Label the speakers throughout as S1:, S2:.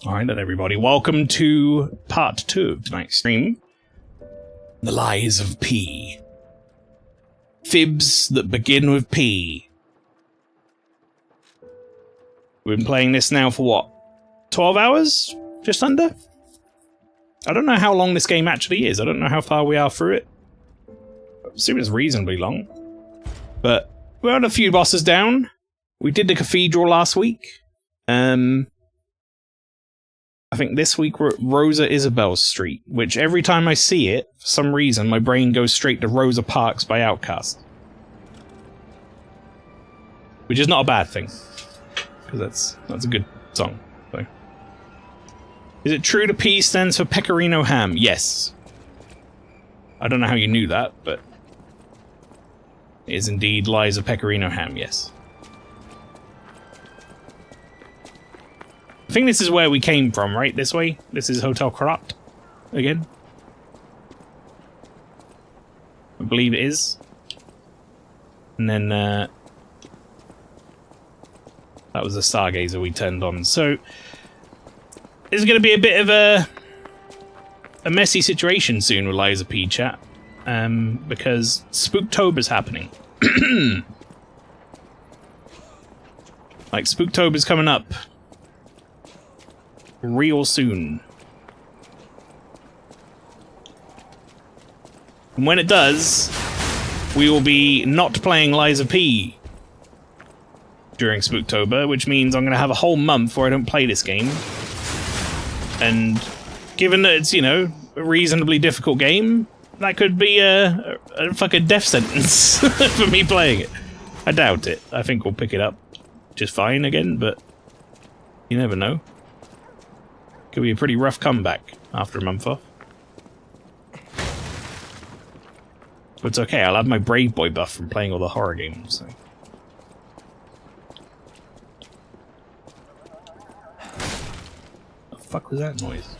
S1: Alright then, everybody. Welcome to part 2 of tonight's stream. The Lies of P. Fibs that begin with P. We've been playing this now for what? 12 hours? Just under? I don't know how long this game actually is. I don't know how far we are through it. I assume it's reasonably long. But we had a few bosses down. We did the cathedral last week. I think this week we're at Rosa Isabel Street, which every time I see it, for some reason, my brain goes straight to Rosa Parks by Outkast. Which is not a bad thing, because that's a good song. So. Is it true that P stands for Pecorino Ham? Yes. I don't know how you knew that, but it is indeed Lies of Pecorino Ham, yes. I think this is where we came from, right? This way? This is Hotel Karat again? I believe it is. And then, that was the Stargazer we turned on. So, this is going to be a bit of a messy situation soon with Lies of P chat. Because Spooktober's happening. Like, Spooktober's coming up real soon. And when it does, we will be not playing Lies of P during Spooktober, which means I'm going to have a whole month where I don't play this game. And given that it's, you know, a reasonably difficult game, that could be a fucking death sentence for me playing it. I doubt it. I think we'll pick it up just fine again, but you never know. Could be a pretty rough comeback after a month off. But it's okay, I'll have my Brave Boy buff from playing all the horror games. So. The fuck was that noise? Is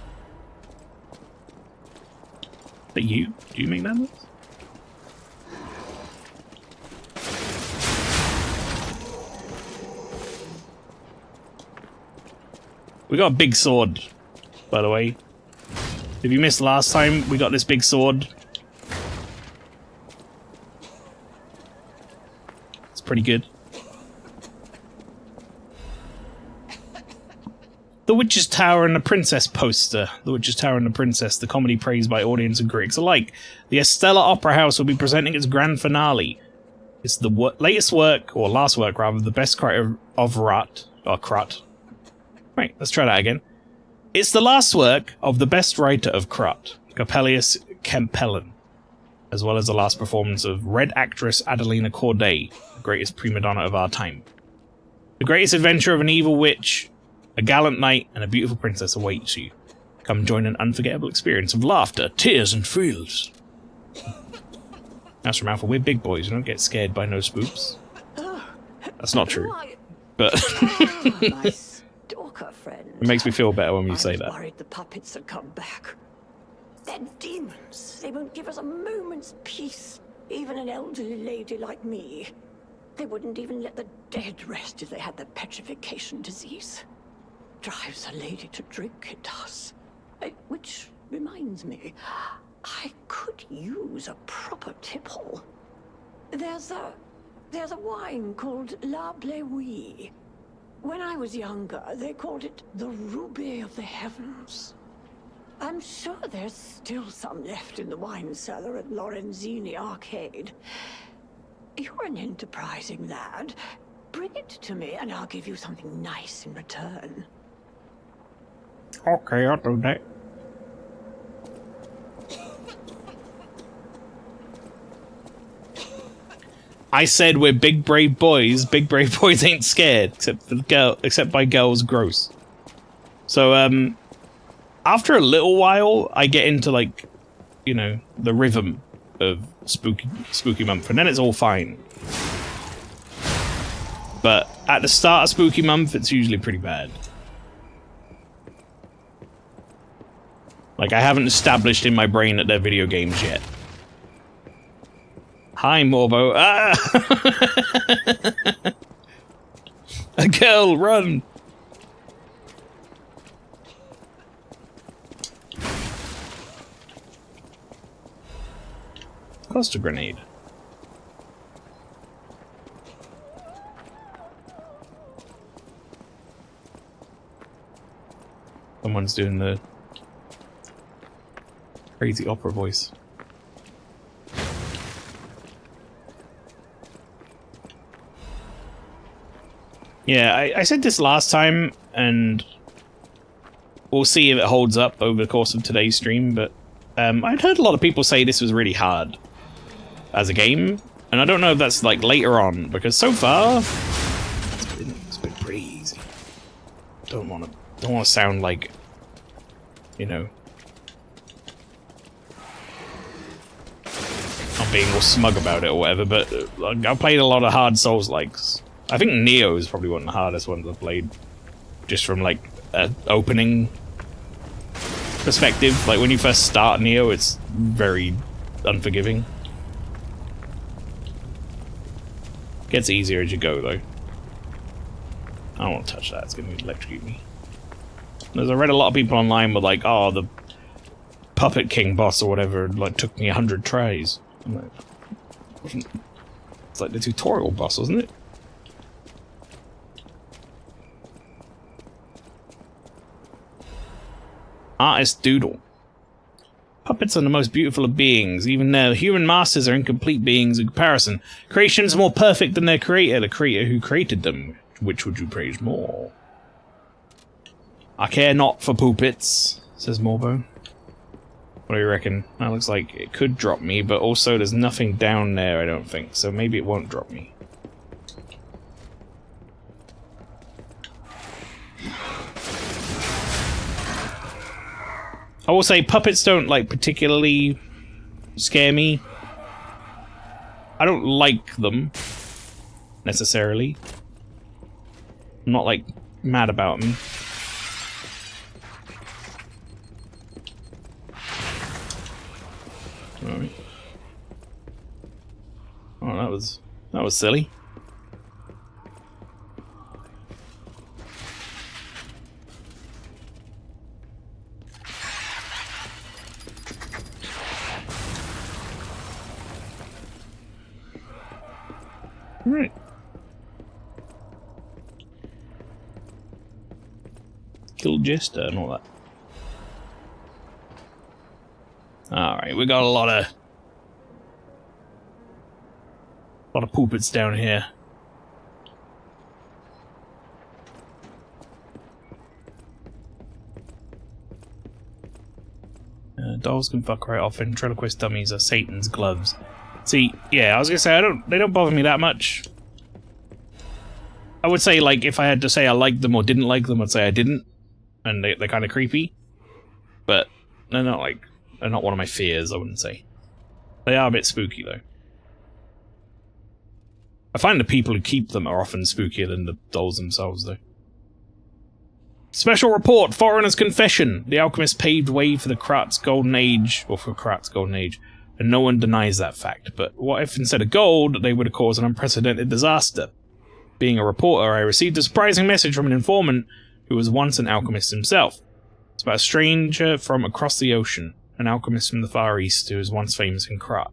S1: that you? Do you make that noise? We got a big sword, by the way. If you missed last time, we got this big sword. It's pretty good. The Witch's Tower and the Princess poster. The Witch's Tower and the Princess, the comedy praised by audience and critics alike. The Estella Opera House will be presenting its grand finale. It's the latest work, or last work rather, the best writer of Rat, or Krut. Right, let's try that again. It's the last work of the best writer of Krut, Coppelius Kempelen, as well as the last performance of Red actress Adelina Corday, the greatest prima donna of our time. The greatest adventure of an evil witch, a gallant knight, and a beautiful princess awaits you. Come join an unforgettable experience of laughter, tears, and thrills. MaelstromALPHA, we're big boys, we don't get scared by no spooks. That's not true, but... It makes me feel better when you say that.
S2: I'm worried the puppets have come back. They're demons. They won't give us a moment's peace. Even an elderly lady like me. They wouldn't even let the dead rest if they had the petrification disease. Drives a lady to drink, it does. Which reminds me, I could use a proper tipple. There's a wine called La Bleuie. When I was younger, they called it the Ruby of the Heavens. I'm sure there's still some left in the wine cellar at Lorenzini Arcade. You're an enterprising lad. Bring it to me and I'll give you something nice in return.
S1: Okay, I'll do that. I said we're big brave boys. Big brave boys ain't scared, except by girls gross. So after a little while, I get into like, you know, the rhythm of spooky month, and then it's all fine. But at the start of spooky month, it's usually pretty bad. Like I haven't established in my brain that they're video games yet. Hi, Morbo. Ah! A girl, run! cluster grenade. Someone's doing the crazy opera voice. Yeah, I said this last time, and we'll see if it holds up over the course of today's stream, but I'd heard a lot of people say this was really hard as a game, and I don't know if that's like later on, because so far it's been pretty easy. Don't want to sound like, you know, not being all smug about it or whatever, but I've played a lot of hard Souls-likes. I think Neo is probably one of the hardest ones I've played, just from like an opening perspective. Like when you first start Neo, it's very unforgiving. Gets easier as you go though. I don't want to touch that, it's going to electrocute me. As I read a lot of people online were like, oh, the Puppet King boss or whatever like took me 100 tries. I'm like, it's like the tutorial boss, wasn't it? Artist Doodle. Puppets are the most beautiful of beings. Even their human masters are incomplete beings in comparison. Creations more perfect than their creator, the creator who created them. Which would you praise more? I care not for puppets, says Morbo. What do you reckon? That looks like it could drop me, but also there's nothing down there, I don't think, so maybe it won't drop me. I will say puppets don't, like, particularly scare me. I don't like them, necessarily. I'm not, like, mad about them. Alright. Oh, that was silly. Right. Kill Jester and all that. Alright, we got a lot of puppets down here. Dolls can fuck right off, ventriloquist dummies are Satan's gloves. See, yeah, I was gonna say they don't bother me that much. I would say, like, if I had to say I liked them or didn't like them, I'd say I didn't. And they're kind of creepy. But they're not one of my fears, I wouldn't say. They are a bit spooky, though. I find the people who keep them are often spookier than the dolls themselves, though. Special report, Foreigner's Confession. The alchemist paved way for the Krat's Golden Age, and no one denies that fact. But what if instead of gold, they would have caused an unprecedented disaster? Being a reporter, I received a surprising message from an informant who was once an alchemist himself. It's about a stranger from across the ocean, an alchemist from the Far East who was once famous in Krat.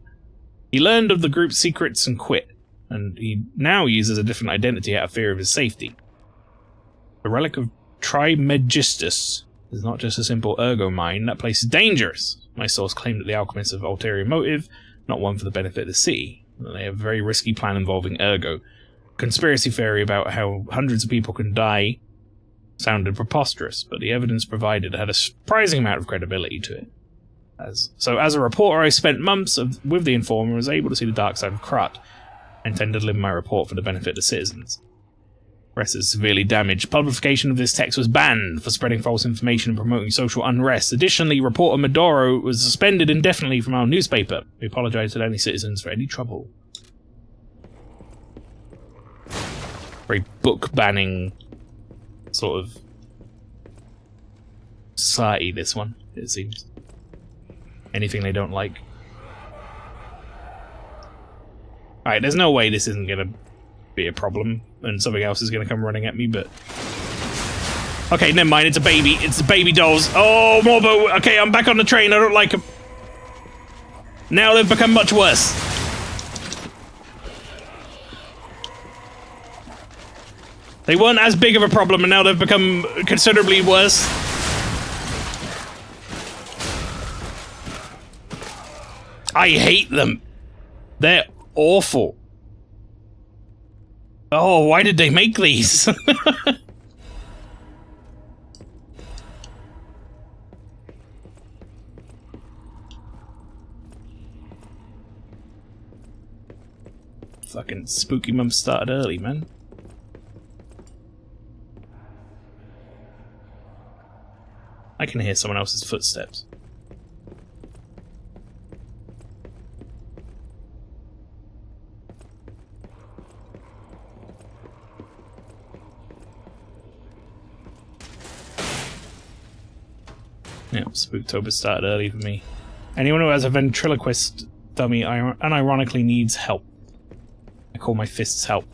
S1: He learned of the group's secrets and quit, and he now uses a different identity out of fear of his safety. The relic of Trismegistus is not just a simple ergo mine, that place is dangerous. My source claimed that the alchemists have ulterior motive, not one for the benefit of the city. They have a very risky plan involving ergo. Conspiracy theory about how hundreds of people can die sounded preposterous, but the evidence provided had a surprising amount of credibility to it. So as a reporter, I spent months with the informer and was able to see the dark side of Krat. I intend to deliver my report for the benefit of the citizens. Rest is severely damaged. Publication of this text was banned for spreading false information and promoting social unrest. Additionally, reporter Medoro was suspended indefinitely from our newspaper. We apologize to any citizens for any trouble. Very book-banning sort of society, this one, it seems. Anything they don't like. Alright, there's no way this isn't gonna be a problem and something else is gonna come running at me, but... Okay, never mind, it's a baby. It's the baby dolls. Oh, Morbo! Okay, I'm back on the train, I don't like them. Now they've become much worse. They weren't as big of a problem, and now they've become considerably worse. I hate them. They're awful. Oh, why did they make these? Fucking spooky mum started early, man. I can hear someone else's footsteps. Yep, Spooktober started early for me. Anyone who has a ventriloquist dummy unironically needs help. I call my fists help.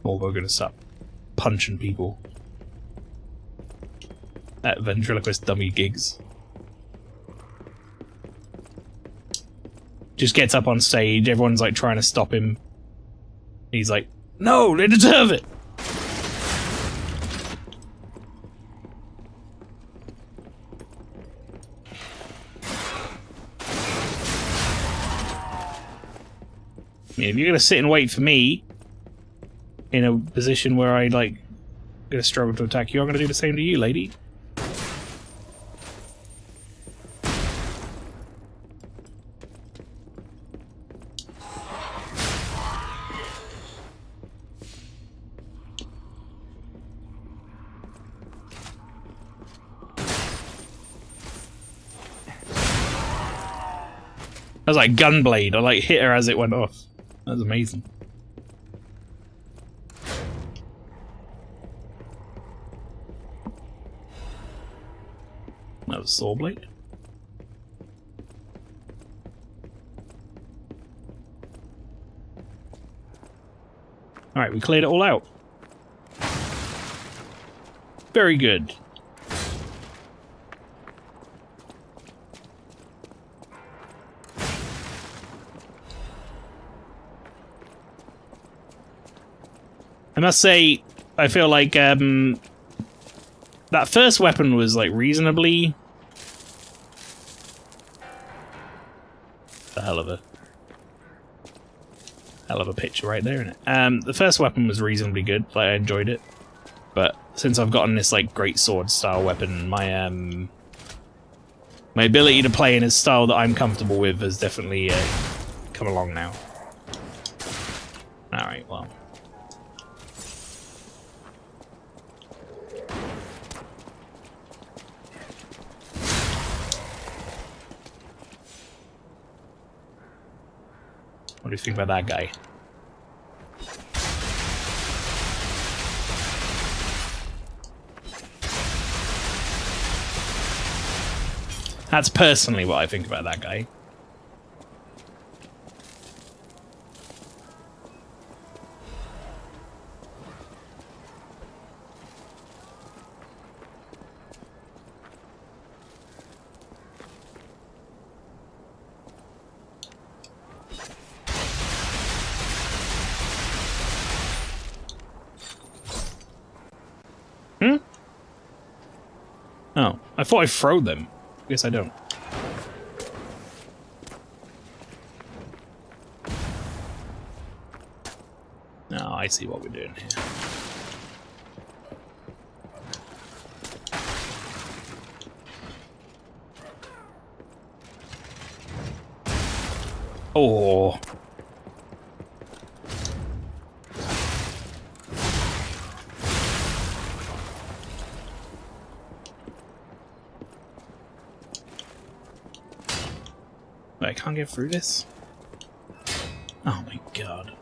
S1: Or we're gonna start punching people at ventriloquist dummy gigs. Just gets up on stage, everyone's like trying to stop him. He's like, no, they deserve it! I mean, if you're gonna sit and wait for me in a position where I, like, gonna struggle to attack you, I'm gonna do the same to you, lady. That was like Gunblade. I like hit her as it went off. That was amazing. That was Sawblade. Alright, we cleared it all out. Very good. I must say, I feel like that first weapon was like reasonably a hell of a picture right there, isn't it? The first weapon was reasonably good, like I enjoyed it. But since I've gotten this like great sword style weapon, my my ability to play in a style that I'm comfortable with has definitely come along now. Alright, well. What do you think about that guy? That's personally what I think about that guy. Oh, I thought I throwed them. Guess I don't. Oh, I see what we're doing here. Oh. Wait, I can't get through this? Oh my god.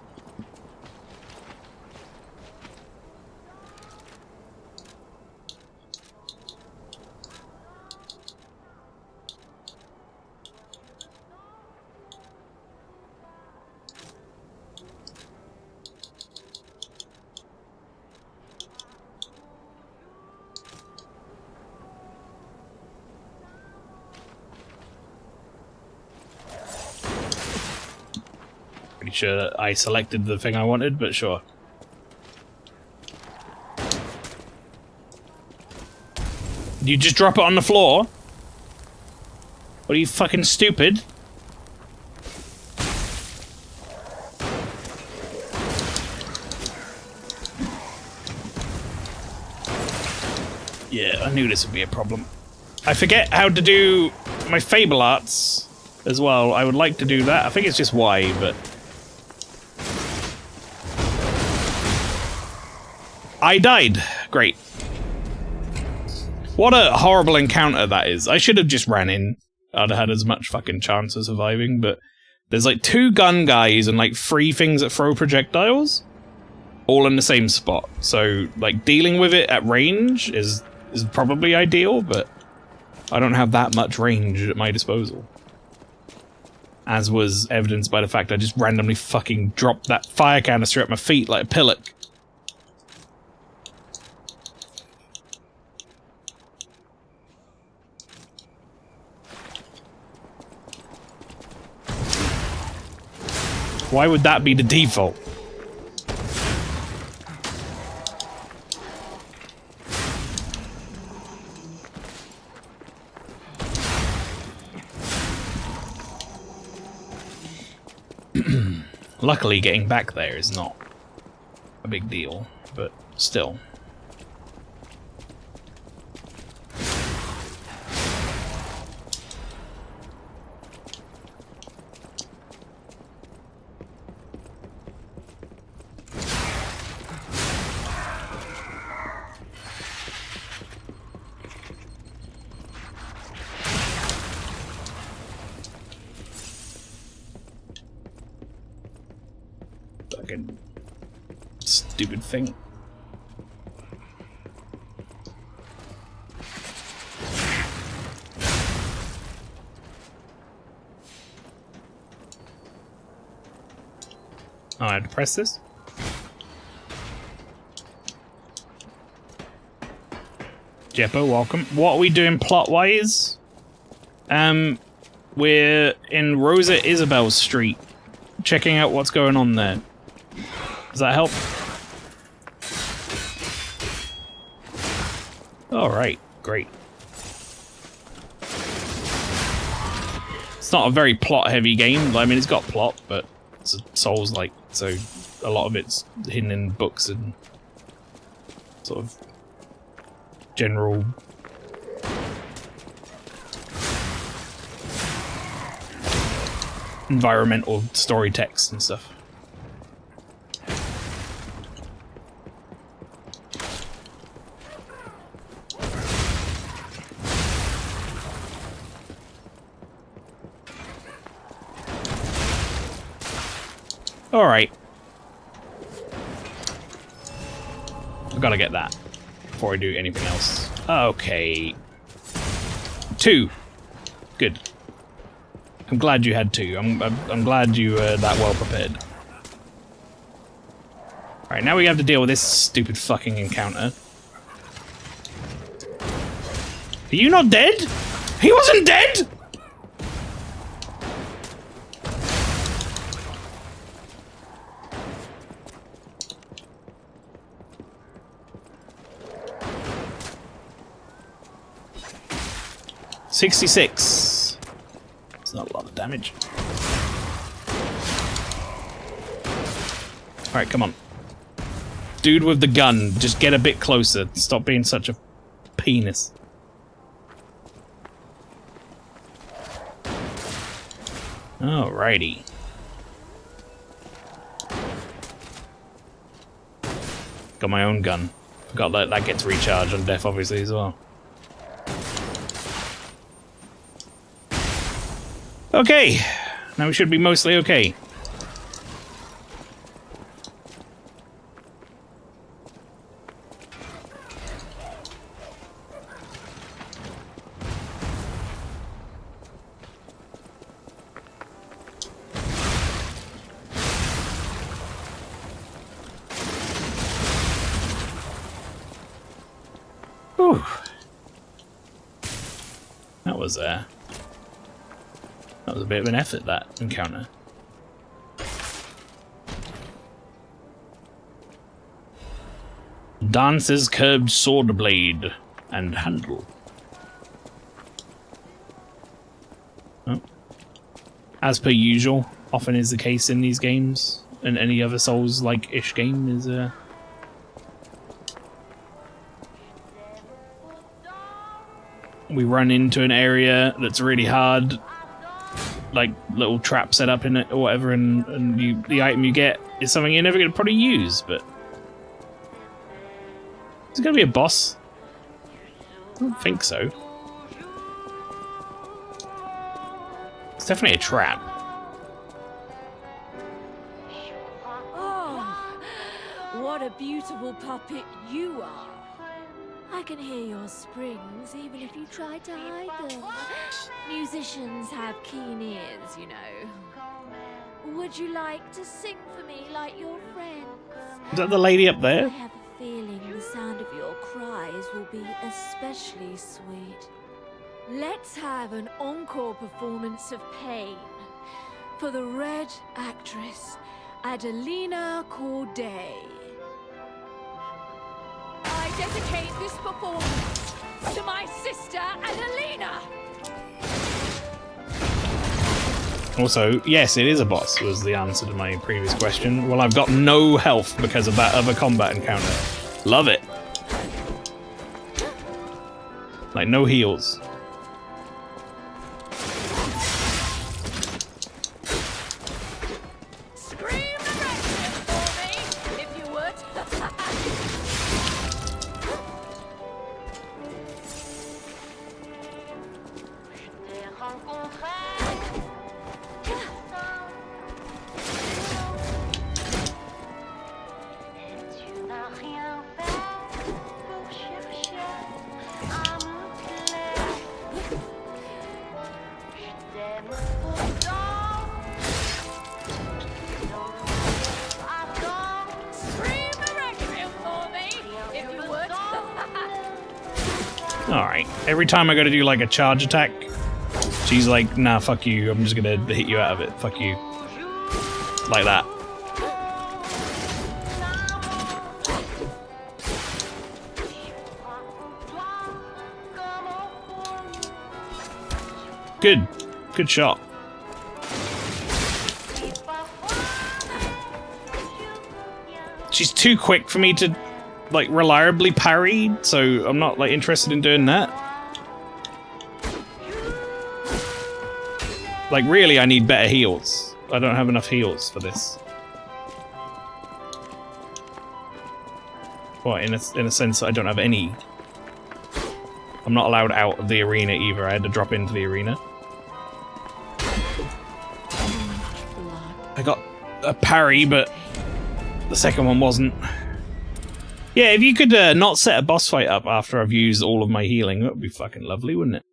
S1: Pretty sure that I selected the thing I wanted, but sure. You just drop it on the floor? What are you, fucking stupid? Yeah, I knew this would be a problem. I forget how to do my Fable Arts as well. I would like to do that. I think it's just Y, but... I died. Great. What a horrible encounter that is. I should have just ran in. I'd have had as much fucking chance of surviving, but... There's like 2 gun guys and like 3 things that throw projectiles. All in the same spot. So, like, dealing with it at range is probably ideal, but... I don't have that much range at my disposal. As was evidenced by the fact I just randomly fucking dropped that fire canister at my feet like a pillock. Why would that be the default? Luckily, getting back there is not a big deal, but still. Fucking stupid thing. Oh, I had to press this? Jeppo, welcome. What are we doing plot-wise? We're in Rosa Isabel Street, checking out what's going on there. Does that help? Alright, great. It's not a very plot-heavy game. I mean, it's got plot, but it's a Souls-like, so a lot of it's hidden in books and sort of general environmental story text and stuff. Alright. I've got to get that before I do anything else. Okay. 2. Good. I'm glad you had 2. I'm glad you were that well prepared. Alright, now we have to deal with this stupid fucking encounter. Are you not dead? He wasn't dead?! $66. It's not a lot of damage. Alright, come on. Dude with the gun, just get a bit closer. Stop being such a penis. Alrighty. Got my own gun. Got to let that get to recharge on death, obviously, as well. Okay, now we should be mostly okay. Whew. That was a bit of an effort, that encounter. Dance's curved sword blade and handle. Oh. As per usual, often is the case in these games, and any other Souls-like-ish game is we run into an area that's really hard, like little trap set up in it or whatever, and the item you get is something you're never going to probably use, but... Is it going to be a boss? I don't think so. It's definitely a trap.
S3: Oh, what a beautiful puppet you are. I can hear your springs even if you try to hide them. Musicians have keen ears, you know. Would you like to sing for me like your friends?
S1: Is that the lady up
S3: I
S1: there?
S3: have a feeling the sound of your cries will be especially sweet. Let's have an encore performance of Pain for the Red actress, Adelina Corday. I dedicate this performance to my sister, Adelina!
S1: Also, yes, it is a boss, was the answer to my previous question. Well, I've got no health because of that other combat encounter. Love it. Like, no heals.
S3: Scream the requiem for me, if you would.
S1: Alright, every time I go to do like a charge attack, she's like, nah, fuck you, I'm just gonna hit you out of it, fuck you. Like that. Good. Good shot. She's too quick for me to, like, reliably parry, so I'm not, like, interested in doing that. Like, really, I need better heals. I don't have enough heals for this. Well, in a sense, I don't have any. I'm not allowed out of the arena either. I had to drop into the arena. I got a parry, but the second one wasn't. Yeah, if you could not set a boss fight up after I've used all of my healing, that would be fucking lovely, wouldn't it?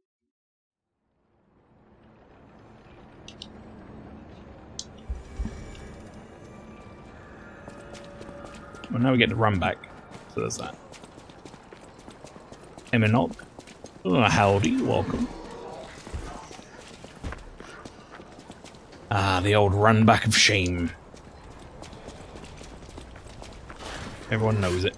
S1: Well, now we get to run back. So there's that. Eminog. Oh, howdy, welcome. Ah, the old run back of shame. Everyone knows it.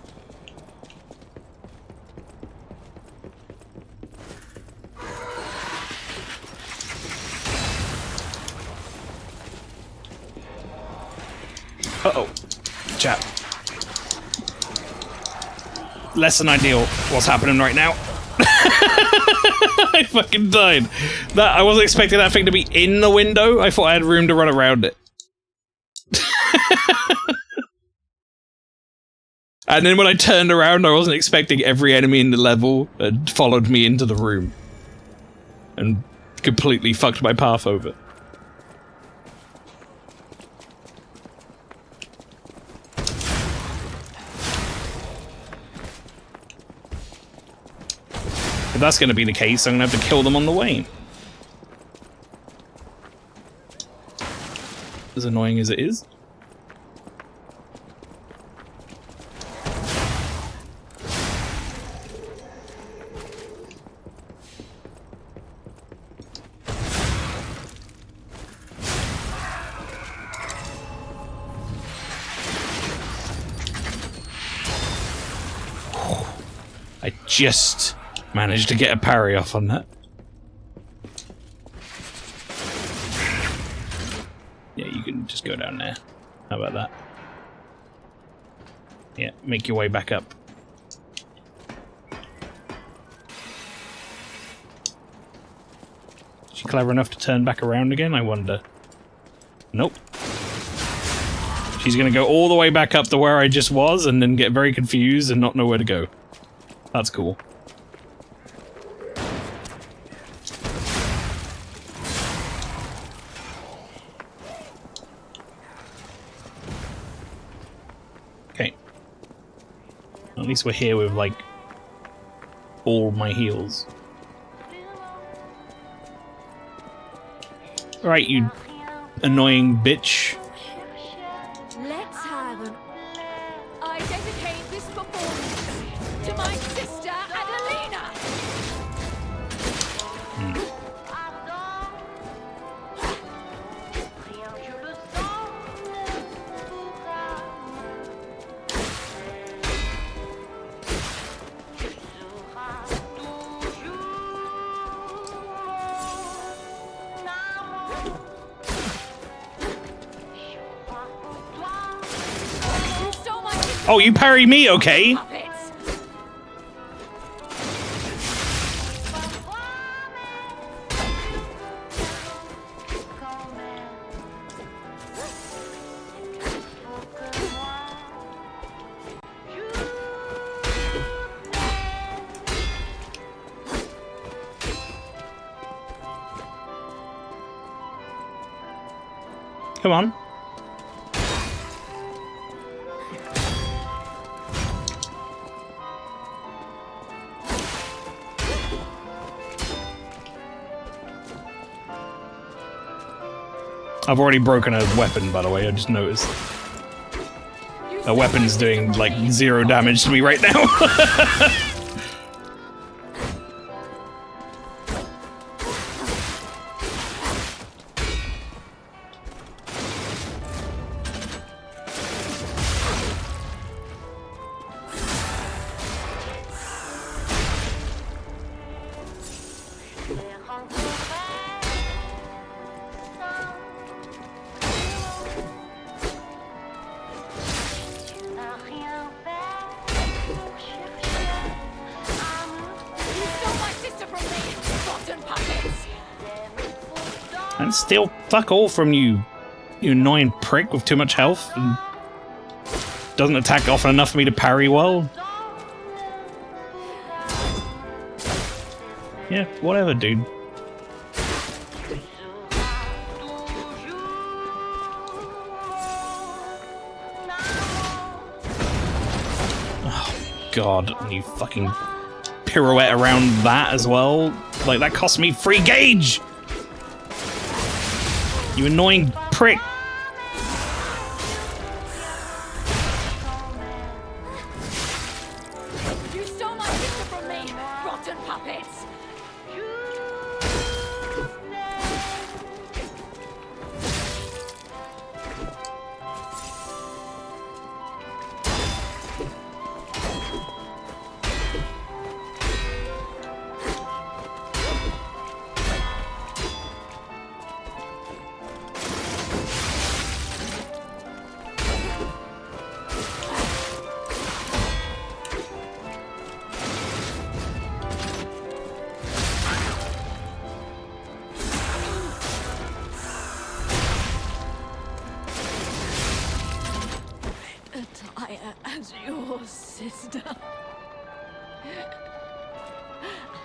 S1: Uh-oh. Chat. Less than ideal what's happening right now. I fucking died. That I wasn't expecting that thing to be in the window. I thought I had room to run around it. And then when I turned around, I wasn't expecting every enemy in the level had followed me into the room. And completely fucked my path over. If that's going to be the case, I'm going to have to kill them on the way. As annoying as it is. I just managed to get a parry off on that. Yeah, you can just go down there. How about that? Yeah, make your way back up. Is she clever enough to turn back around again, I wonder? Nope. She's gonna go all the way back up to where I just was and then get very confused and not know where to go. That's cool. Okay. At least we're here with, like, all my heals. Alright, you annoying bitch.
S3: Let's have an... I dedicate this performance to my sister, Adelina!
S1: Oh, you parry me, okay?
S3: Puppets!
S1: Come on. I've already broken a weapon, by the way, I just noticed. A weapon's doing, like, 0 damage to me right now. And still fuck all from you, you annoying prick with too much health and doesn't attack often enough for me to parry well. Yeah, whatever, dude. Oh, God, and you fucking pirouette around that as well. Like, that cost me 3 gauge! You annoying prick!
S3: You stole my sister from me, rotten puppets! Attire as your sister.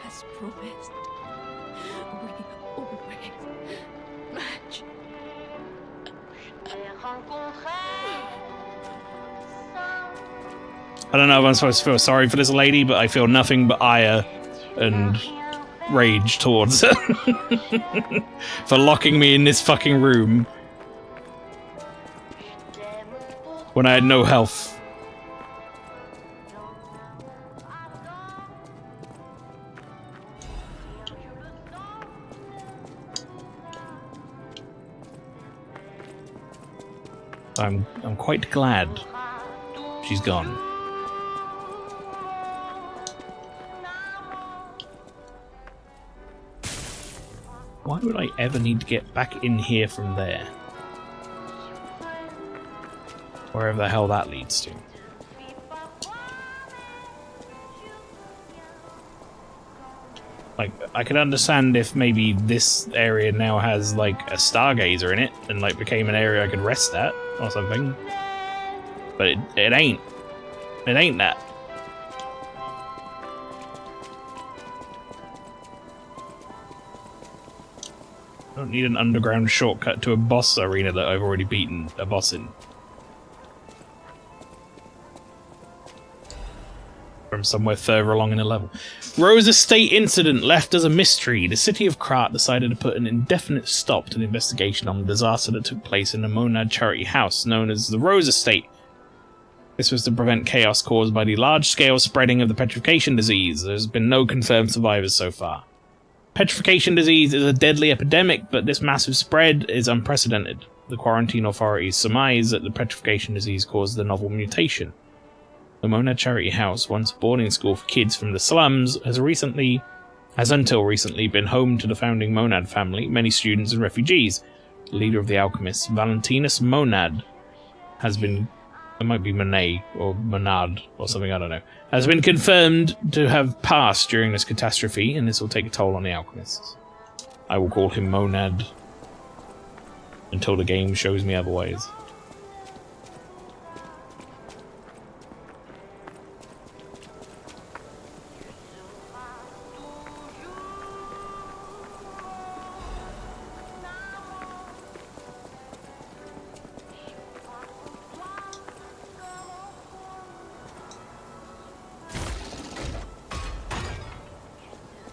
S3: As promised, we always match.
S1: I don't know if I'm supposed to feel sorry for this lady, but I feel nothing but ire and rage towards her. For locking me in this fucking room when I had no health. I'm quite glad she's gone. Why would I ever need to get back in here from there? Wherever the hell that leads to. Like, I could understand if maybe this area now has, like, a stargazer in it, and, like, became an area I could rest at, or something. But it ain't. It ain't that. I don't need an underground shortcut to a boss arena that I've already beaten a boss in. From somewhere further along in the level. Rose Estate incident left as a mystery. The city of Krat decided to put an indefinite stop to the investigation on the disaster that took place in the Monad charity house known as the Rose Estate. This was to prevent chaos caused by the large-scale spreading of the petrification disease. There's been no confirmed survivors so far. Petrification disease is a deadly epidemic, but this massive spread is unprecedented. The quarantine authorities surmise that the petrification disease caused the novel mutation. The Monad Charity House, once a boarding school for kids from the slums, has until recently been home to the founding Monad family, many students and refugees. The leader of the alchemists, Valentinus Monad, has been... it might be Monet, or Monad, or something, I don't know. Has been confirmed to have passed during this catastrophe, and this will take a toll on the alchemists. I will call him Monad until the game shows me otherwise.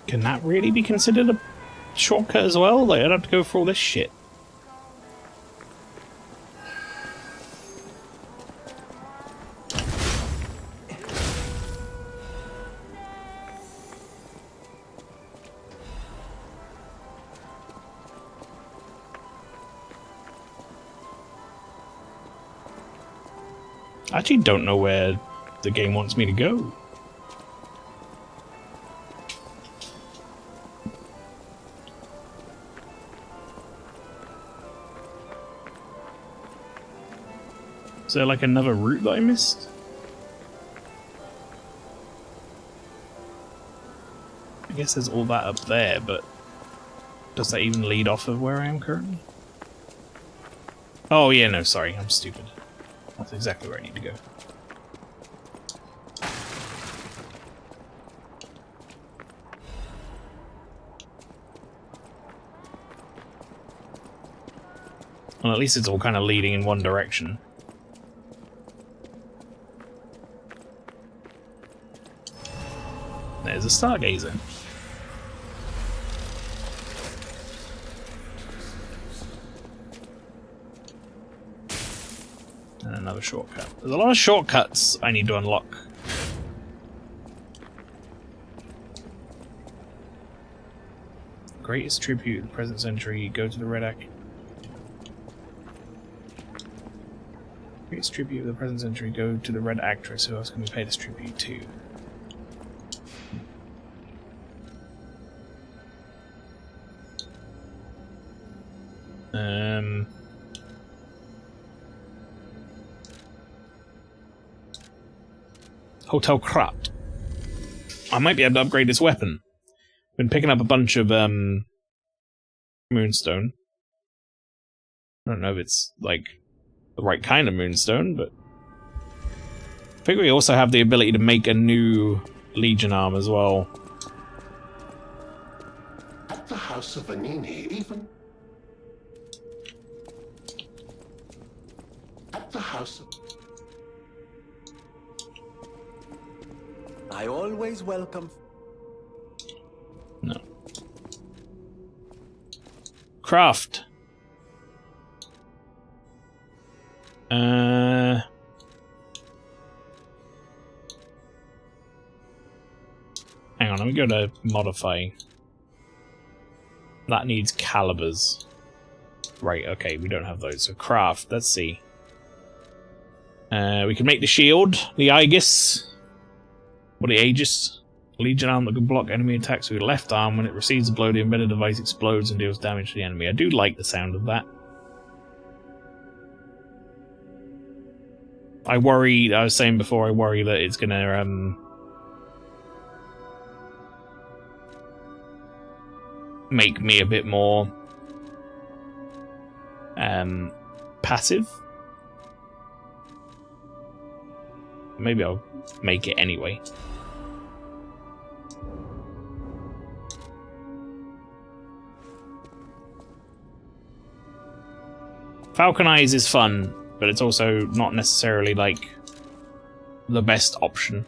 S1: Can that really be considered a shortcut as well? Like, I'd have to go for all this shit. I actually don't know where the game wants me to go. Is there like another route that I missed? I guess there's all that up there, but does that even lead off of where I am currently? Oh yeah, no, sorry, I'm stupid. That's exactly where I need to go. Well, at least it's all kind of leading in one direction. There's a stargazer. And another shortcut. There's a lot of shortcuts I need to unlock. Greatest tribute of the present century, go to the Red Act. Greatest tribute of the present century, go to the Red Actress. Who else can we pay this tribute to? Hotel Krat. I might be able to upgrade this weapon. Been picking up a bunch of moonstone. I don't know if it's like the right kind of moonstone, but I think we also have the ability to make a new Legion arm as well.
S4: At the House of Vanini, even at the House of...
S5: I always welcome...
S1: No. Craft. Hang on, let me go to modify. That needs calibers. Right, okay, we don't have those. So craft, let's see. We can make the shield, the Aegis. Or the Aegis. Legion arm that can block enemy attacks with your left arm. When it receives a blow, the embedded device explodes and deals damage to the enemy. I do like the sound of that. I worry, I was saying before, I worry that it's gonna make me a bit more passive. Maybe I'll make it anyway. Falcon Eyes is fun, but it's also not necessarily like the best option.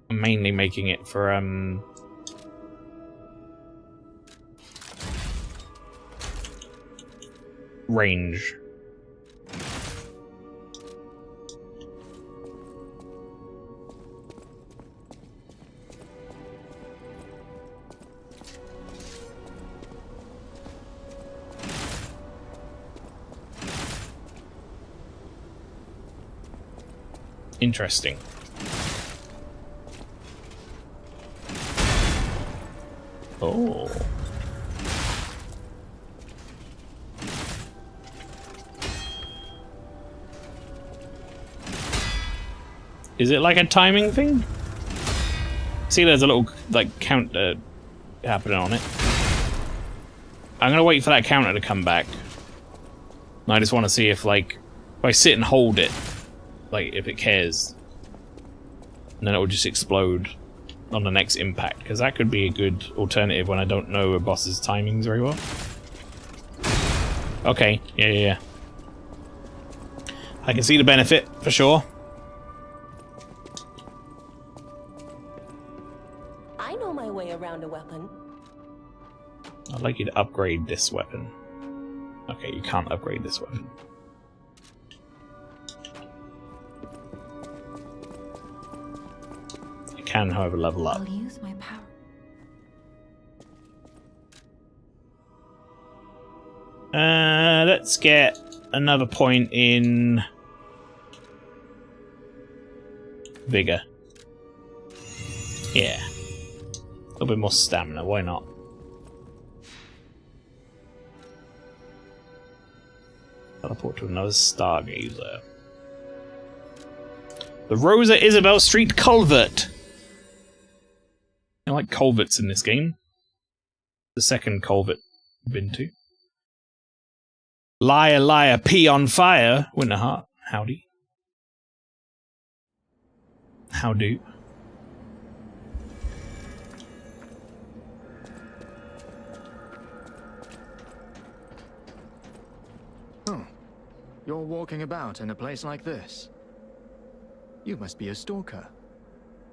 S1: I'm mainly making it for range. Interesting. Oh. Is it like a timing thing? See, there's a little like counter happening on it. I'm gonna wait for that counter to come back. And I just want to see if, like, if I sit and hold it, like, if it cares, and then it will just explode on the next impact, because that could be a good alternative when I don't know a boss's timings very well. Okay, yeah. I can see the benefit, for sure.
S5: I know my way around a weapon.
S1: I'd like you to upgrade this weapon. Okay, you can't upgrade this weapon. You can, however, level up.
S5: I'll use my power.
S1: Let's get another point in vigor. Yeah. A little bit more stamina, why not? Teleport to another stargazer. The Rosa Isabel Street Culvert. I like culverts in this game. The second culvert I've been to. Liar, liar, pee on fire. Winterheart. Howdy. How do?
S6: Oh, you're walking about in a place like this. You must be a stalker.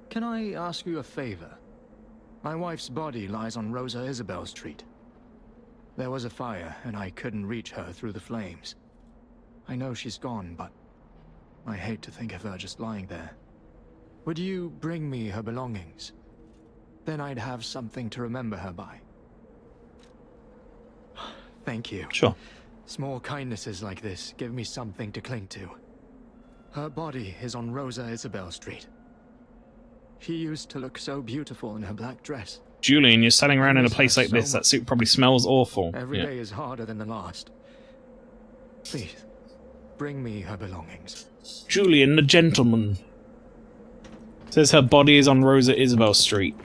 S6: Can I ask you a favor? My wife's body lies on Rosa Isabel Street. There was a fire, and I couldn't reach her through the flames. I know she's gone, but I hate to think of her just lying there. Would you bring me her belongings? Then I'd have something to remember her by. Thank you.
S1: Sure.
S6: Small kindnesses like this give me something to cling to. Her body is on Rosa Isabel Street. She used to look so beautiful in her black dress.
S1: Julian, you're standing around in a place like this. That suit probably smells awful.
S6: Every day is harder than the last. Please, bring me her belongings.
S1: Julian, the gentleman. Says her body is on Rosa Isabel Street.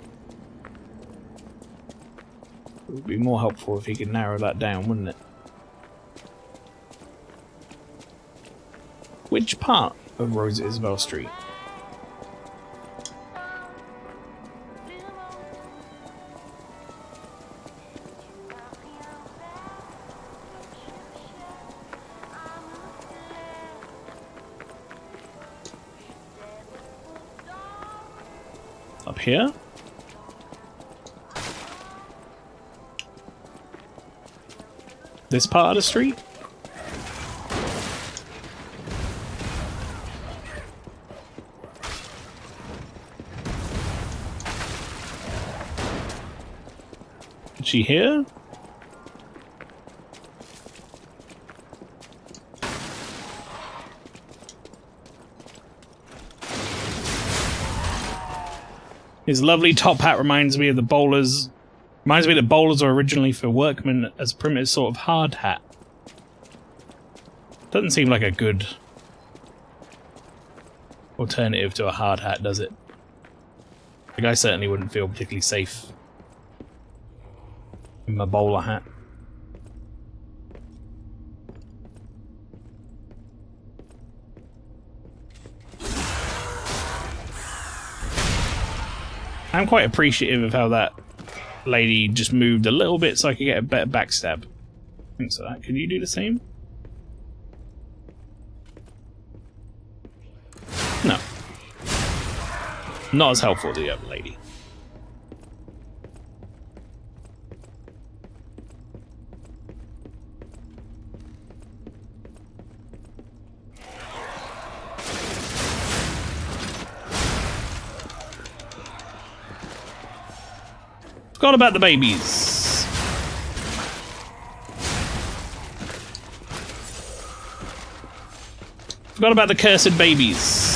S1: It would be more helpful if he could narrow that down, wouldn't it? Which part of Rosa Isabel Street? Up here? This part of the street? Is she here? His lovely top hat reminds me of the bowlers. Reminds me that bowlers were originally for workmen as a primitive sort of hard hat. Doesn't seem like a good alternative to a hard hat, does it? The guy certainly wouldn't feel particularly safe in my bowler hat. I'm quite appreciative of how that lady just moved a little bit so I could get a better backstab. Thanks for that. Can you do the same? No. Not as helpful as the other lady. Forgot about the babies. Forgot about the cursed babies.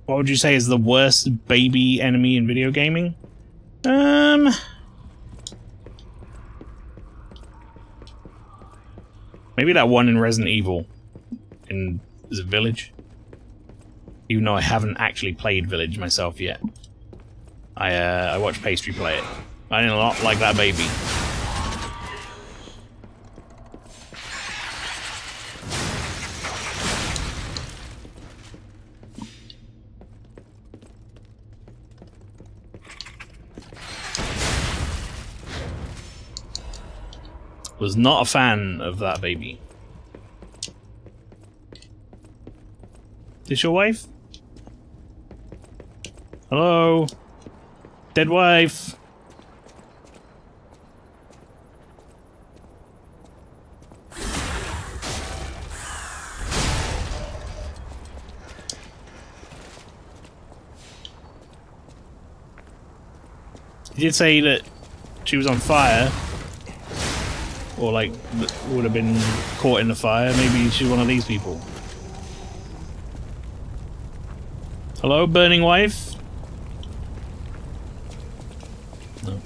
S1: What would you say is the worst baby enemy in video gaming? Maybe that one in Resident Evil. Is it Village? Even though I haven't actually played Village myself yet. I watched Pastry play it. I did not like that baby. Was not a fan of that baby. This your wife? Hello? Dead wife? He did say that she was on fire. Or like, would have been caught in the fire. Maybe she's one of these people. Hello, burning wife? No.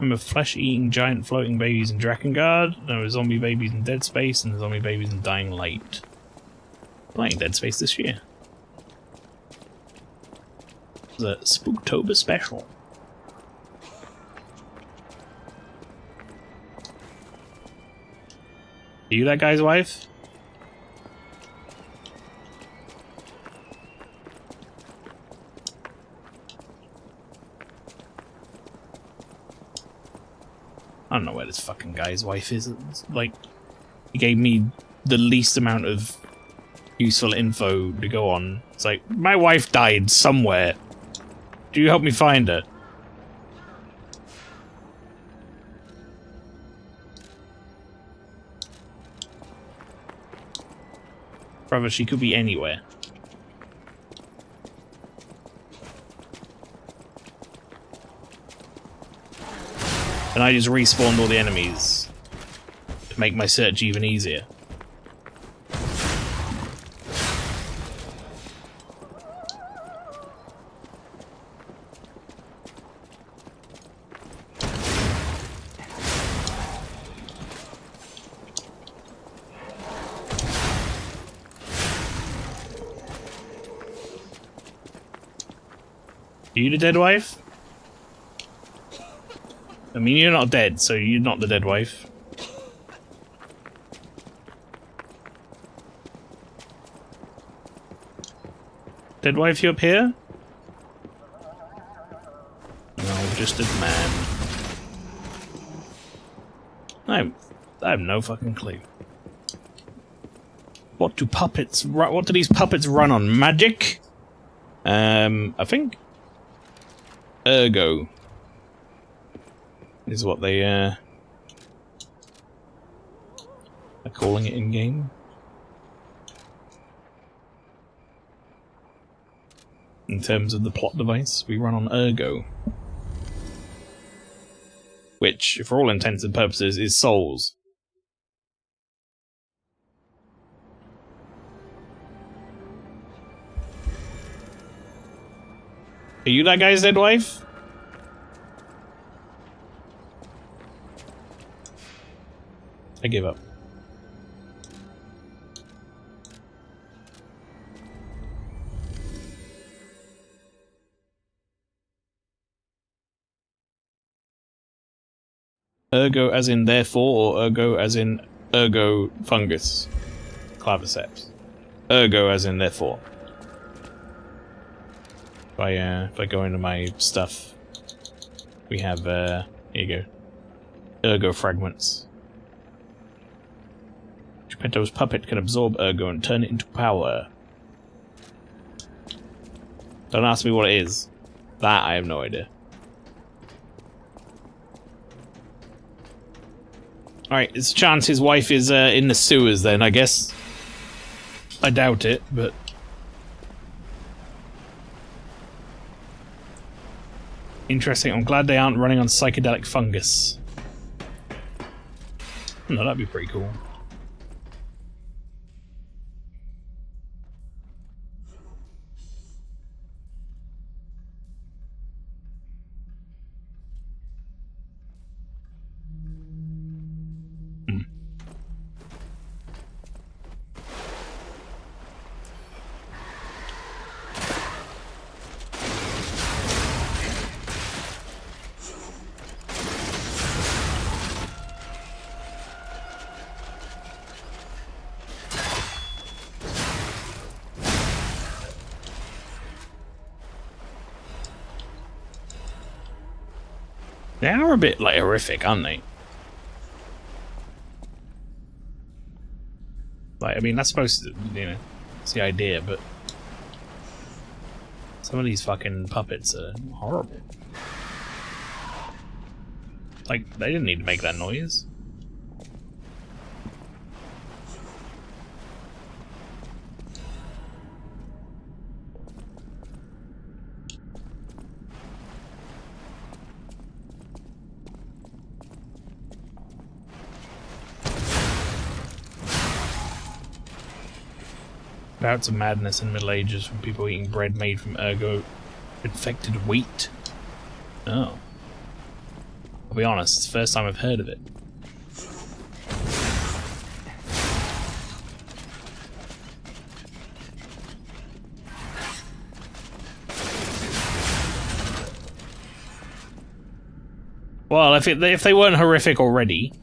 S1: Remember flesh-eating giant floating babies in Drakengard? There were zombie babies in Dead Space and zombie babies in Dying Light. Playing Dead Space this year. It was a Spooktober special. Are you that guy's wife? I don't know where this fucking guy's wife is. It's like, he gave me the least amount of useful info to go on. It's like, my wife died somewhere. Do you help me find her? Brother, she could be anywhere. And I just respawned all the enemies to make my search even easier. Are you the dead wife? I mean, you're not dead, so you're not the dead wife. Dead wife, you up here? No, just a man. No, I have no fucking clue. What do these puppets run on? Magic? I think Ergo is what they are calling it in game. In terms of the plot device, we run on Ergo, which, for all intents and purposes, is souls. Are you that guy's dead wife? I give up. Ergo as in therefore, or ergo as in ergo fungus? Claviceps. Ergo as in therefore. If I go into my stuff, we have, here you go. Ergo fragments. Geppetto's puppet can absorb ergo and turn it into power. Don't ask me what it is. That I have no idea. Alright, it's a chance his wife is in the sewers then, I guess. I doubt it, but... Interesting, I'm glad they aren't running on psychedelic fungus. No, that'd be pretty cool. They are a bit, like, horrific, aren't they? Like, I mean, that's supposed to, you know, it's the idea, but... Some of these fucking puppets are horrible. Like, they didn't need to make that noise. Bouts of madness in Middle Ages from people eating bread made from ergo-infected wheat. Oh. I'll be honest, it's the first time I've heard of it. Well, if they weren't horrific already...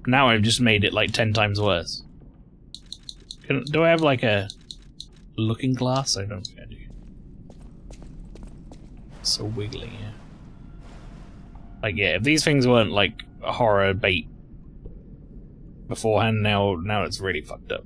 S1: Now I've just made it like 10 times worse. Do I have like a looking glass? I don't think I do. So wiggly, yeah. Like, yeah, if these things weren't like a horror bait beforehand, now it's really fucked up.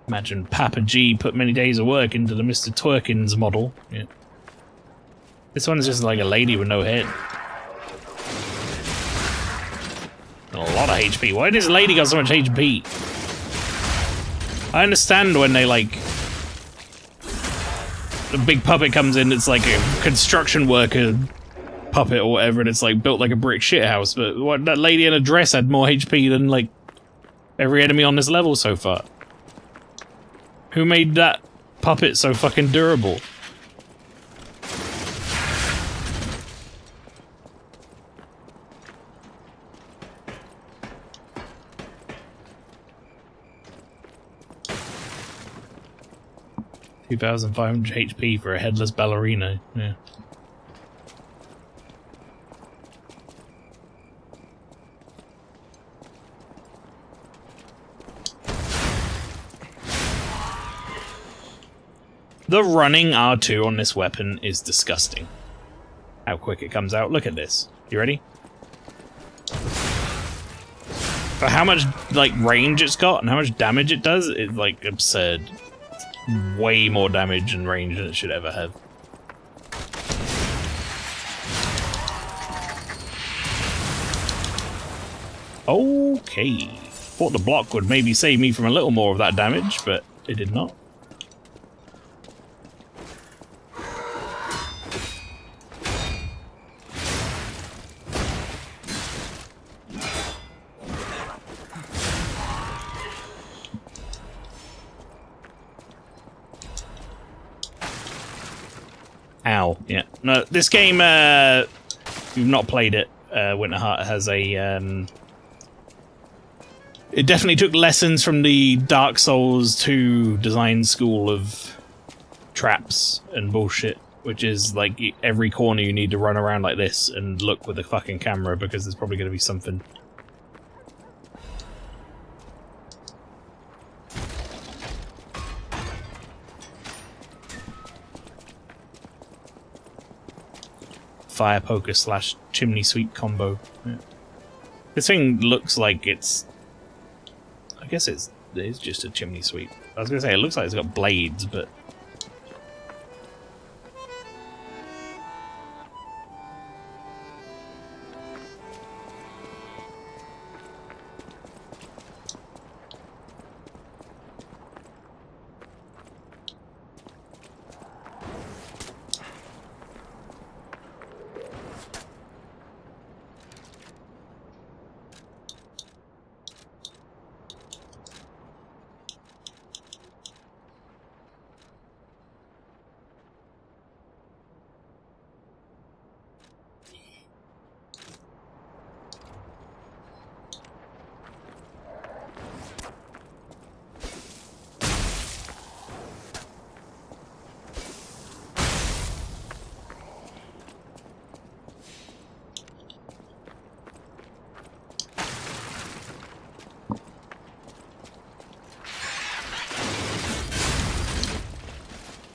S1: Imagine Papa G put many days of work into the Mr. Twerkins model. Yeah. This one's just like a lady with no head. And a lot of HP. Why does this lady got so much HP? I understand when they like... The big puppet comes in, it's like a construction worker puppet or whatever, and it's like built like a brick shithouse, but what, that lady in a dress had more HP than like every enemy on this level so far. Who made that puppet so fucking durable? 2,500 HP for a headless ballerina. Yeah. The running R2 on this weapon is disgusting. How quick it comes out. Look at this. You ready? For how much, like, range it's got and how much damage it does, it's, like, absurd. It's way more damage and range than it should ever have. Okay. Thought the block would maybe save me from a little more of that damage, but it did not. Ow. Yeah. No, this game, if you've not played it, Winterheart has a, it definitely took lessons from the Dark Souls 2 design school of traps and bullshit, which is, like, every corner you need to run around like this and look with the fucking camera because there's probably going to be something. Fire poker slash chimney sweep combo. Yeah. This thing looks like it's... I guess it is just a chimney sweep. I was gonna say, it looks like it's got blades, but...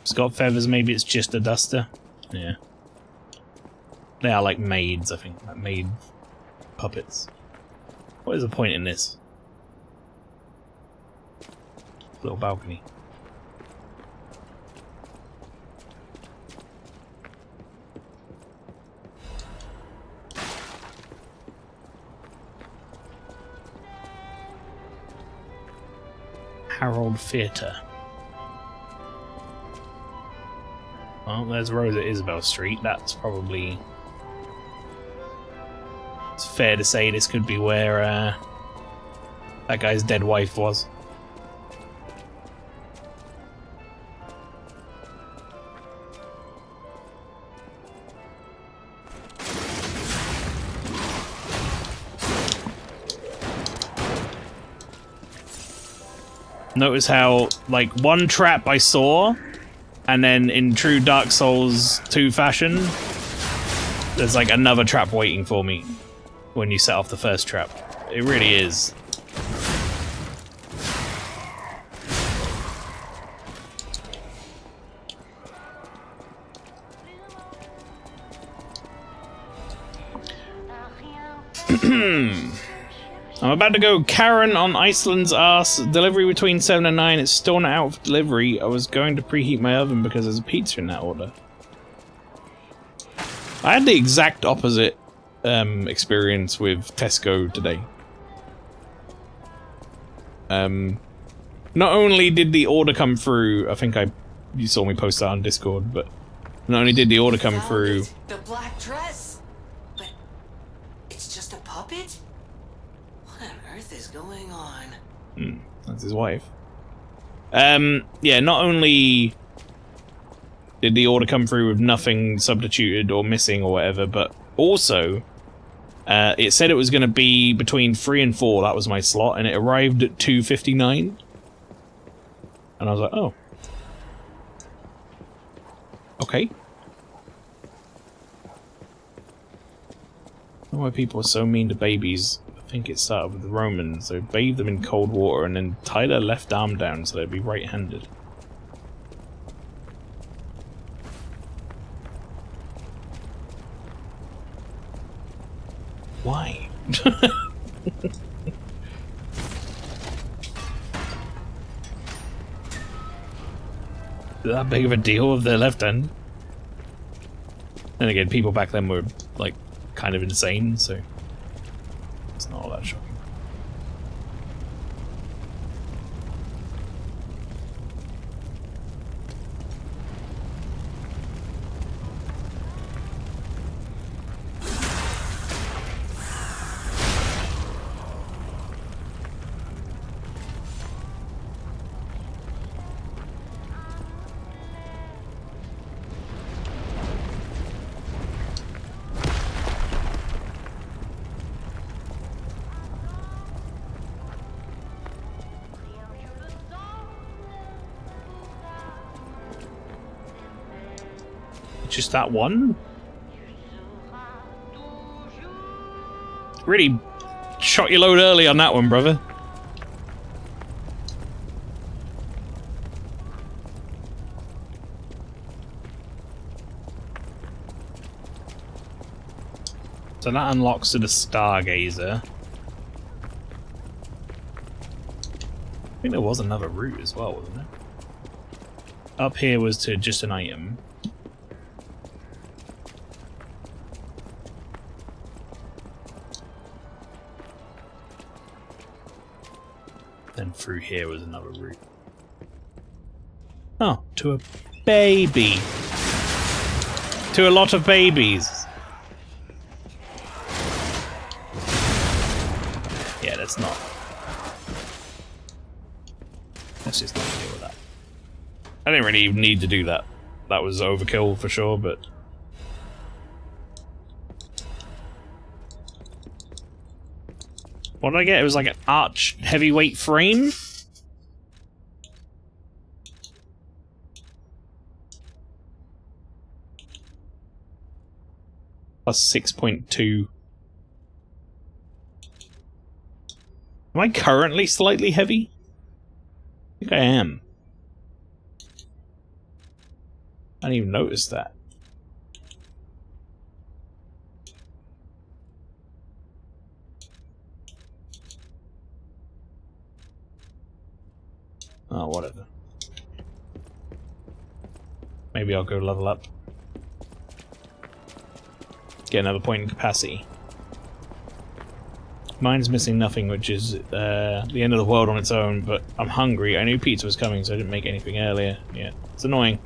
S1: It's got feathers, maybe it's just a duster. Yeah. They are like maids, I think. Like maid puppets. What is the point in this? Little balcony. Harold Theatre. Well, there's Rosa Isabel Street. That's probably... It's fair to say this could be where that guy's dead wife was. Notice how, like, one trap I saw, and then in true Dark Souls 2 fashion, there's like another trap waiting for me when you set off the first trap. It really is. I'm about to go Karen on Iceland's ass. Delivery between 7 and 9. It's still not out for delivery. I was going to preheat my oven because there's a pizza in that order. I had the exact opposite experience with Tesco today. Not only did the order come through, I think you saw me post that on Discord, but not only did the order come through...
S7: The black dress? But it's just a puppet? What on earth is going on?
S1: That's his wife. Yeah, not only did the order come through with nothing substituted or missing or whatever, but also it said it was going to be between 3 and 4. That was my slot, and it arrived at 2:59. And I was like, oh. Okay. I don't know why people are so mean to babies. I think it started with the Romans. They bathed them in cold water and then tied their left arm down so they'd be right-handed. Why? That big of a deal with their left hand? And again, people back then were, like, kind of insane, so it's not all that shocking. Just that one? Really shot your load early on that one, brother. So that unlocks to the Stargazer. I think there was another route as well, wasn't there? Up here was to just an item. Then through here was another route. Oh, to a baby. To a lot of babies. Yeah, that's not. Let's just not deal with that. I didn't really even need to do that. That was overkill for sure, but... What did I get? It was like an arch heavyweight frame? Plus 6.2. Am I currently slightly heavy? I think I am. I didn't even notice that. Oh, whatever. Maybe I'll go level up. Get another point in capacity. Mine's missing nothing, which is the end of the world on its own, but I'm hungry. I knew pizza was coming, so I didn't make anything earlier. Yeah, it's annoying.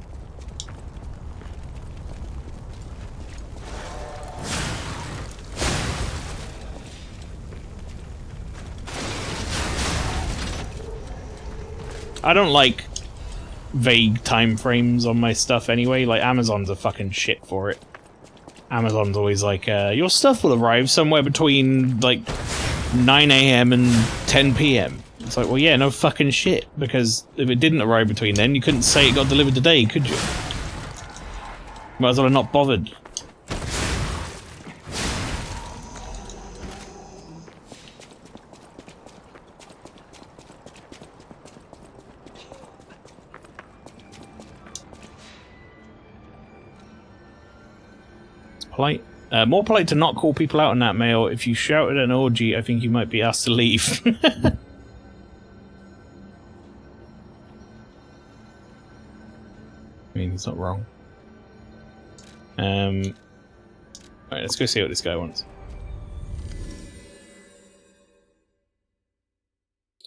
S1: I don't like vague time frames on my stuff anyway. Like, Amazon's a fucking shit for it. Amazon's always like, your stuff will arrive somewhere between, like, 9 AM and 10 PM. It's like, well, yeah, no fucking shit. Because if it didn't arrive between then, you couldn't say it got delivered today, could you? Might as well have not bothered. Polite. More polite to not call people out on that, mail. If you shout at an orgy, I think you might be asked to leave. I mean, it's not wrong. Alright, let's go see what this guy wants.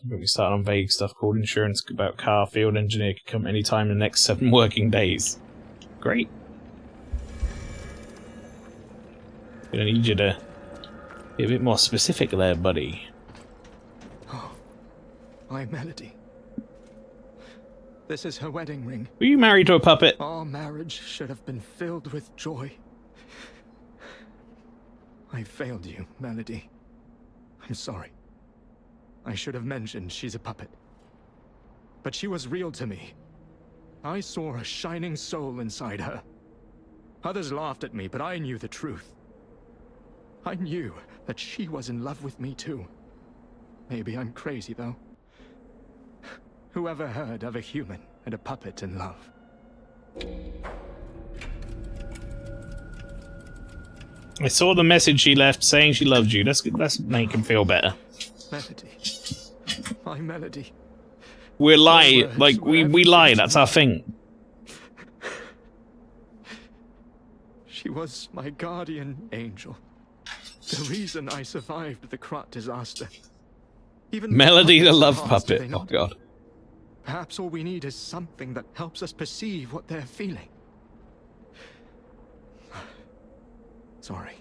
S1: We start on vague stuff called insurance about car. Field engineer could come anytime in the next 7 working days. Great. I need you to be a bit more specific there, buddy.
S6: Oh, my Melody. This is her wedding ring.
S1: Were you married to a puppet?
S6: Our marriage should have been filled with joy. I failed you, Melody. I'm sorry. I should have mentioned she's a puppet. But she was real to me. I saw a shining soul inside her. Others laughed at me, but I knew the truth. I knew that she was in love with me too. Maybe I'm crazy, though. Whoever heard of a human and a puppet in love?
S1: I saw the message she left saying she loved you. Let's make him feel better.
S6: Melody. My Melody.
S1: We lie, like, we lie, that's our thing.
S6: She was my guardian angel. The reason I survived the Krat disaster. Even
S1: Melody the love
S6: hearts, do
S1: puppet.
S6: they
S1: Oh
S6: not?
S1: god.
S6: Perhaps all we need is something that helps us perceive what they're feeling. Sorry.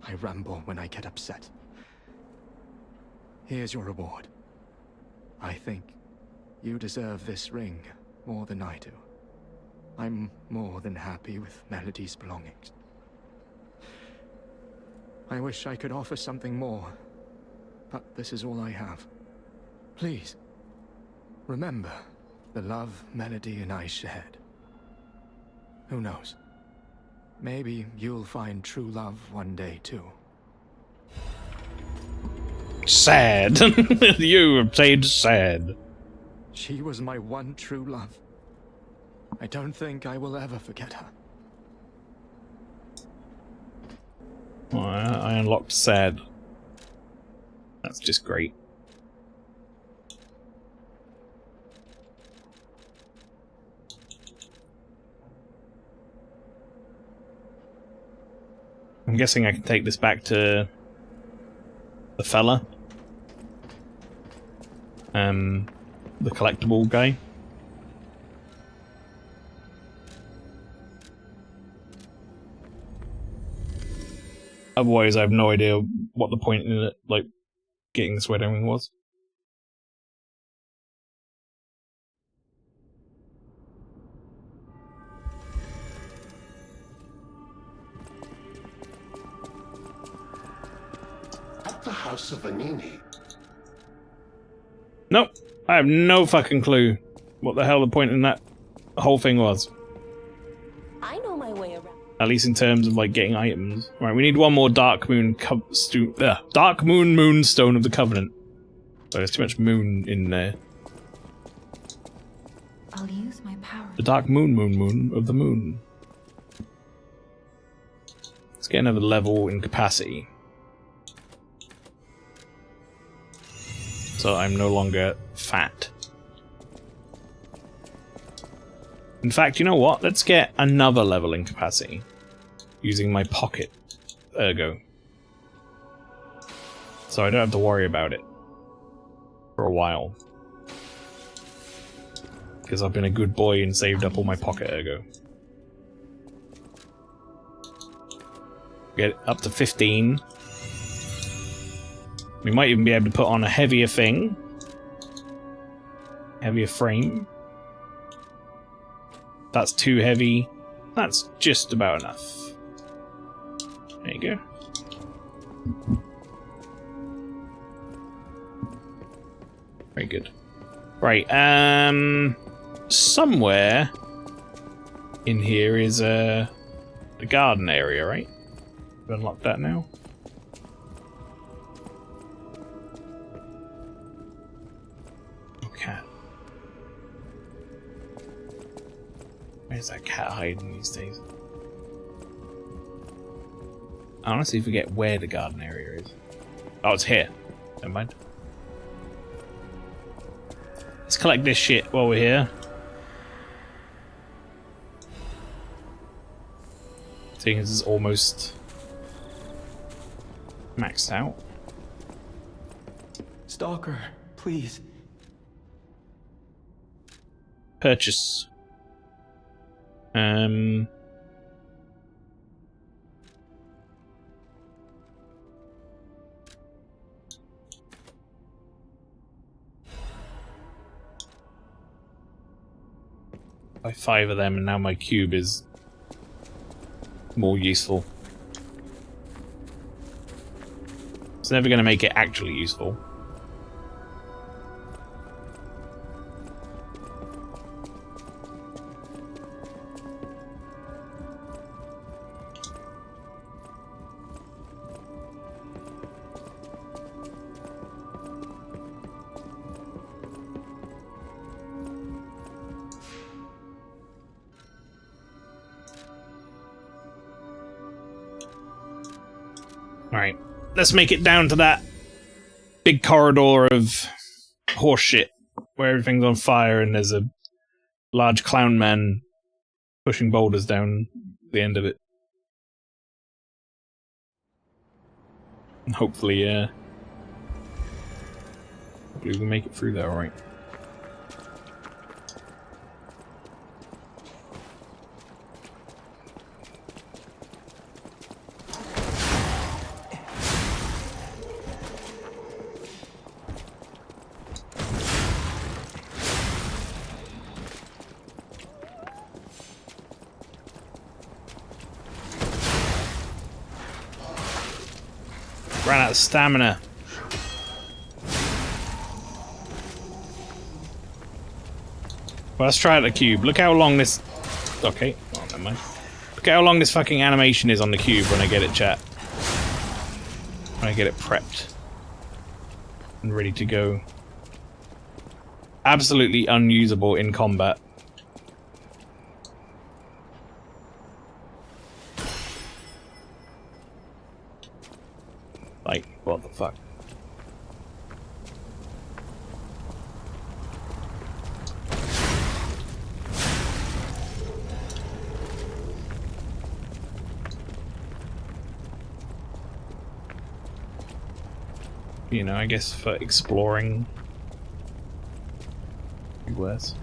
S6: I ramble when I get upset. Here's your reward. I think you deserve this ring more than I do. I'm more than happy with Melody's belongings. I wish I could offer something more, but this is all I have. Please, remember the love Melody and I shared. Who knows? Maybe you'll find true love one day too.
S1: Sad. You obtained sad.
S6: She was my one true love. I don't think I will ever forget her.
S1: Oh, I unlocked sad. That's just great. I'm guessing I can take this back to the fella. The collectible guy. Otherwise, I have no idea what the point in it, like, getting this wedding was.
S4: At the house of Vanini.
S1: Nope. I have no fucking clue what the hell the point in that whole thing was.
S5: I know my way around.
S1: At least in terms of, like, getting items. Right, we need one more Dark Moon Dark Moonstone of the Covenant. Oh, there's too much moon in there.
S5: I'll use my power.
S1: The Dark Moon of the moon. Let's get another level in capacity. So I'm no longer fat. In fact, you know what? Let's get another level in capacity. Using my pocket ergo. So I don't have to worry about it. For a while. Because I've been a good boy and saved up all my pocket ergo. Get up to 15. We might even be able to put on a heavier thing. Heavier frame. That's too heavy. That's just about enough. There you go. Very good. Right, somewhere in here is the garden area, right? We've unlocked that now. Cat. Where's that cat hiding these days? I honestly forget where the garden area is. Oh, it's here. Never mind. Let's collect this shit while we're here. Seeing as it's almost maxed out.
S8: Stalker, please.
S1: Purchase. Buy 5 of them, and now my cube is more useful. It's never going to make it actually useful. Alright, let's make it down to that big corridor of horse shit where everything's on fire and there's a large clown man pushing boulders down the end of it. And hopefully we make it through there, alright. Ran out of stamina. Well, let's try out the cube. Look how long this... Okay, well, never mind. Look how long this fucking animation is on the cube when I get it, chat. When I get it prepped. And ready to go. Absolutely unusable in combat. Like, what the fuck? You know, I guess for exploring. Worse.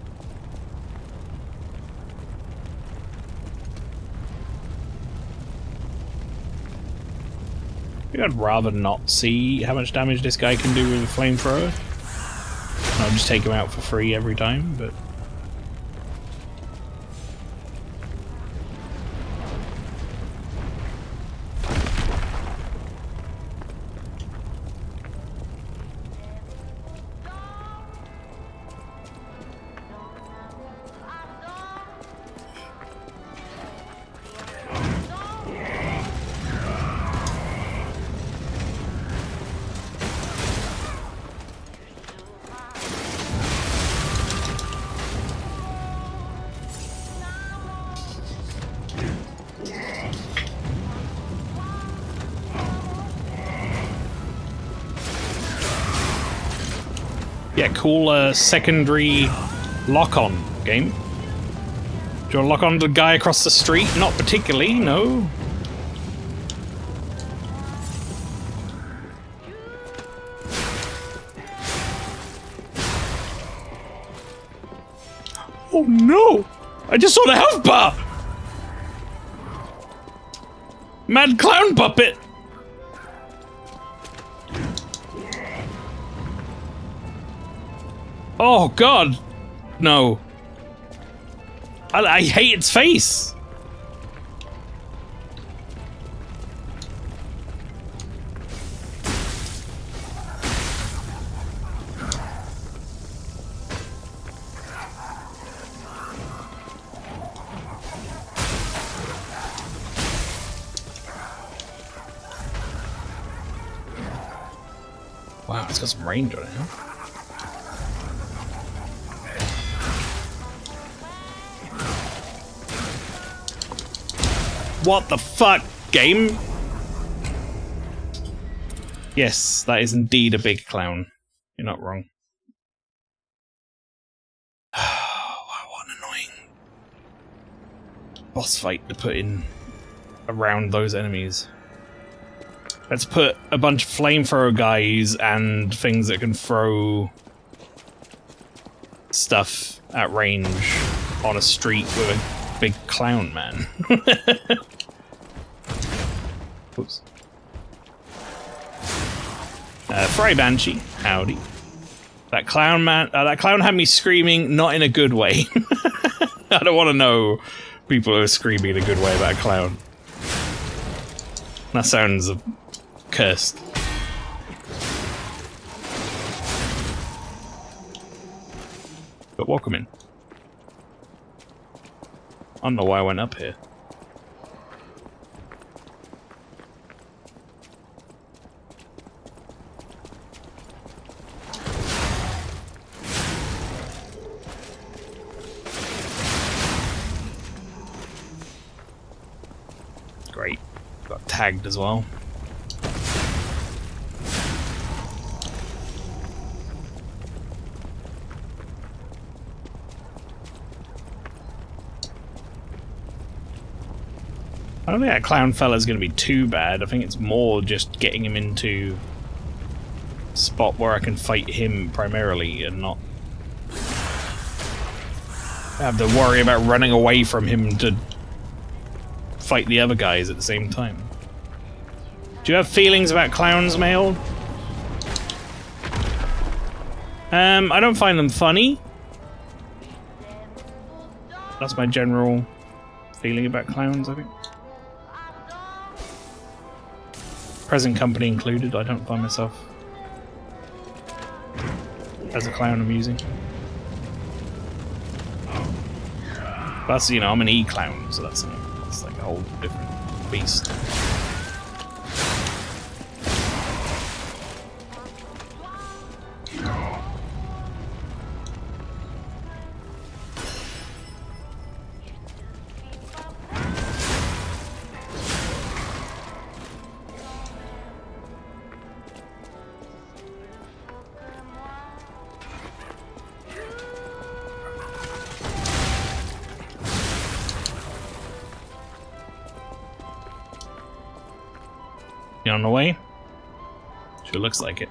S1: I'd rather not see how much damage this guy can do with a flamethrower. I'll just take him out for free every time, but... Yeah, cool secondary lock-on game. Do you want to lock on to the guy across the street? Not particularly, no. Oh no! I just saw the health bar! Mad clown puppet! Oh god! No. I hate its face! Wow, it's got some range on it, huh? What the fuck, game? Yes, that is indeed a big clown. You're not wrong. What an annoying boss fight to put in around those enemies. Let's put a bunch of flamethrower guys and things that can throw stuff at range on a street with a big clown man. Oops. Fry Banshee, howdy. That clown man, that clown had me screaming, not in a good way. I don't want to know people who are screaming in a good way about a clown. That sounds cursed. But welcome in. I don't know why I went up here. Great. Got tagged as well. I don't think that clown fella's going to be too bad. I think it's more just getting him into a spot where I can fight him primarily and not have to worry about running away from him to fight the other guys at the same time. Do you have feelings about clowns, Mael? I don't find them funny. That's my general feeling about clowns, I think. Present company included, I don't find myself as a clown amusing. That's, you know, I'm an E-clown, so that's like a whole different beast. You on the way? Sure looks like it.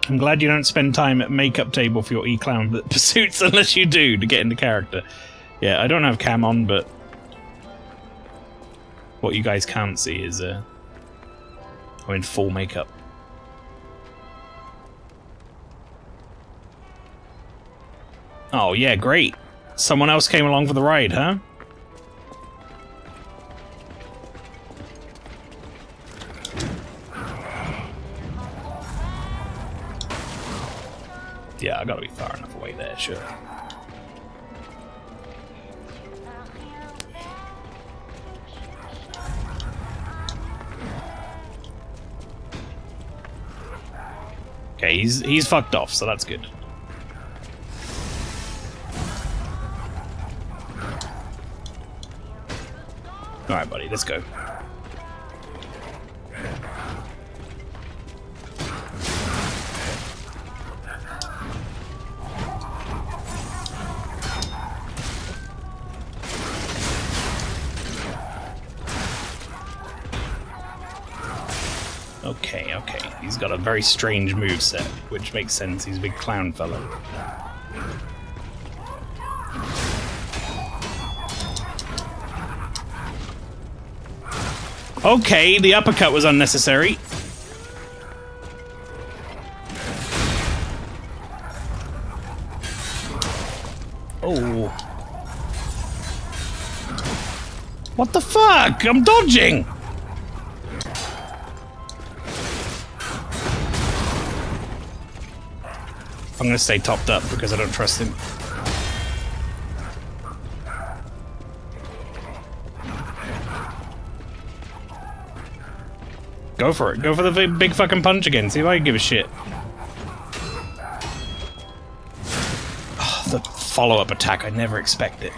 S1: I'm glad you don't spend time at makeup table for your E-clown pursuits unless you do to get into character. Yeah, I don't have cam on, but what you guys can't see is I'm in full makeup. Oh yeah, great. Someone else came along for the ride, huh? Yeah, I gotta be far enough away there, sure. Okay, he's fucked off, so that's good. Alright, buddy, let's go. Okay, okay. He's got a very strange moveset, which makes sense. He's a big clown fellow. Okay, the uppercut was unnecessary. Oh. What the fuck? I'm dodging! I'm gonna stay topped up because I don't trust him. Go for it. Go for the big fucking punch again. See if I can give a shit. Oh, the follow-up attack. I never expect it.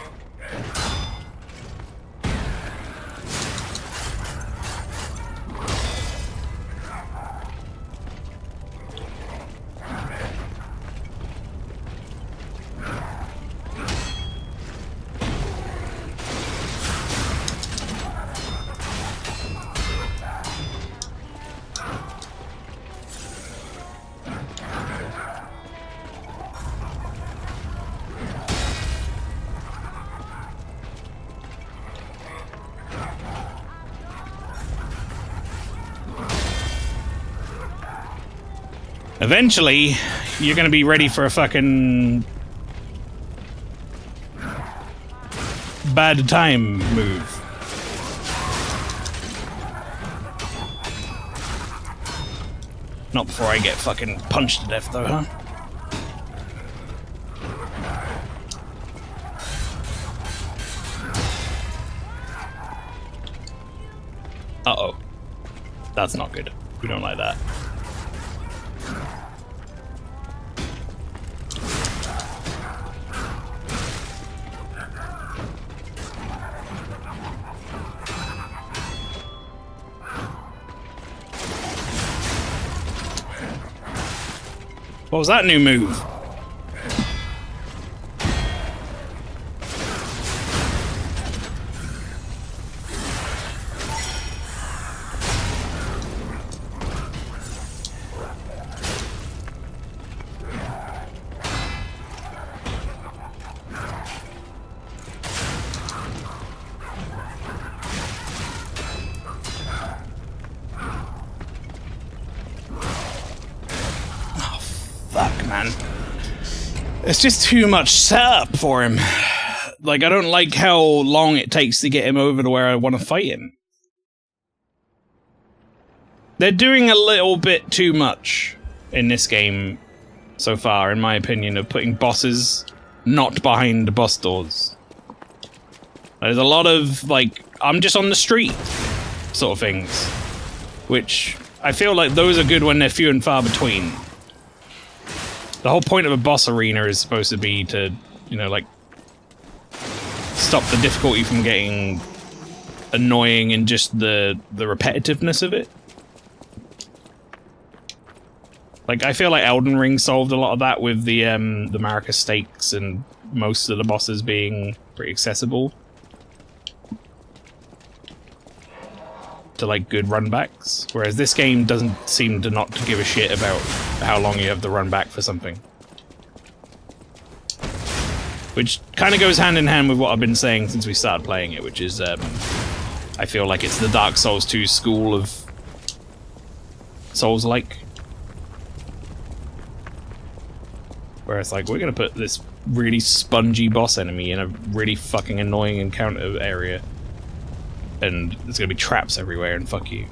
S1: Eventually, you're gonna be ready for a fucking bad time move. Not before I get fucking punched to death, though, huh? Uh-oh. That's not good. We don't like that. What was that new move? It's just too much setup for him. Like, I don't like how long it takes to get him over to where I want to fight him. They're doing a little bit too much in this game so far, in my opinion, of putting bosses not behind boss doors. There's a lot of, like, I'm just on the street sort of things, which I feel like those are good when they're few and far between. The whole point of a boss arena is supposed to be to, you know, like, stop the difficulty from getting annoying and just the repetitiveness of it. Like, I feel like Elden Ring solved a lot of that with the Maracas stakes and most of the bosses being pretty accessible to, like, good runbacks. Whereas this game doesn't seem to not to give a shit about how long you have to run back for something. Which kind of goes hand in hand with what I've been saying since we started playing it, which is, I feel like it's the Dark Souls 2 school of Souls-like. Where it's like, we're gonna put this really spongy boss enemy in a really fucking annoying encounter area. And there's gonna be traps everywhere and fuck you.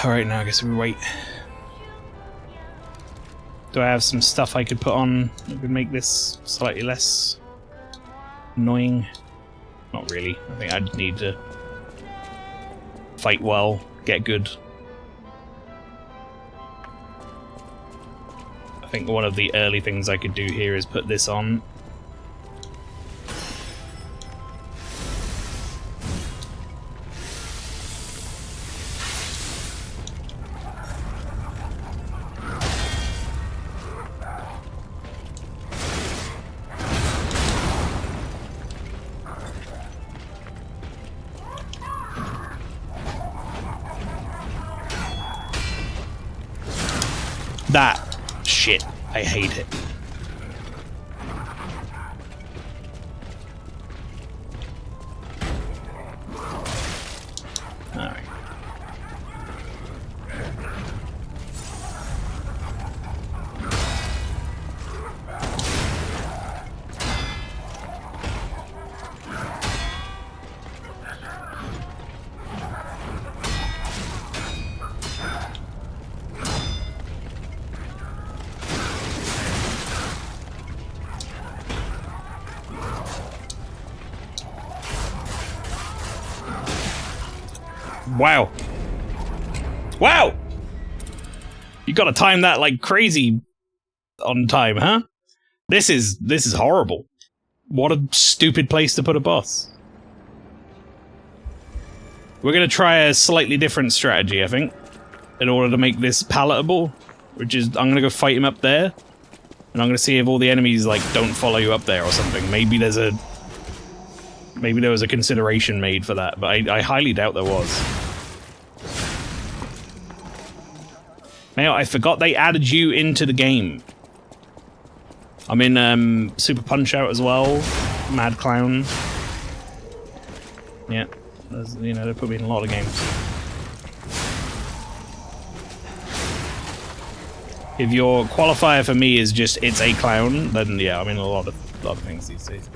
S1: Alright, now I guess we wait. Do I have some stuff I could put on that would make this slightly less annoying? Not really. I think I'd need to fight well, get good. I think one of the early things I could do here is put this on. That shit, I hate it. Alright. Wow. Wow! You gotta time that like crazy on time, huh? This is horrible. What a stupid place to put a boss. We're gonna try a slightly different strategy, I think, in order to make this palatable, which is I'm gonna go fight him up there, and I'm gonna see if all the enemies like don't follow you up there or something. Maybe there was a consideration made for that, but I highly doubt there was. Now, I forgot they added you into the game. I'm in Super Punch-Out as well, Mad Clown. Yeah, you know, they put me in a lot of games. If your qualifier for me is just it's a clown, then yeah, I'm in a lot of things these days.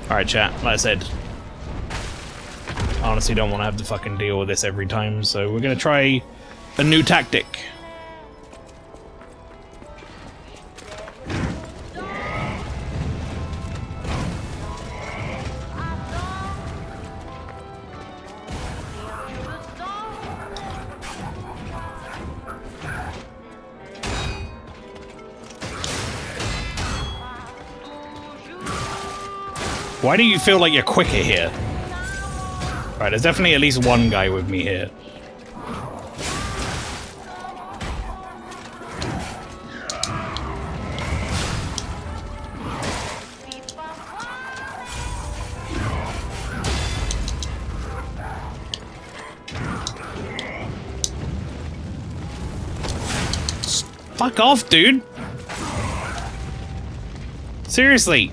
S1: Alright, chat, like I said, I honestly don't want to have to fucking deal with this every time, so we're gonna try a new tactic. Why do you feel like you're quicker here? Right, there's definitely at least one guy with me here. Fuck off, dude! Seriously!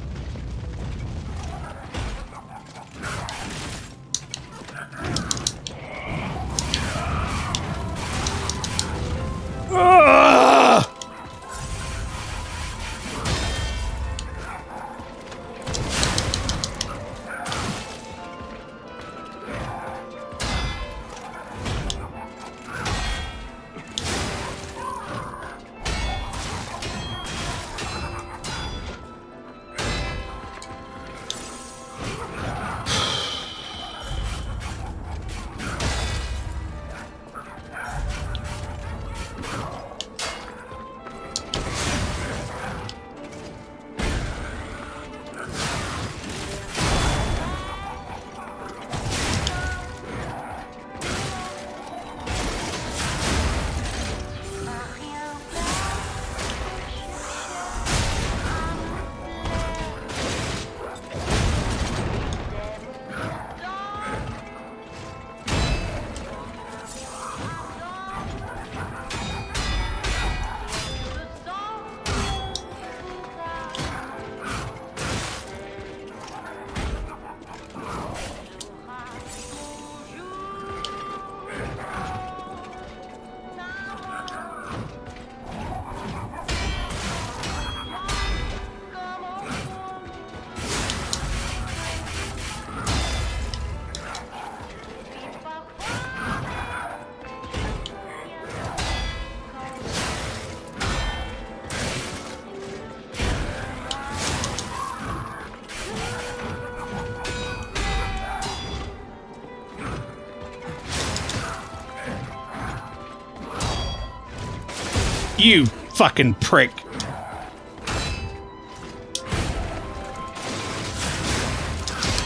S1: You fucking prick.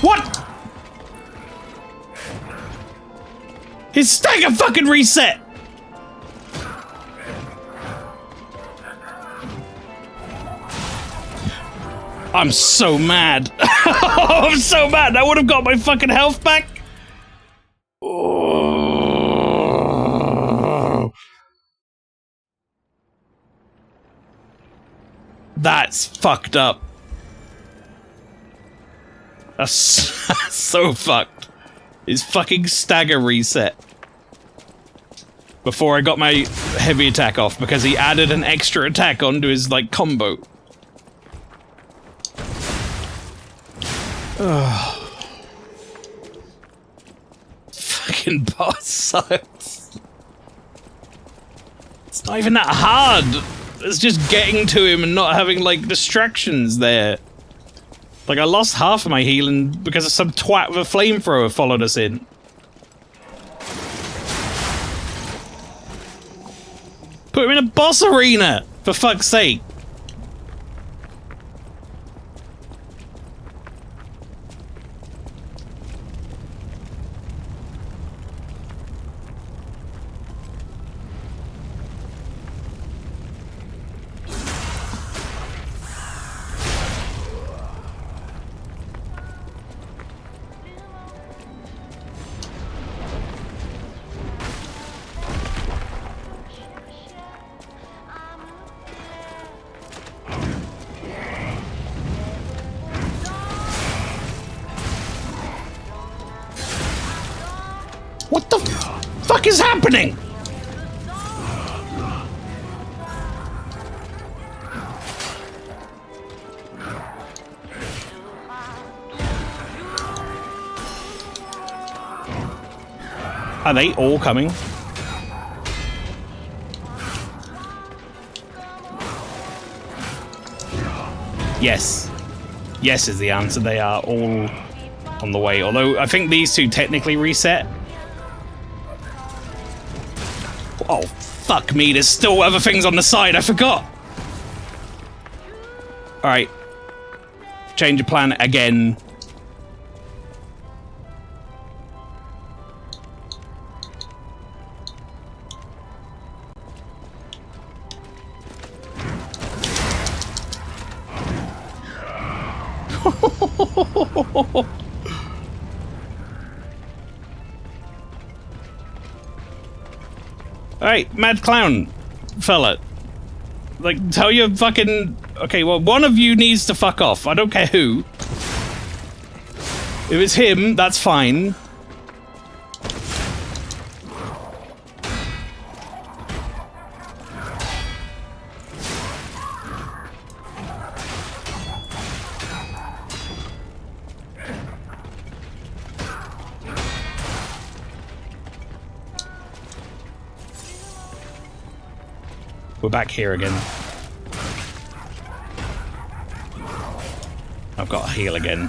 S1: What? His stagger fucking reset! I'm so mad. I'm so mad. I would have got my fucking health back. Oh. That's fucked up. That's so fucked. His fucking stagger reset. Before I got my heavy attack off because he added an extra attack onto his, like, combo. Ugh. Fucking boss sucks. It's not even that hard. It's just getting to him and not having, like, distractions there. Like, I lost half of my healing because of some twat with a flamethrower followed us in. Put him in a boss arena, for fuck's sake. What the fuck is happening? Are they all coming? Yes. Yes is the answer. They are all on the way. Although, I think these two technically reset. Oh, fuck me. There's still other things on the side. I forgot. Alright. Change of plan again. Alright, mad clown fella. Like, tell your fucking... Okay, well, one of you needs to fuck off. I don't care who. If it's him, that's fine. We're back here again. I've got to heal again.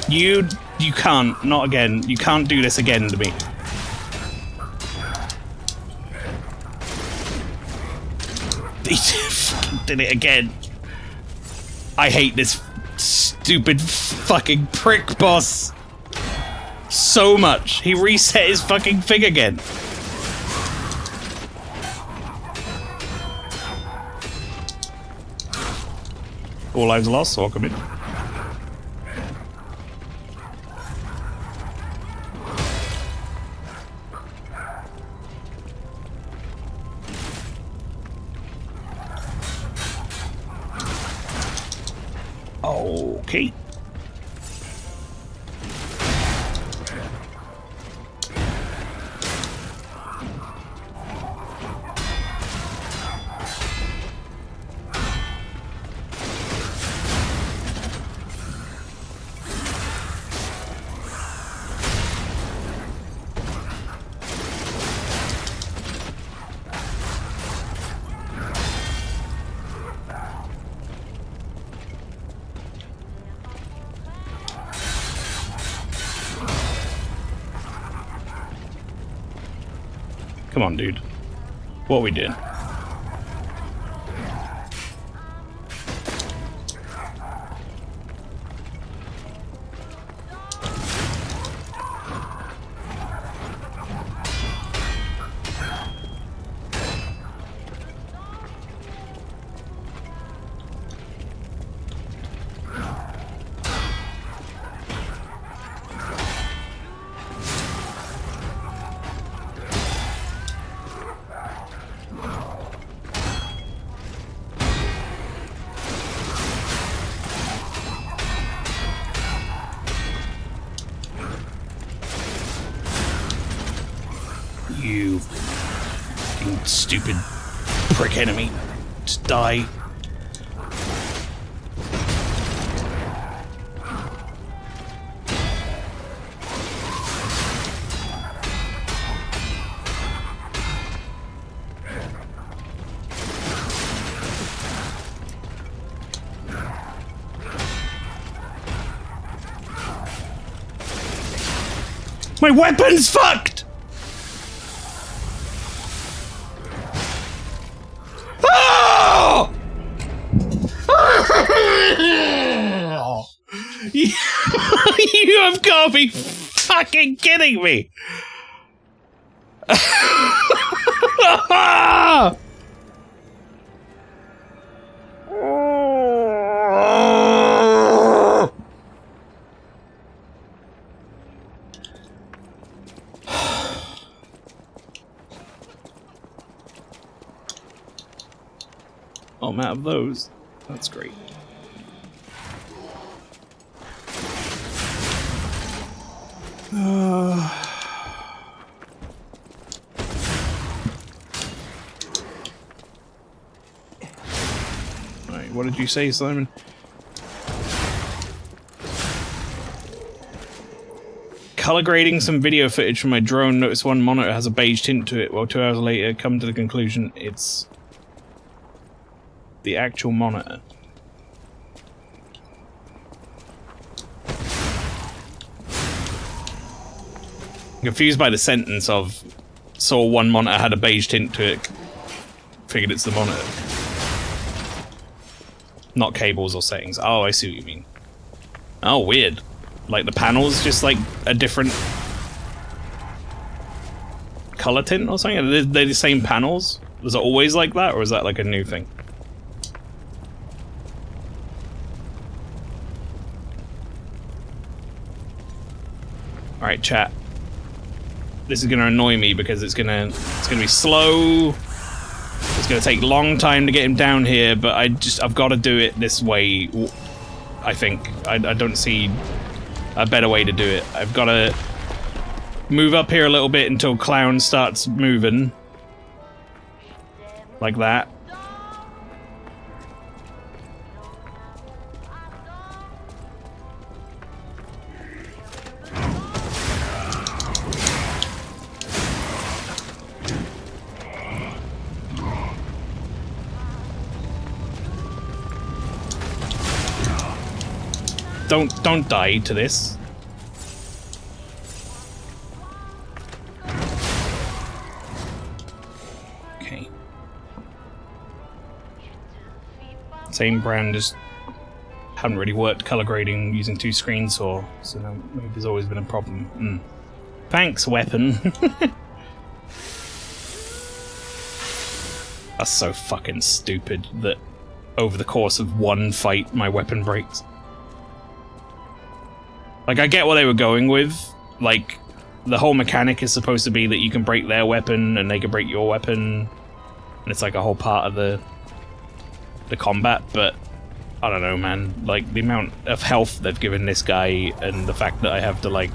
S1: You can't. Not again. You can't do this again to me. He did it again. I hate this stupid fucking prick boss so much. He reset his fucking thing again. All lives lost, so welcome in. Okay. Come on, dude. What are we doing? You fucking stupid prick enemy. Just die. My weapon's fucked! Oh! You have got to be fucking kidding me! Oh, I'm out of those. That's great. Right, what did you say, Simon? Color grading some video footage from my drone. Notice one monitor has a beige tint to it. Well, 2 hours later, come to the conclusion it's the actual monitor. Confused by the sentence of saw one monitor had a beige tint to it. Figured it's the monitor. Not cables or settings. Oh, I see what you mean. Oh, weird. Like the panels just like a different color tint or something? Are they the same panels? Was it always like that, or is that like a new thing? Alright, chat. This is gonna annoy me because it's gonna be slow. It's gonna take a long time to get him down here, but I've gotta do it this way. I think. I don't see a better way to do it. I've gotta move up here a little bit until Clown starts moving. Like that. Don't die to this. Okay. Same brand, just haven't really worked color grading using 2 screens, or so maybe there's always been a problem. Thanks, weapon. That's so fucking stupid that over the course of one fight my weapon breaks. Like, I get what they were going with. Like, the whole mechanic is supposed to be that you can break their weapon and they can break your weapon. And it's like a whole part of the combat, but I don't know, man. Like, the amount of health they've given this guy and the fact that I have to, like,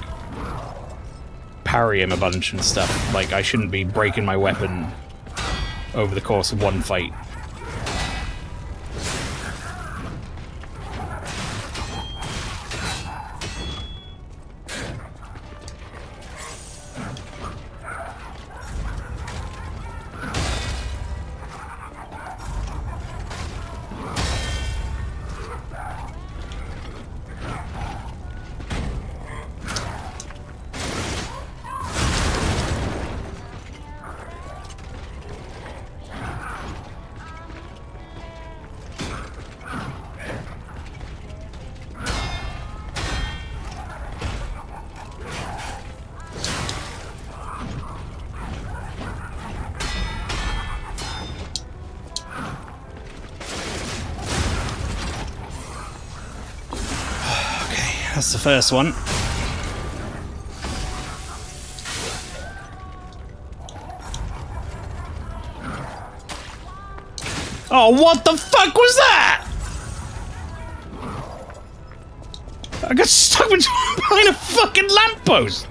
S1: parry him a bunch and stuff. Like, I shouldn't be breaking my weapon over the course of one fight. That's the first one. Oh, what the fuck was that? I got stuck behind a fucking lamppost.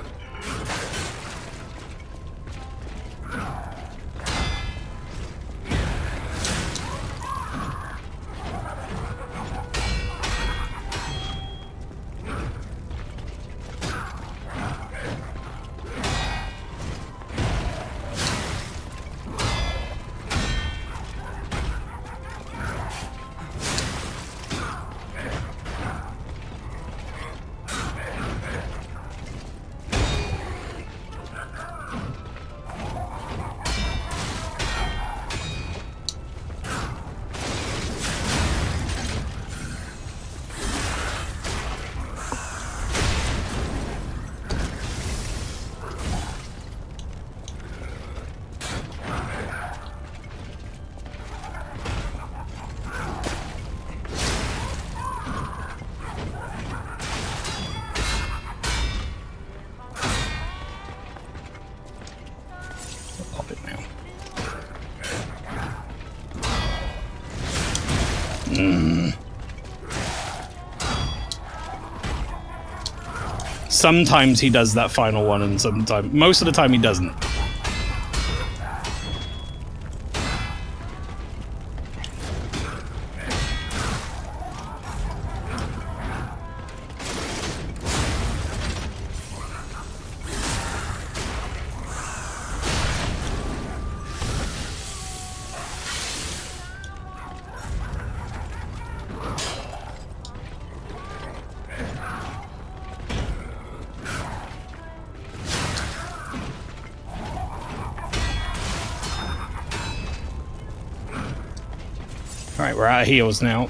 S1: Sometimes he does that final one, and most of the time he doesn't. Alright, we're out of heals now.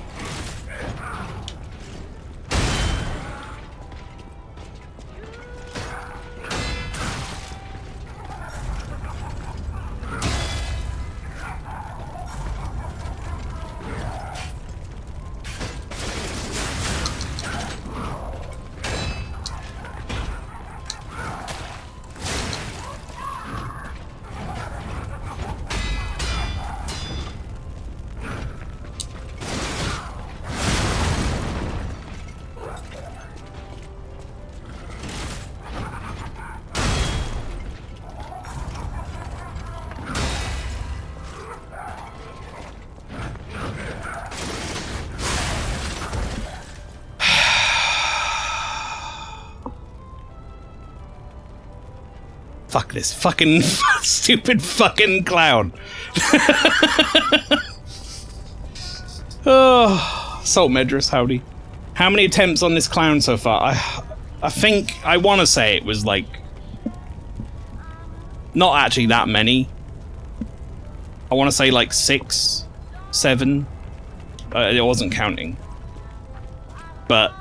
S1: Fuck this fucking stupid fucking clown. Oh, Salt Medrus, howdy. How many attempts on this clown so far? I think, I want to say it was like, not actually that many. I want to say like 6, 7. It wasn't counting. But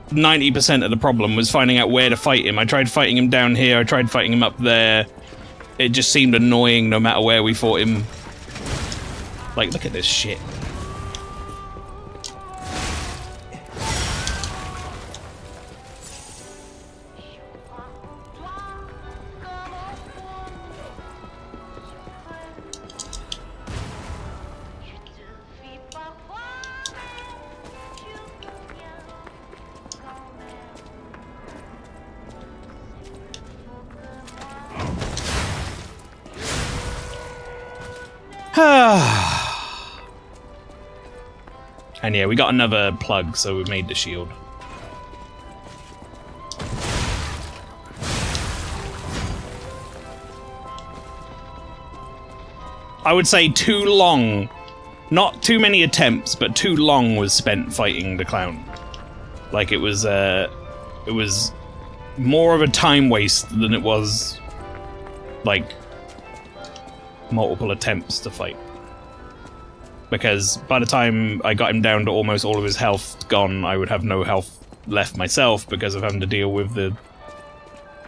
S1: 90% of the problem was finding out where to fight him. I tried fighting him down here, I tried fighting him up there. It just seemed annoying no matter where we fought him. Like, look at this shit. And yeah, we got another plug, so we made the shield. I would say too long. Not too many attempts, but too long was spent fighting the clown. Like, it was more of a time waste than it was, like, multiple attempts to fight. Because by the time I got him down to almost all of his health gone, I would have no health left myself because of having to deal with the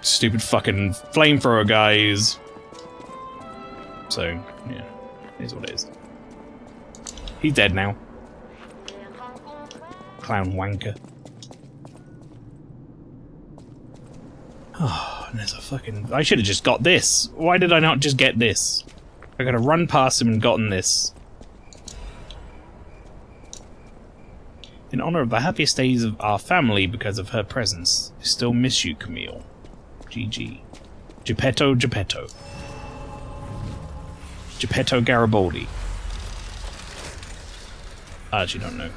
S1: stupid fucking flamethrower guys. So, yeah, it is what it is. He's dead now. Clown wanker. Oh, and there's a fucking... I should have just got this. Why did I not just get this? I gotta run past him and gotten this. In honor of the happiest days of our family because of her presence. I still miss you, Camille. GG. Geppetto, Geppetto. Geppetto Garibaldi. I actually don't know.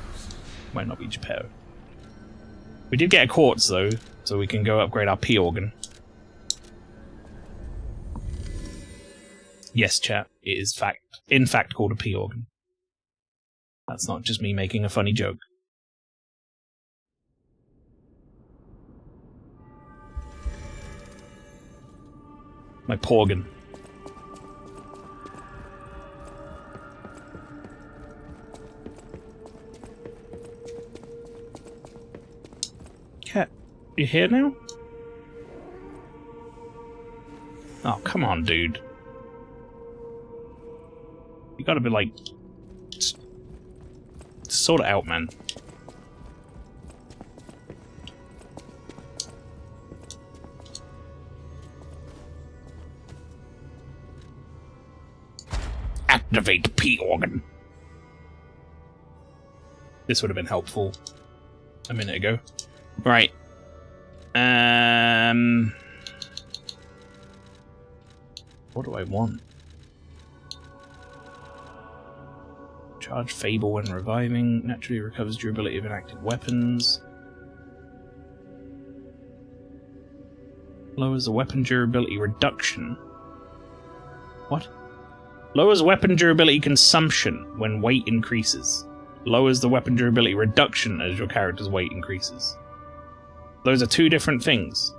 S1: Might not be Geppetto. We did get a quartz though, so we can go upgrade our P organ. Yes, chat. It is in fact called a P organ. That's not just me making a funny joke. My porgan. Cat, you here now? Oh, come on, dude. You gotta be like... sort it out, man. Activate P organ. This would have been helpful a minute ago. Right. What do I want? Charge Fable when reviving. Naturally recovers durability of inactive weapons. Lowers the weapon durability reduction. What? Lowers weapon durability consumption when weight increases. Lowers the weapon durability reduction as your character's weight increases. Those are two different things.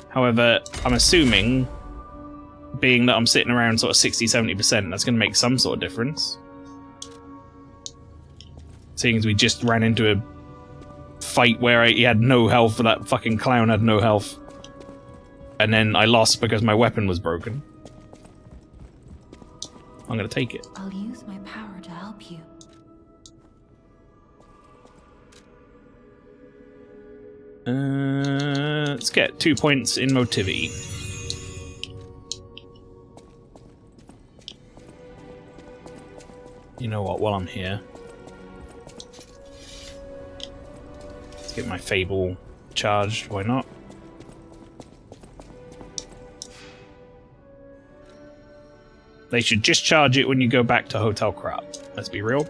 S1: However, I'm assuming, being that I'm sitting around sort of 60-70%, that's going to make some sort of difference. Seeing as we just ran into a fight where he had no health, that fucking clown had no health. And then I lost because my weapon was broken. I'm gonna take it.
S5: I'll use my power to help you.
S1: Let's get 2 points in motivity. You know what, while I'm here, let's get my Fable charged, why not? They should just charge it when you go back to Hotel Crap. Let's be real.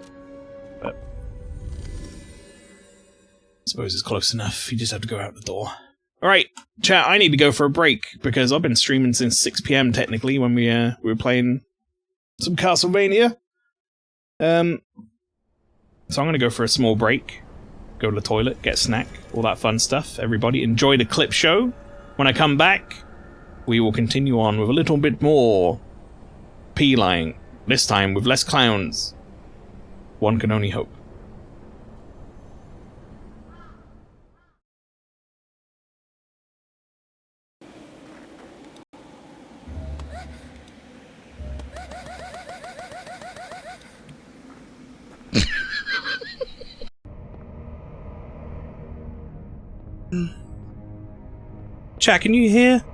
S1: But I suppose it's close enough. You just have to go out the door. Alright, chat, I need to go for a break because I've been streaming since 6 PM technically when we were playing some Castlevania. So I'm gonna go for a small break. Go to the toilet, get a snack, all that fun stuff. Everybody enjoy the clip show. When I come back, we will continue on with a little bit more P-line, this time with less clowns. One can only hope. Chat, can you hear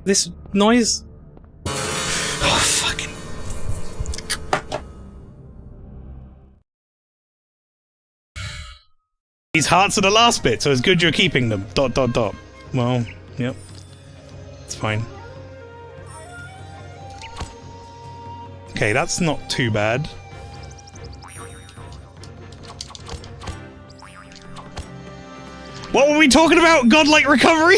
S1: this noise? These hearts are the last bit, so it's good you're keeping them. ... Well, yep. It's fine. Okay, that's not too bad. What were we talking about? Godlike recovery?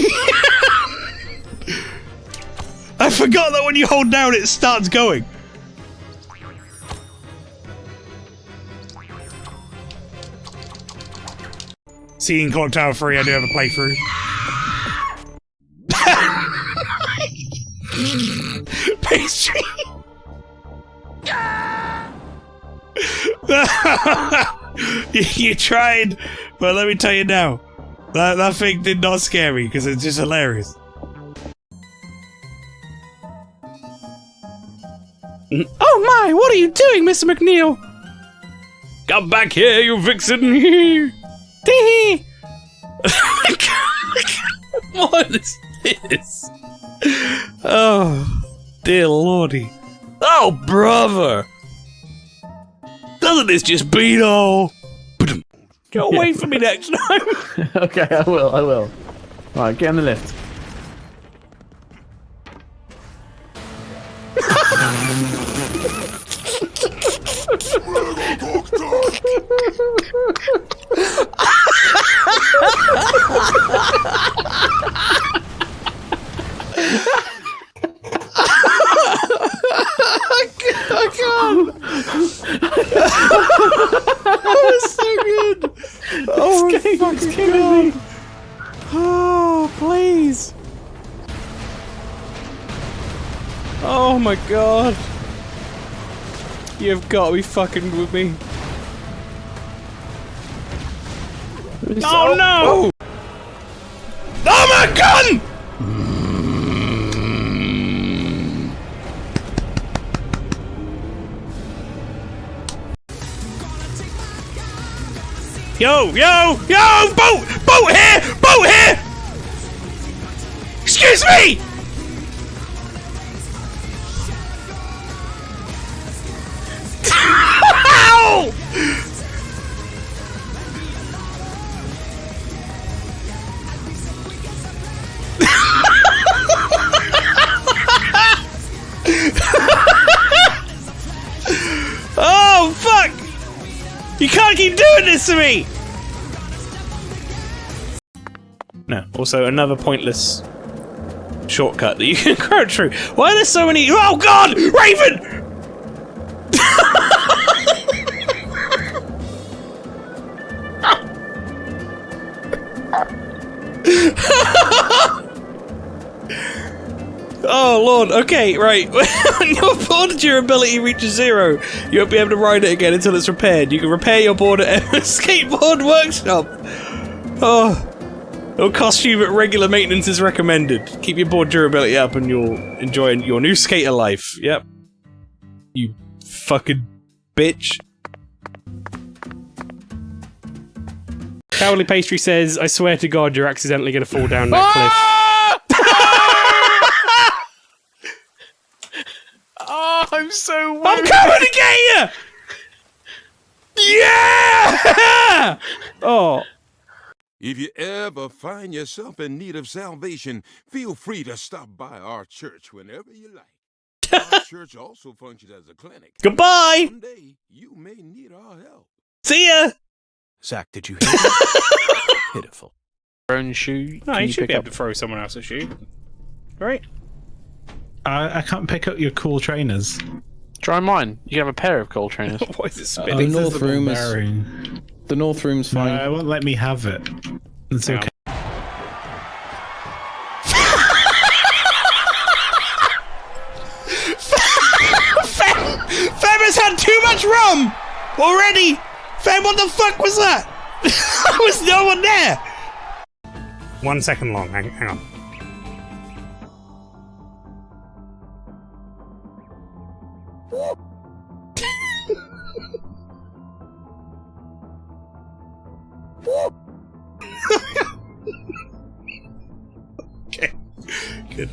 S1: I forgot that when you hold down it starts going. Seeing Clock Tower 3, I do have a playthrough. Pastry! You tried, but let me tell you now, that thing did not scare me because it's just hilarious. Oh my, what are you doing, Mr. McNeil? Come back here, you vixen! What is this? Oh, dear lordy. Oh, brother! Doesn't this just beat all? Go away from me next time!
S9: Okay, I will. Alright, get on the lift.
S1: I can't! That was so good! Oh my fucking god! Oh, please! Oh my god! You've got to be fucking with me. Oh no! Oh my gun! Yo! Boat here! Excuse me! Ow! You can't keep doing this to me! No, also another pointless shortcut that you can go through. Why are there so many? Oh god! Raven! Oh lord, okay, right. When your board durability reaches 0, you won't be able to ride it again until it's repaired. You can repair your board at a skateboard workshop. Oh. It'll cost you, but regular maintenance is recommended. Keep your board durability up and you'll enjoy your new skater life. Yep. You fucking bitch. Cowardly Pastry says, I swear to God, you're accidentally gonna fall down that cliff.
S9: Oh, I'm so worried.
S1: I'm coming to get you! Yeah! Oh.
S10: If you ever find yourself in need of salvation, feel free to stop by our church whenever you like. Our church also functions as a clinic.
S1: Goodbye!
S10: Someday, you may need our help.
S1: See ya!
S8: Zach, did you hear that? Pitiful.
S9: Own shoe.
S1: No,
S9: Can
S1: you
S9: you
S1: should
S9: pick
S1: be able
S9: up?
S1: to throw someone else's shoe. Right?
S11: I can't pick up your cool trainers.
S9: Try mine. You can have a pair of coal trainers.
S1: Why is it
S11: The
S1: spinning?
S11: north room is
S12: bearing. The north room's
S11: No,
S12: fine.
S11: it won't let me have it. It's
S1: Hang
S11: okay.
S1: Fem has had too much rum! Already! Fem, what the fuck was that? There was no one there! 1 second long, hang on. Okay, good.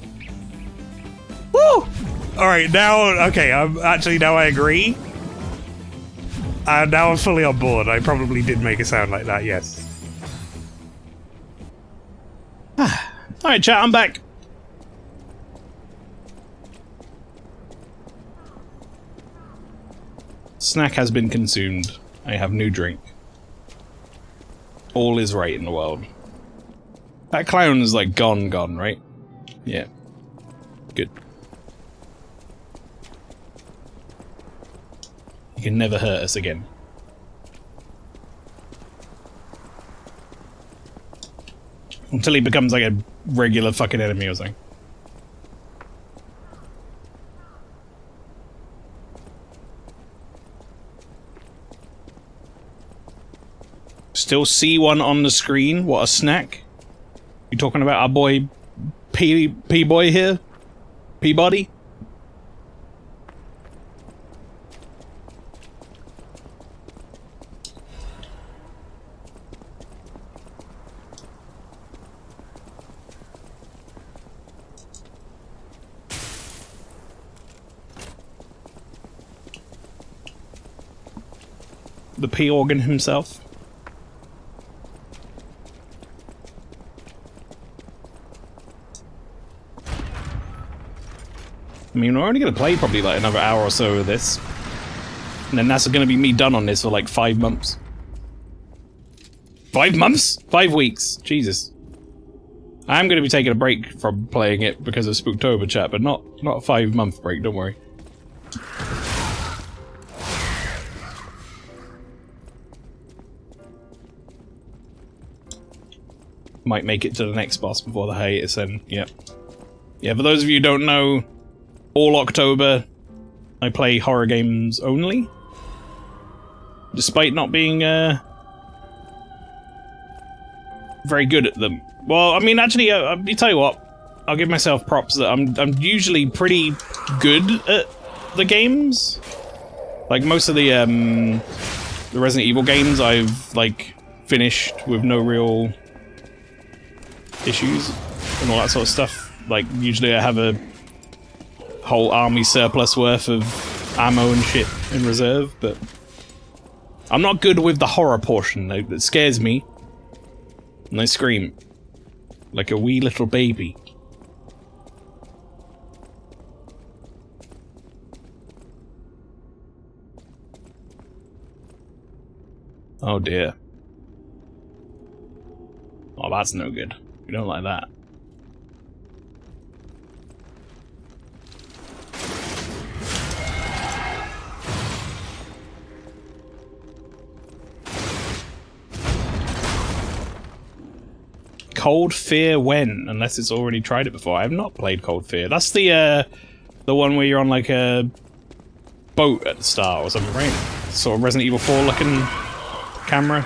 S1: Woo! Alright, now, okay, now I agree. Now I'm fully on board. I probably did make a sound like that, yes. Alright, chat, I'm back. Snack has been consumed. I have new drink. All is right in the world. That clown is like gone, right? Yeah. Good. He can never hurt us again. Until he becomes like a regular fucking enemy or something. Still see one on the screen? What a snack. You talking about our boy P-boy here? Peabody? The P-organ himself? I mean, we're only going to play probably like another hour or so of this. And then that's going to be me done on this for like 5 months. 5 months? 5 weeks. Jesus. I'm going to be taking a break from playing it because of Spooktober, chat, but not a 5-month break, don't worry. Might make it to the next boss before the hiatus then, yep. Yeah, for those of you who don't know, all October, I play horror games only. Despite not being, very good at them. Well, I mean, actually, I'll tell you what, I'll give myself props that I'm usually pretty good at the games. Like, most of the Resident Evil games I've, like, finished with no real issues and all that sort of stuff. Like, usually I have a whole army surplus worth of ammo and shit in reserve, but I'm not good with the horror portion. That scares me. And I scream. Like a wee little baby. Oh dear. Oh, that's no good. We don't like that. Cold Fear when? Unless it's already tried it before. I have not played Cold Fear. That's the one where you're on like a boat at the start or something, right? Sort of Resident Evil 4 looking camera.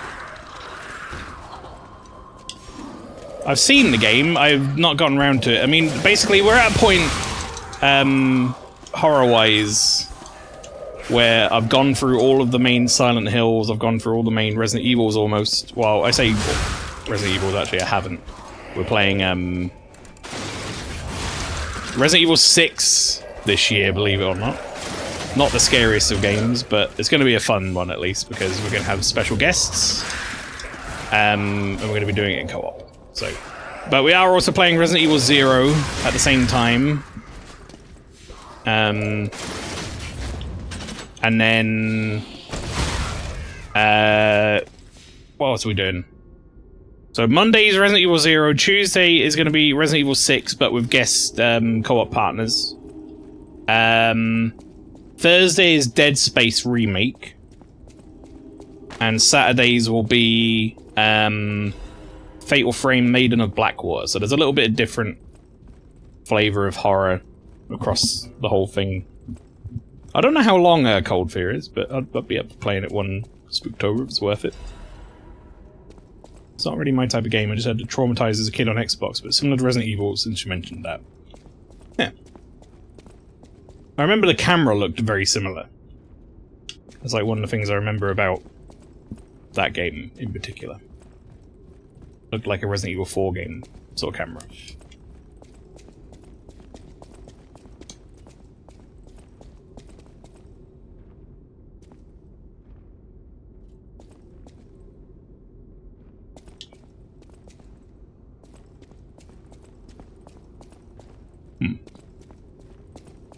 S1: I've seen the game, I've not gotten around to it. I mean, basically we're at a point, horror-wise, where I've gone through all of the main Silent Hills, I've gone through all the main Resident Evils almost. Well, I say Resident Evils, actually, I haven't. We're playing, Resident Evil 6 this year, believe it or not. Not the scariest of games, but it's going to be a fun one at least, because we're going to have special guests, and we're going to be doing it in co-op. So, but we are also playing Resident Evil 0 at the same time. And then... what else are we doing? So Monday is Resident Evil 0, Tuesday is going to be Resident Evil 6, but with guest co-op partners. Thursday is Dead Space Remake. And Saturdays will be Fatal Frame Maiden of Blackwater. So there's a little bit of different flavour of horror across the whole thing. I don't know how long Cold Fear is, but I'd be up for playing it one Spooktober if it's worth it. It's not really my type of game. I just had to traumatize as a kid on Xbox, but similar to Resident Evil, since you mentioned that. Yeah. I remember the camera looked very similar. That's like one of the things I remember about that game in particular. Looked like a Resident Evil 4 game sort of camera.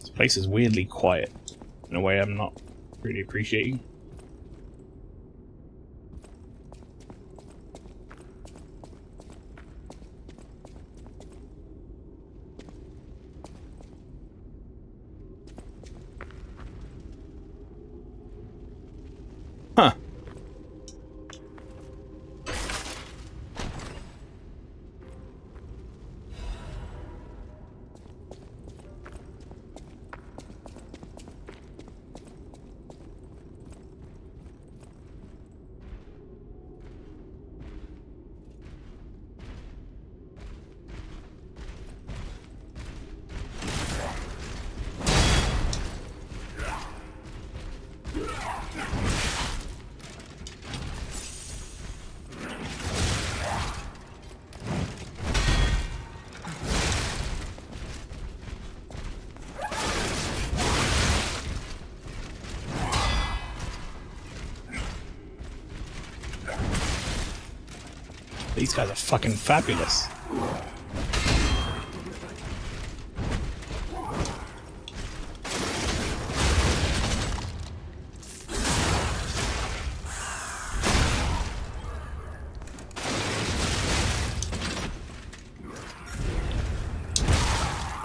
S1: This place is weirdly quiet in a way I'm not really appreciating. Huh. These guys are fucking fabulous.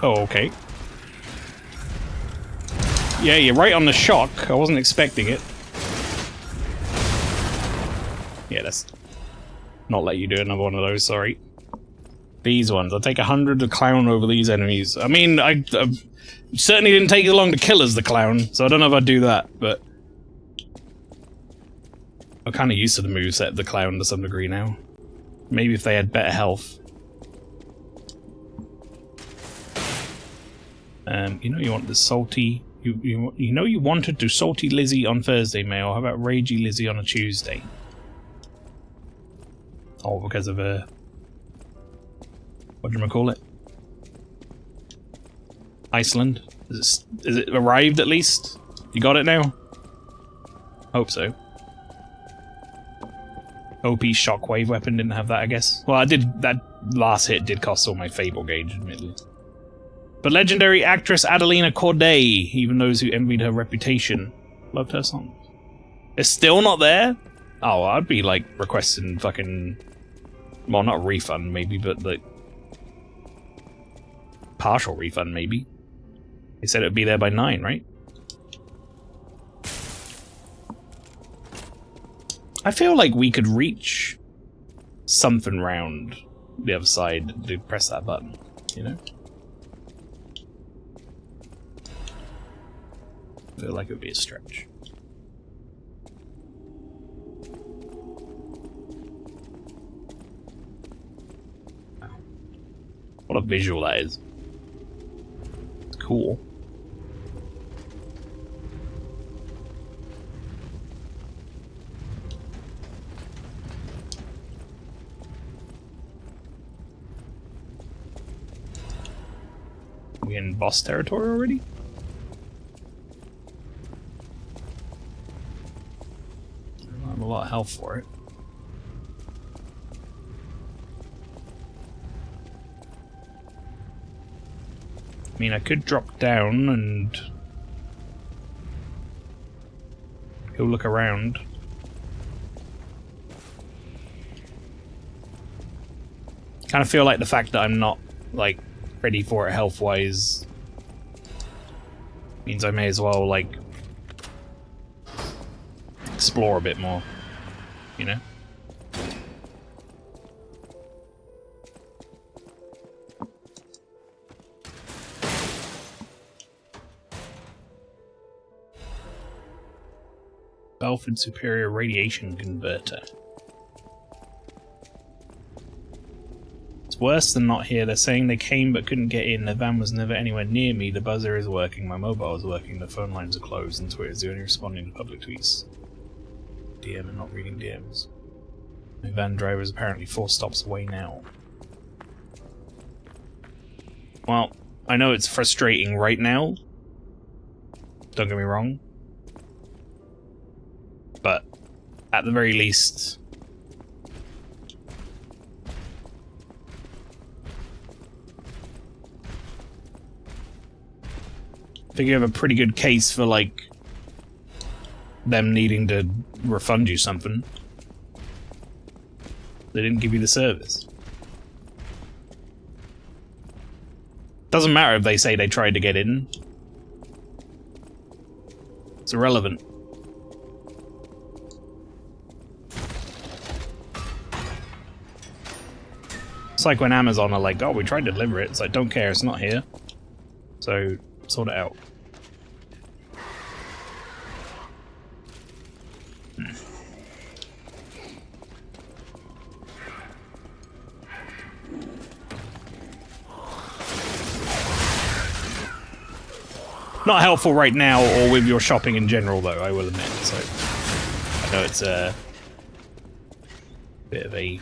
S1: Oh, okay. Yeah, you're right on the shock. I wasn't expecting it. Yeah, that's... not let you do another one of those, sorry. These ones. I'll take 100 to clown over these enemies. I mean, I certainly didn't take as long to kill as the clown, so I don't know if I'd do that, but... I'm kind of used to the moveset of the clown to some degree now. Maybe if they had better health. You know you want the salty... You know you wanted to salty Lizzie on Thursday, Mail. How about ragey Lizzie on a Tuesday? Oh, because of a... whatchamacallit? Iceland? Is it arrived at least? You got it now? Hope so. OP shockwave weapon didn't have that, I guess. Well, I did... that last hit did cost all my Fable gauge, admittedly. But legendary actress Adelina Corday, even those who envied her reputation, loved her songs. It's still not there? Oh, I'd be like requesting fucking, well, not a refund maybe, but like partial refund maybe. They said it'd be there by 9, right? I feel like we could reach something round the other side to press that button, you know? I feel like it would be a stretch. Wow. What a visual that is. It's cool. We in boss territory already? I have a lot of health for it. I mean, I could drop down and go look around. Kind of feel like the fact that I'm not, like, ready for it health-wise means I may as well, like, explore a bit more, you know? Belford Superior Radiation Converter. It's worse than not here. They're saying they came but couldn't get in. The van was never anywhere near me. The buzzer is working. My mobile is working. The phone lines are closed. And Twitter is only responding to public tweets. DM and not reading DMs. My van driver is apparently 4 stops away now. Well, I know it's frustrating right now. Don't get me wrong. But at the very least, I think you have a pretty good case for, like, them needing to refund you something. They didn't give you the service. Doesn't matter if they say they tried to get in. It's irrelevant. It's like when Amazon are like, oh, we tried to deliver it. It's like, don't care, it's not here. So, sort it out. Not helpful right now or with your shopping in general, though, I will admit. So, I know it's a bit of a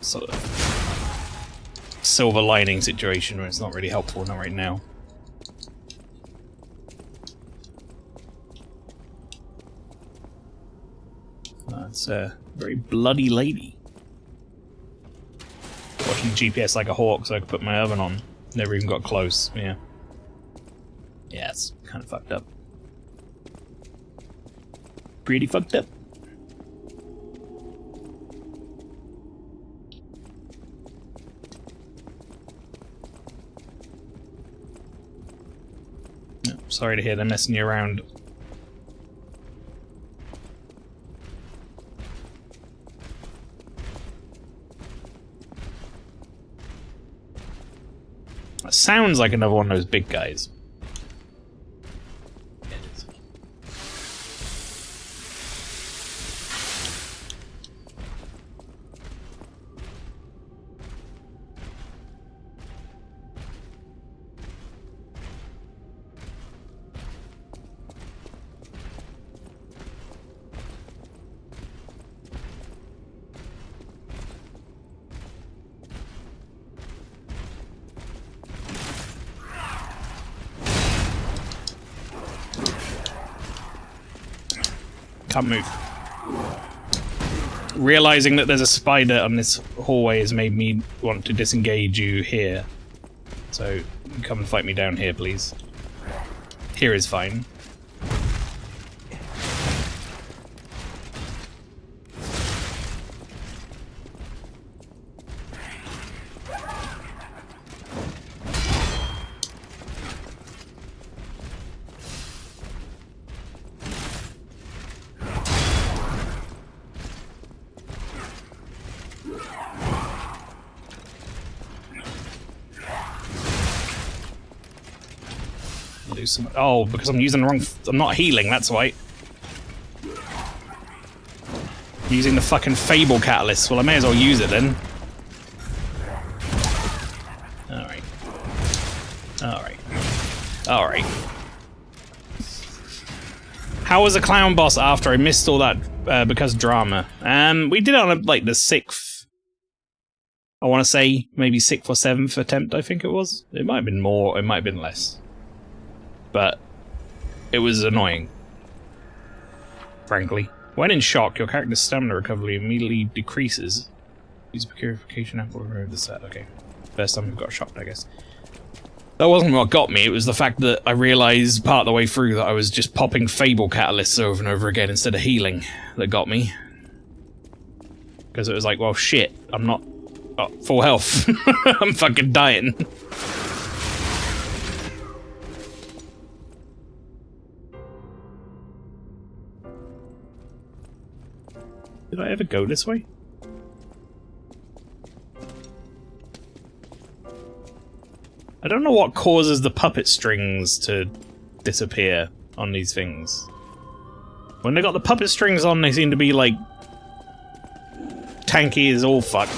S1: sort of silver lining situation where it's not really helpful, not right now. That's a very bloody lady. Watching GPS like a hawk so I could put my oven on. Never even got close, yeah. Yeah, it's kind of fucked up. Pretty fucked up. Sorry to hear they're messing you around. That sounds like another one of those big guys. Can't move. Realizing that there's a spider on this hallway has made me want to disengage you here. So, come and fight me down here, please. Here is fine. Oh, because I'm using the wrong... I'm not healing, that's why. I'm using the fucking Fable Catalyst. Well, I may as well use it then. Alright. Alright. Alright. How was the clown boss after I missed all that because drama? We did it on like the 6th... I want to say maybe 6th or 7th attempt, I think it was. It might have been more, it might have been less. But it was annoying, frankly. When in shock, your character's stamina recovery immediately decreases. Use a purification apple to remove the set. Okay. First time we've got shocked, I guess. That wasn't what got me, it was the fact that I realised part of the way through that I was just popping Fable Catalysts over and over again instead of healing that got me. Because it was like, well shit, I'm not... Oh, full health. I'm fucking dying. Did I ever go this way? I don't know what causes the puppet strings to disappear on these things. When they got the puppet strings on, they seem to be like... tanky as all fuck.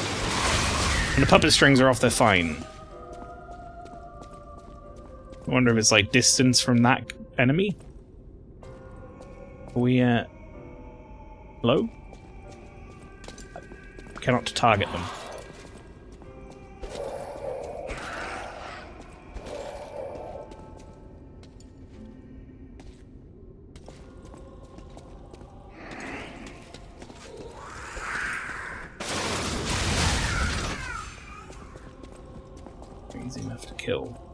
S1: When the puppet strings are off, they're fine. I wonder if it's like distance from that enemy? Are we, hello? Cannot target them. Easy enough to kill.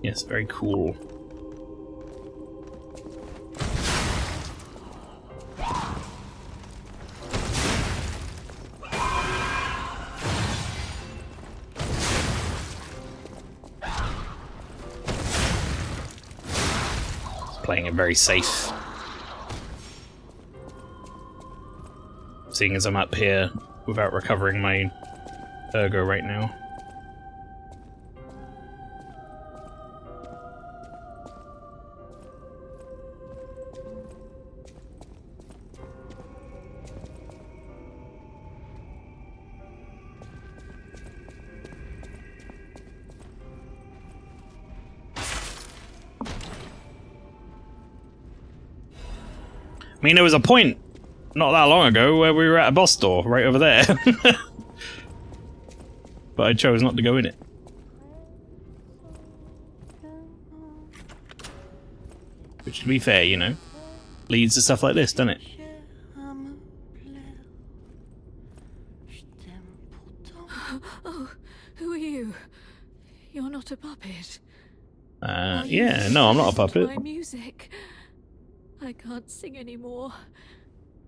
S1: Yes, very cool. Playing it very safe. Seeing as I'm up here without recovering my ergo right now. I mean, there was a point not that long ago where we were at a boss door right over there. But I chose not to go in it. Which, to be fair, you know, leads to stuff like this, doesn't it?
S3: Oh, who are you? You're not a puppet.
S1: Yeah, no, I'm not a puppet.
S3: My music. I can't sing anymore.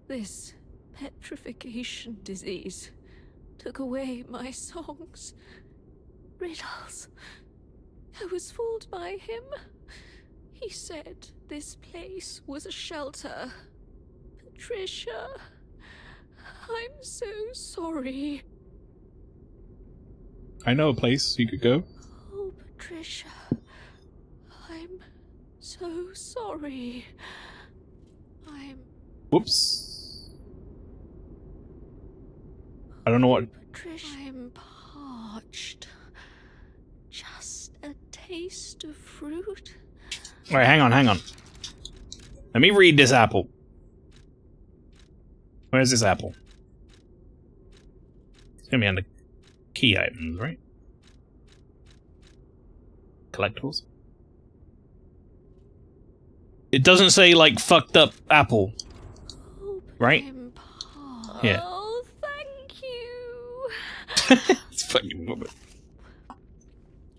S3: This petrification disease took away my songs. Riddles. I was fooled by him. He said this place was a shelter. Patricia, I'm so sorry.
S11: I know a place you could go.
S3: Oh, Patricia, I'm so sorry.
S1: Whoops. I don't know what...
S3: Patricia, I'm parched. Just a taste of fruit.
S1: Wait, hang on, hang on. Let me read this apple. Where's this apple? It's gonna be on the key items, right? collectibles. It doesn't say, like, fucked up apple. Right? Yeah.
S3: Oh, thank you.
S1: It's fucking woman.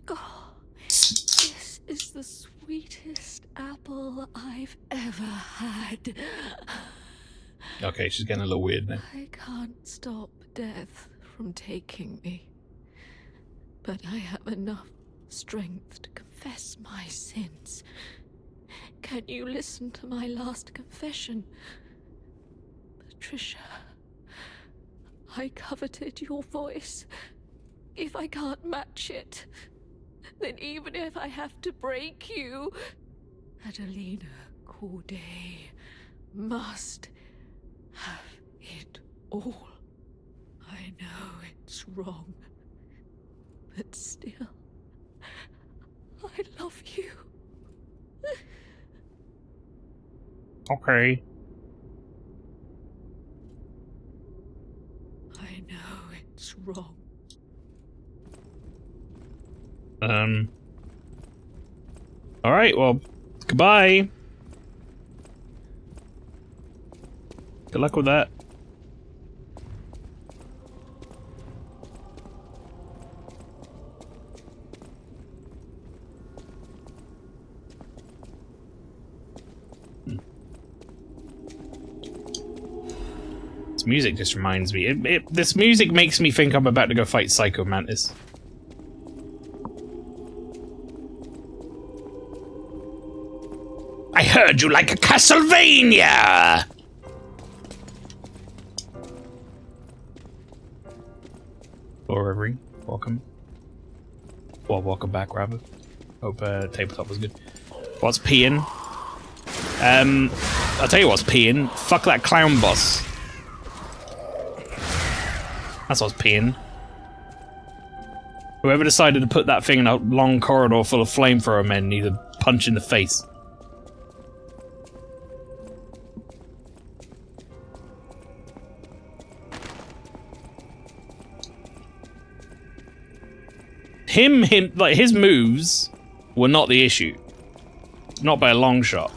S3: Oh, this is the sweetest apple I've ever had.
S1: Okay, she's getting a little weird now.
S3: I can't stop death from taking me, but I have enough strength to confess my sins. Can you listen to my last confession? Patricia, I coveted your voice. If I can't match it, then even if I have to break you, Adelina Corday must have it all. I know it's wrong, but still, I love you.
S1: Okay.
S3: I know it's wrong.
S1: Alright, well, goodbye. Good luck with that. This music just reminds me. This music makes me think I'm about to go fight Psycho Mantis. I heard you like a Castlevania! Laura Ring, welcome. Well, welcome back, rather. Hope tabletop was good. What's peeing? I'll tell you what's peeing. Fuck that clown boss. That's what's peeing. Whoever decided to put that thing in a long corridor full of flamethrower men needs a punch in the face. Like, his moves were not the issue. Not by a long shot.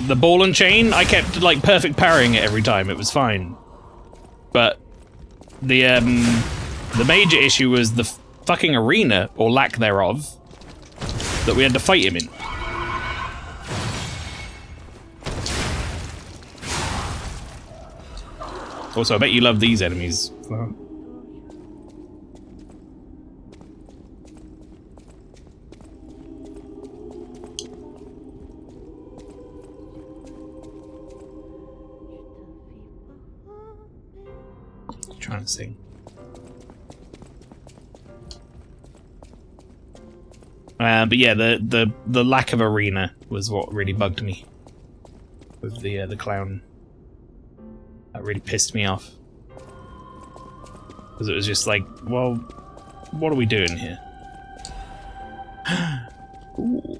S1: The ball and chain, I kept, like, perfect parrying it every time. It was fine. But the major issue was the fucking arena, or lack thereof, that we had to fight him in. Also, I bet you love these enemies. Trying to sing. But yeah, the lack of arena was what really bugged me with the clown. That really pissed me off because it was just like, well, what are we doing here? Ooh,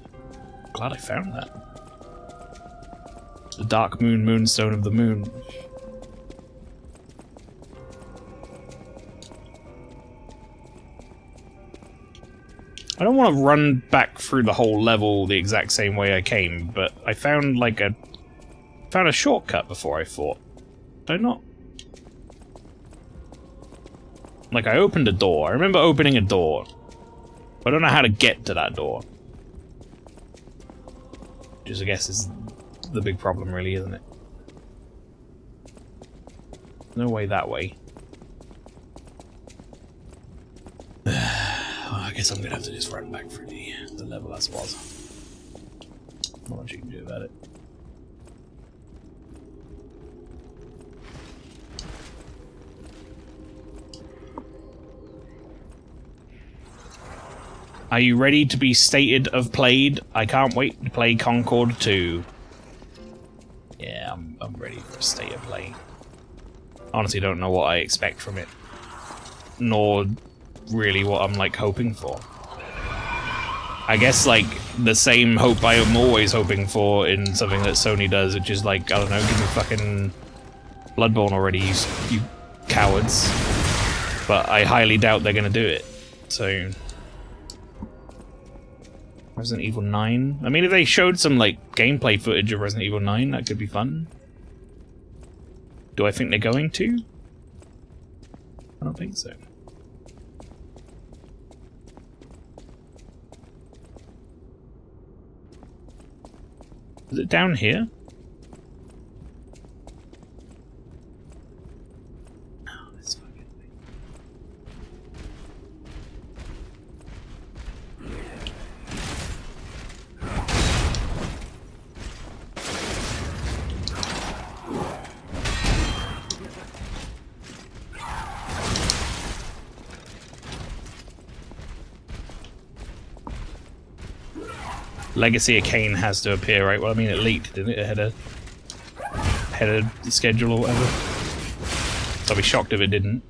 S1: glad I found that. The Dark Moon Moonstone of the Moon. I don't want to run back through the whole level the exact same way I came, but I found like a shortcut before I fought. Did I not? Like, I opened a door. I remember opening a door. But I don't know how to get to that door. Which I guess is the big problem, really, isn't it? No way that way. I guess I'm gonna have to just run back through the level as was. Not much you can do about it. Are you ready to be stated of played? I can't wait to play Concord 2. Yeah, I'm ready for a state of play. Honestly, don't know what I expect from it. Nor really what I'm, like, hoping for. I guess, like, the same hope I am always hoping for in something that Sony does, which is, like, I don't know, give me fucking Bloodborne already, you cowards. But I highly doubt they're gonna do it. So Resident Evil 9. I mean, if they showed some like gameplay footage of Resident Evil 9, that could be fun. Do I think they're going to? I don't think so. Is it down here? Oh, this fucking thing. Legacy of Kain has to appear, right? Well, I mean, it leaked, didn't it? It had a schedule or whatever. So I'd be shocked if it didn't.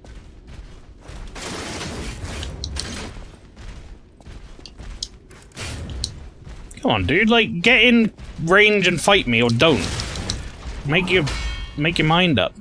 S1: Come on, dude! Like, get in range and fight me, or don't. Make your mind up.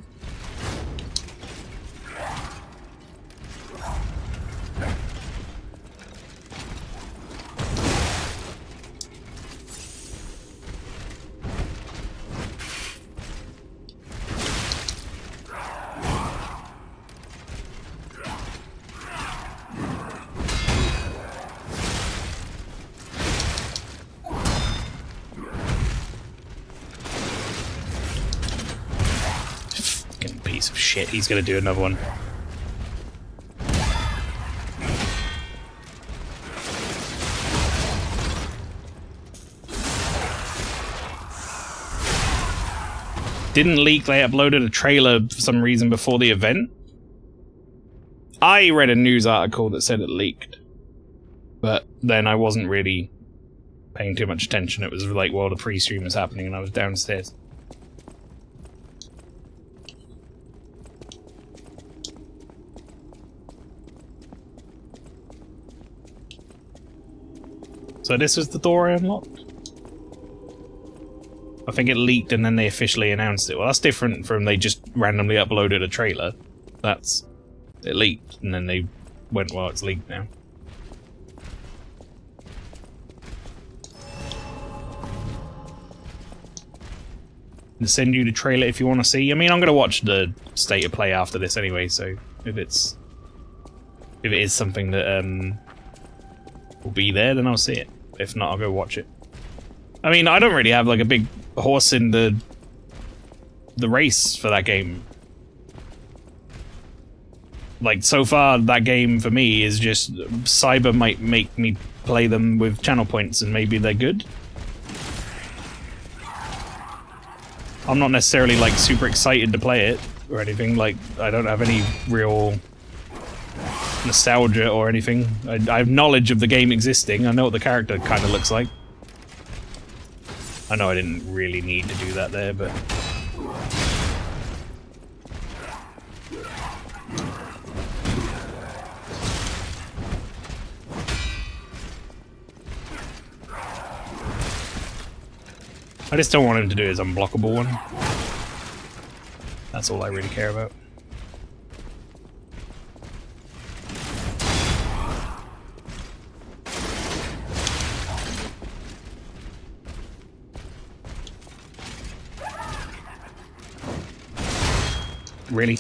S1: Piece of shit, he's gonna do another one. Didn't leak, they uploaded a trailer for some reason before the event. I read a news article that said it leaked, but then I wasn't really paying too much attention. It was like while the pre-stream was happening and I was downstairs. So this was the door I unlocked? I think it leaked and then they officially announced it. Well, that's different from they just randomly uploaded a trailer. That's... it leaked and then they went, well, it's leaked now. To send you the trailer if you want to see. I mean, I'm going to watch the state of play after this anyway, so if it is something that will be there, then I'll see it. If not, I'll go watch it. I mean, I don't really have like a big horse in the race for that game. Like, so far, that game for me is just Cyber might make me play them with channel points and maybe they're good. I'm not necessarily like super excited to play it or anything. Like, I don't have any real nostalgia or anything. I have knowledge of the game existing. I know what the character kind of looks like. I know I didn't really need to do that there, but... I just don't want him to do his unblockable one. That's all I really care about. Really?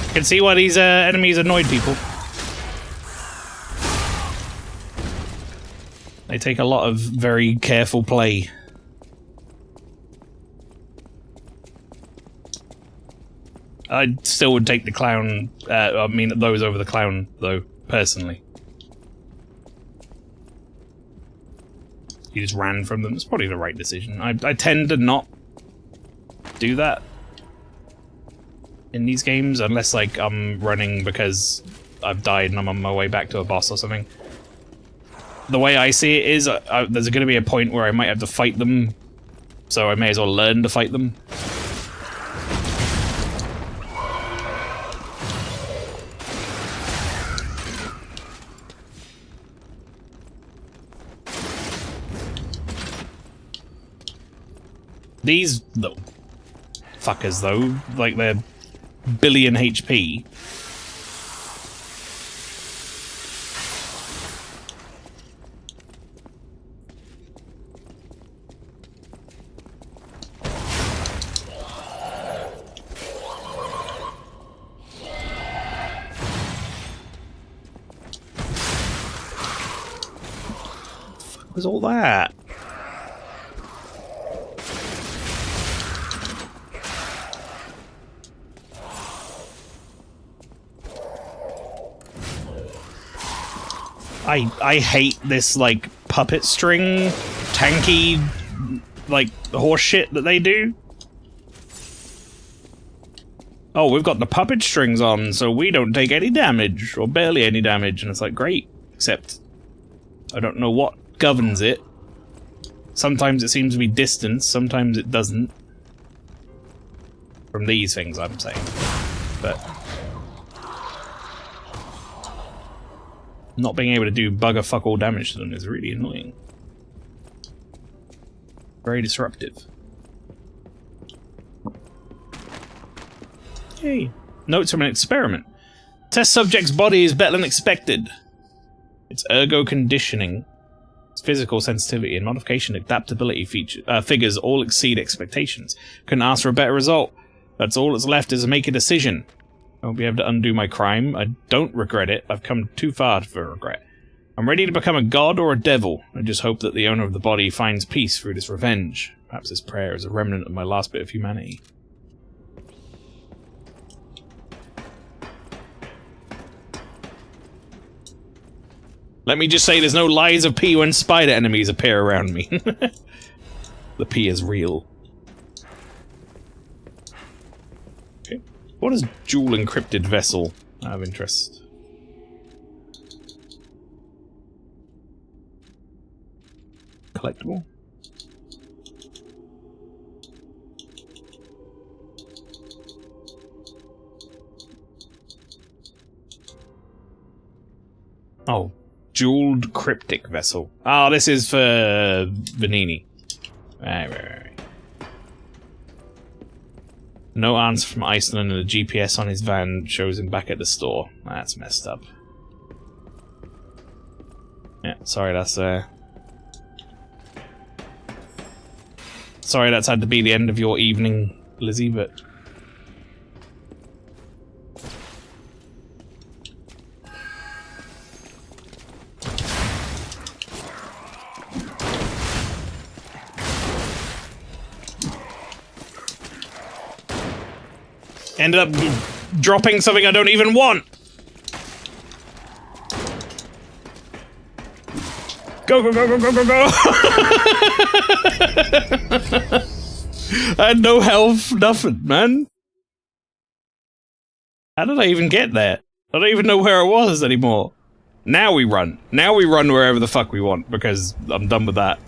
S1: I can see why these enemies annoyed people. They take a lot of very careful play. I still would take the clown, I mean those over the clown, though, personally. You just ran from them. It's probably the right decision. I tend to not do that in these games, unless like I'm running because I've died and I'm on my way back to a boss or something. the way I see it is, there's going to be a point where I might have to fight them, so I may as well learn to fight them. These fuckers, though, like they're billion HP. What was all that? I hate this, like, puppet string, tanky, like, horse shit that they do. Oh, we've got the puppet strings on, so we don't take any damage, or barely any damage, and it's like, great, except I don't know what governs it. Sometimes it seems to be distance, sometimes it doesn't. From these things, I'm saying. But not being able to do bugger fuck all damage to them is really annoying. Very disruptive. Hey. Notes from an experiment. Test subject's body is better than expected. Its ergo conditioning, its physical sensitivity, and modification adaptability figures all exceed expectations. Couldn't ask for a better result. That's all that's left is to make a decision. I won't be able to undo my crime. I don't regret it. I've come too far for regret. I'm ready to become a god or a devil. I just hope that the owner of the body finds peace through this revenge. Perhaps this prayer is a remnant of my last bit of humanity. Let me just say there's no lies of P when spider enemies appear around me. The P is real. Okay. What is dual encrypted vessel? Out of interest. Collectible? Oh. Jeweled cryptic vessel. Ah, this is for Vanini. Right. No answer from Iceland, and the GPS on his van shows him back at the store. That's messed up. Yeah, sorry, that's sorry that's had to be the end of your evening, Lizzie, but ended up dropping something I don't even want. Go, go, go, go, go, go, go! I had no health, nothing, man. How did I even get there? I don't even know where I was anymore. Now we run. Now we run wherever the fuck we want, because I'm done with that.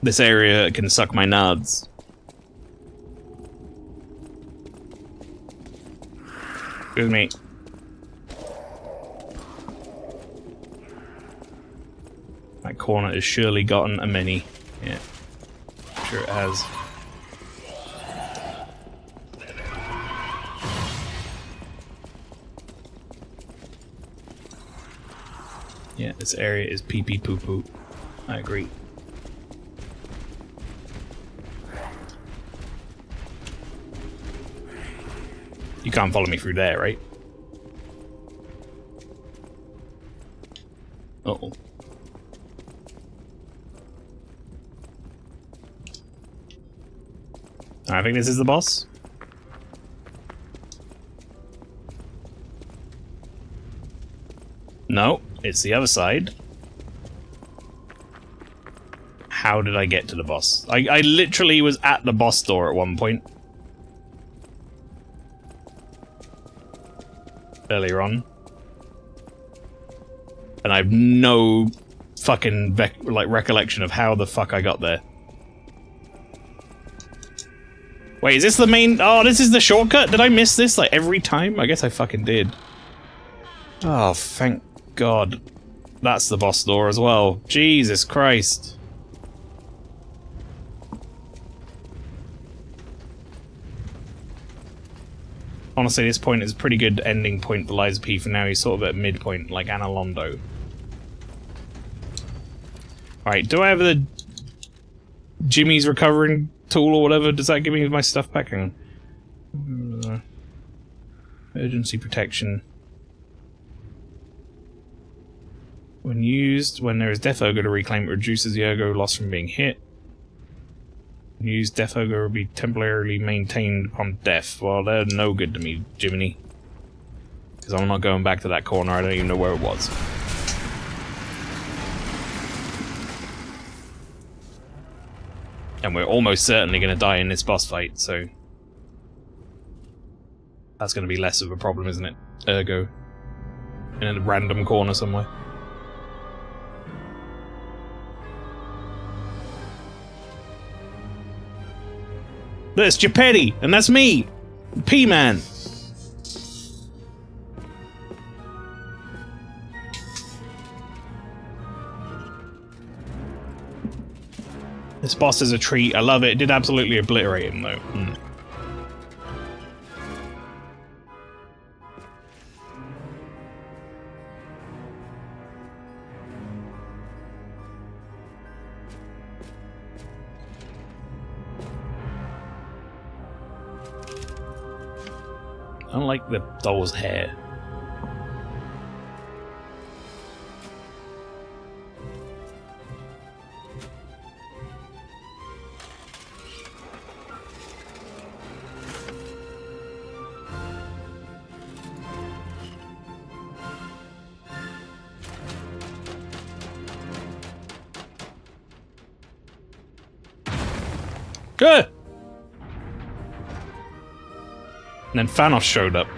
S1: This area can suck my nuts. Excuse me. That corner has surely gotten a mini. Yeah. I'm sure it has. Yeah, this area is pee-pee poo-poo. I agree. You can't follow me through there, right? Uh-oh. I think this is the boss. No, it's the other side. How did I get to the boss? I literally was at the boss door at one point. earlier on. And I have no fucking recollection of how the fuck I got there. Wait, is this the main... Oh, this is the shortcut? Did I miss this, like, every time? I guess I fucking did. Oh, thank God. That's the boss door as well. Jesus Christ. Honestly, this point is a pretty good ending point for Liza P. For now, he's sort of at midpoint, like Anna Londo. Alright, do I have the Jimmy's recovering tool or whatever? Does that give me my stuff back? Hang on. Urgency protection. When used, when there is Death Ogre to reclaim, it reduces the Ergo loss from being hit. When used, Death Ogre will be temporarily maintained upon death. Well, they're no good to me, Jiminy. Because I'm not going back to that corner, I don't even know where it was. And we're almost certainly going to die in this boss fight, so... That's going to be less of a problem, isn't it? Ergo. In a random corner somewhere. That's Geppetto, and that's me! P-Man! This boss is a treat. I love it. It did absolutely obliterate him, though. I don't like the doll's hair. Good. And then Thanos showed up.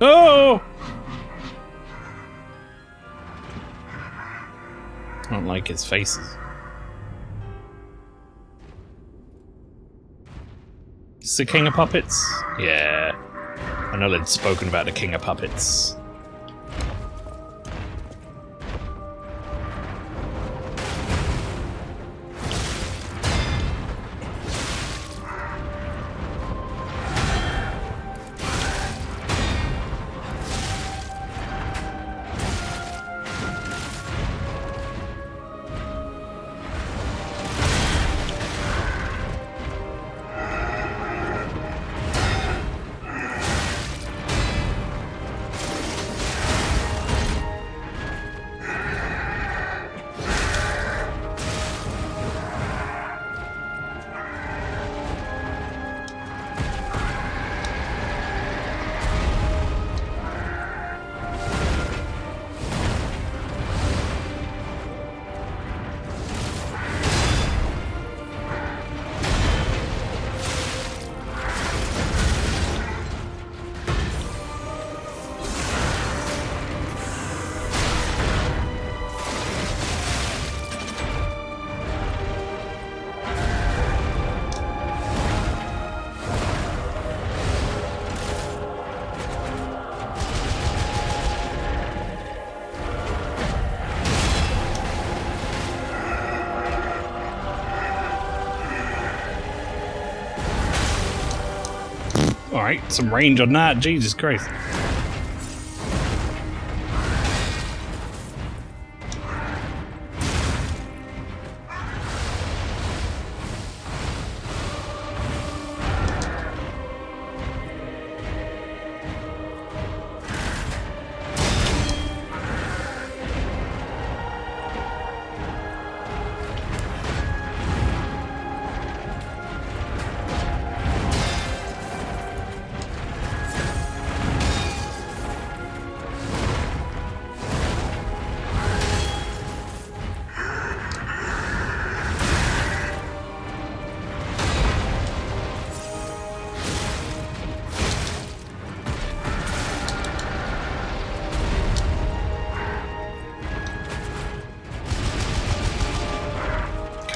S1: Oh! I don't like his faces. Is the King of Puppets? Yeah. I know they'd spoken about the King of Puppets. Alright, some range on that, Jesus Christ.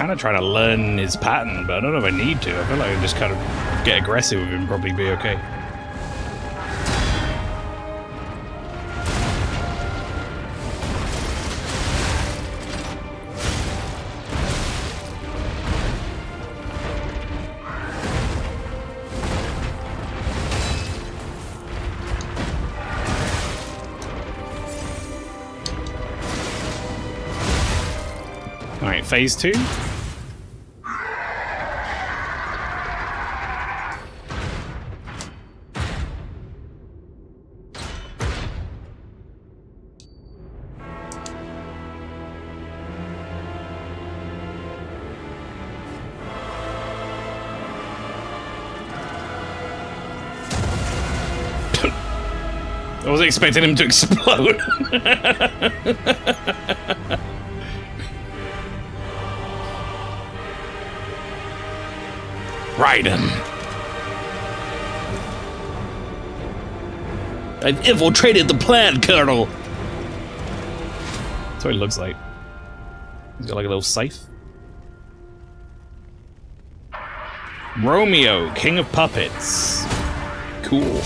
S1: kind of trying to learn his pattern, but I don't know if I need to. I feel like I just kind of get aggressive with him, probably be okay. Alright, phase 2. I wasn't expecting him to explode. Ride him. I've infiltrated the plan, Colonel. That's what he looks like. He's got like a little scythe. Romeo, King of Puppets. Cool.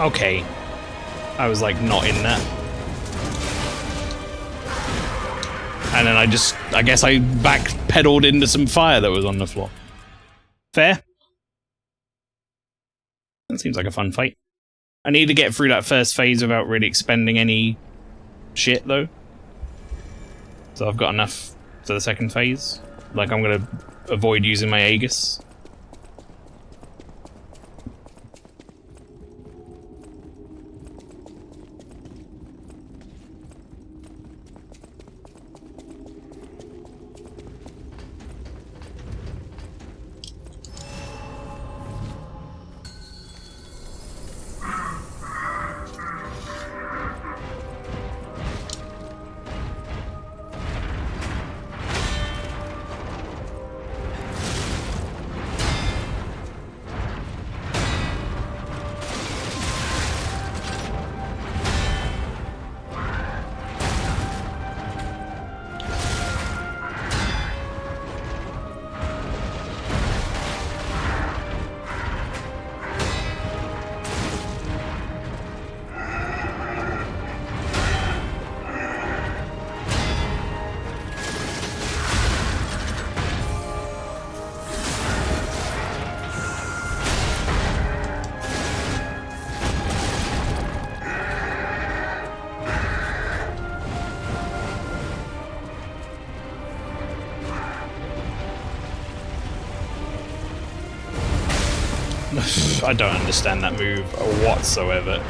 S1: Okay. I was like not in that. And then I guess I backpedaled into some fire that was on the floor. Fair? That seems like a fun fight. I need to get through that first phase without really expending any shit though. So I've got enough for the second phase. Like I'm gonna avoid using my Aegis. I don't understand that move whatsoever.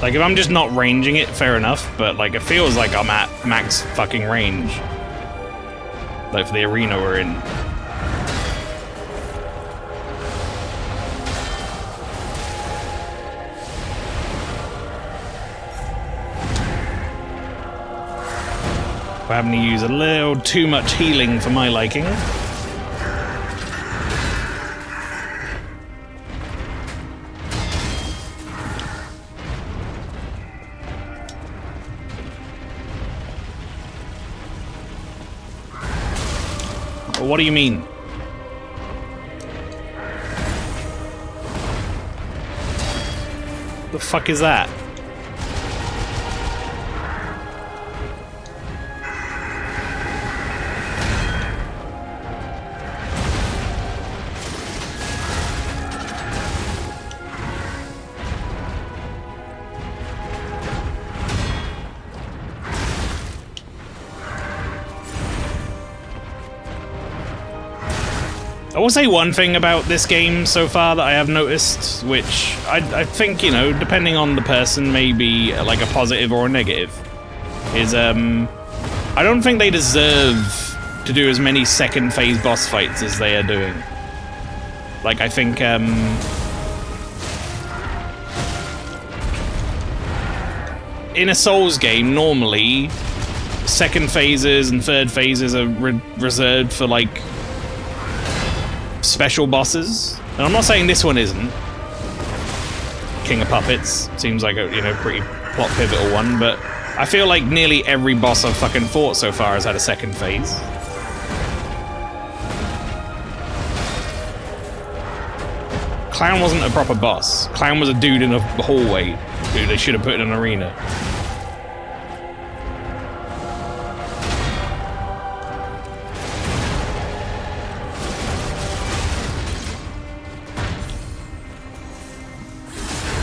S1: Like, if I'm just not ranging it, fair enough, but like, it feels like I'm at max fucking range. Like, for the arena we're in. We're having to use a little too much healing for my liking. What do you mean? The fuck is that? I will say one thing about this game so far that I have noticed, which I think, you know, depending on the person, may be like a positive or a negative, is I don't think they deserve to do as many second phase boss fights as they are doing. Like, I think in a Souls game, normally second phases and third phases are reserved for like special bosses, and I'm not saying this one isn't. King of Puppets seems like a, you know, pretty plot pivotal one, but I feel like nearly every boss I've fucking fought so far has had a second phase. Clown wasn't a proper boss. Clown was a dude in a hallway who they should have put in an arena.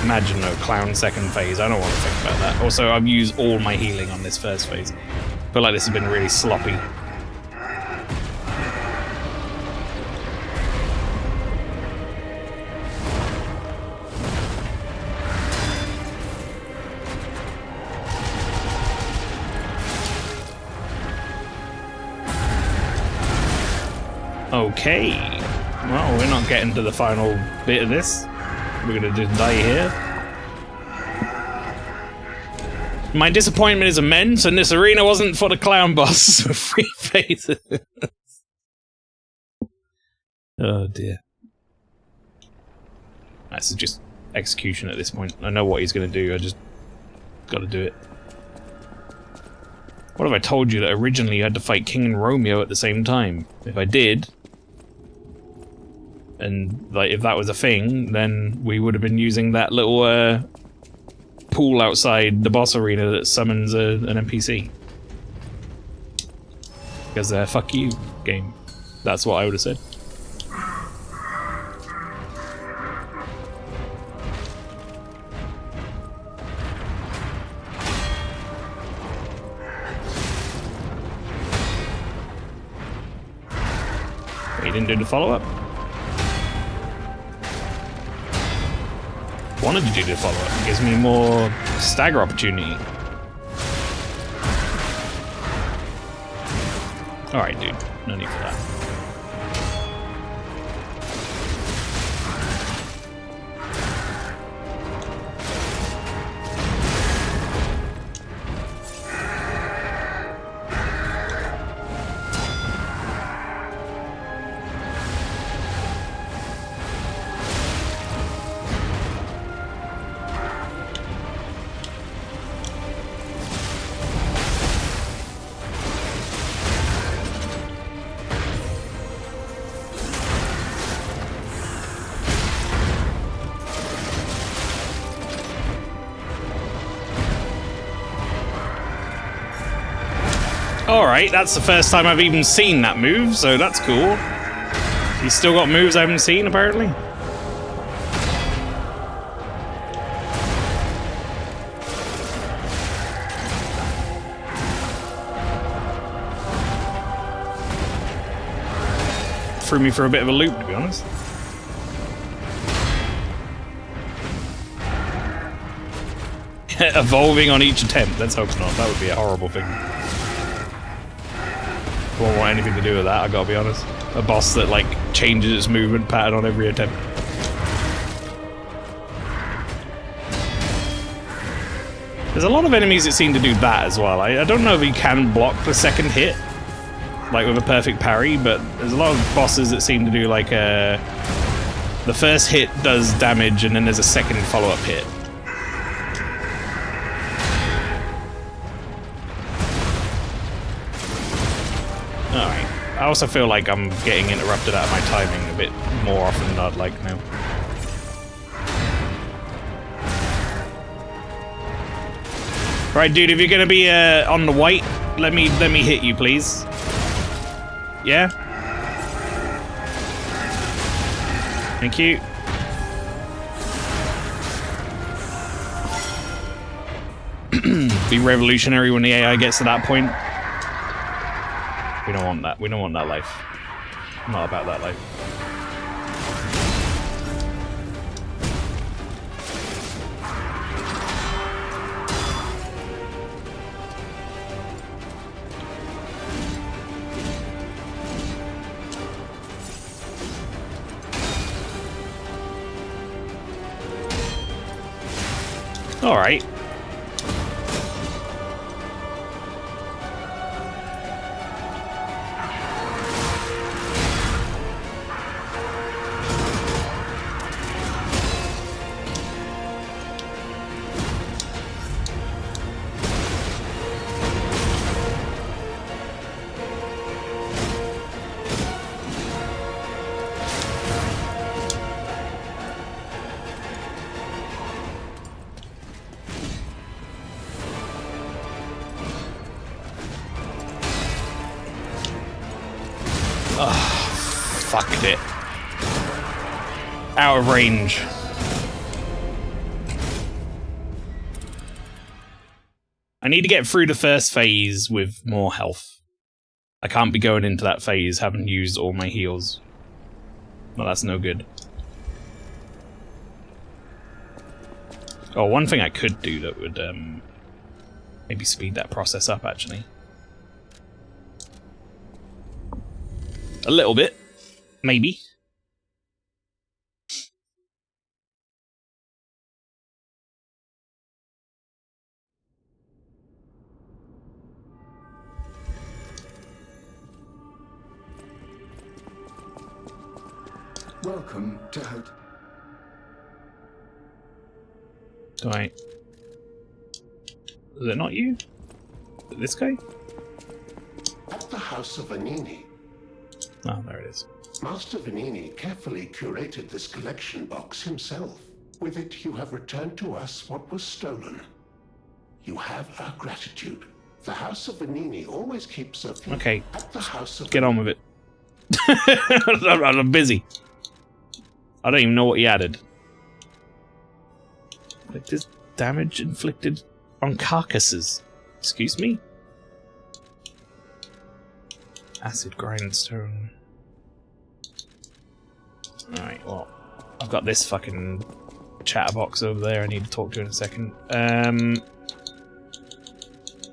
S1: Imagine no Clown second phase. I don't want to think about that. Also, I've used all my healing on this first phase. I feel like this has been really sloppy. Okay. Well, we're not getting to the final bit of this. We're gonna just die here. My disappointment is immense, and this arena wasn't for the clown boss for 3 phases. Oh dear. This is just execution at this point. I know what he's gonna do, I just gotta do it. What if I told you that originally you had to fight King and Romeo at the same time? If I did, and like if that was a thing, then we would have been using that little pool outside the boss arena that summons an NPC. Because fuck you, game. That's what I would have said. He didn't do the follow-up? Wanted to do the follow-up. It gives me more stagger opportunity. Alright, dude. No need for that. Alright, that's the first time I've even seen that move, so that's cool. He's still got moves I haven't seen, apparently. Threw me for a bit of a loop, to be honest. Evolving on each attempt, let's hope not. That would be a horrible thing. I won't want anything to do with that, I gotta be honest. A boss that, like, changes its movement pattern on every attempt. There's a lot of enemies that seem to do that as well. I don't know if you can block the second hit, like with a perfect parry, but there's a lot of bosses that seem to do like the first hit does damage and then there's a second follow-up hit. Alright. I also feel like I'm getting interrupted out of my timing a bit more often than I'd like now. Right, dude, if you're gonna be on the white, let me hit you, please. Yeah? Thank you. Be revolutionary when the AI gets to that point. We don't want that. We don't want that life. I'm not about that life. All right. Fucked it. Out of range. I need to get through the first phase with more health. I can't be going into that phase having used all my heals. Well, that's no good. Oh, one thing I could do that would maybe speed that process up, actually. A little bit. Maybe.
S4: Welcome to Hope.
S1: Right. Is it not you? Is it this guy?
S4: At the House of Vanini,
S1: Oh, there it is.
S4: Master Vanini carefully curated this collection box himself. With it, you have returned to us what was stolen. You have our gratitude. The House of Vanini always keeps a few.
S1: Okay.
S4: At the House of
S1: Get on with it. I'm busy. I don't even know what he added. Like this damage inflicted on carcasses. Excuse me? Acid grindstone. Alright, well, I've got this fucking chatterbox over there I need to talk to in a second.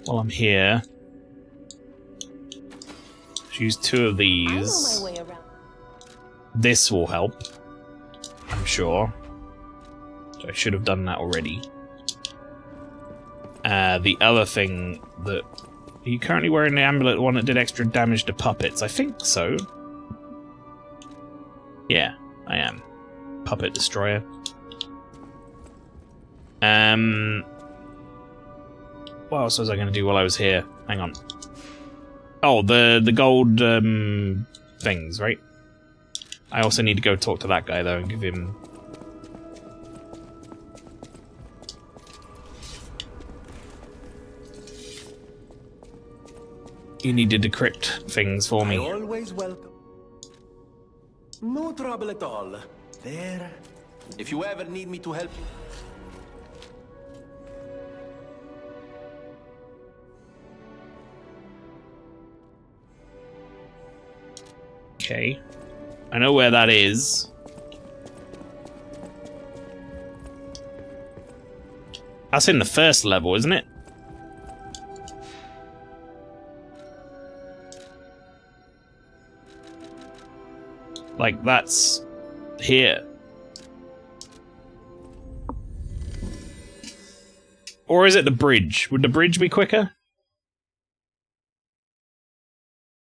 S1: While I'm here, let's use 2 of these. This will help, I'm sure. So I should have done that already. The other thing that... Are you currently wearing the amulet, the one that did extra damage to puppets? I think so. Yeah, I am. Puppet Destroyer. What else was I going to do while I was here? Hang on. Oh, the gold things, right? I also need to go talk to that guy, though, and give him... You need to decrypt things for me.
S13: Always welcome. No trouble at all. There. If you ever need me to help you.
S1: Okay. I know where that is. That's in the first level, isn't it? Like, that's here. Or is it the bridge? Would the bridge be quicker?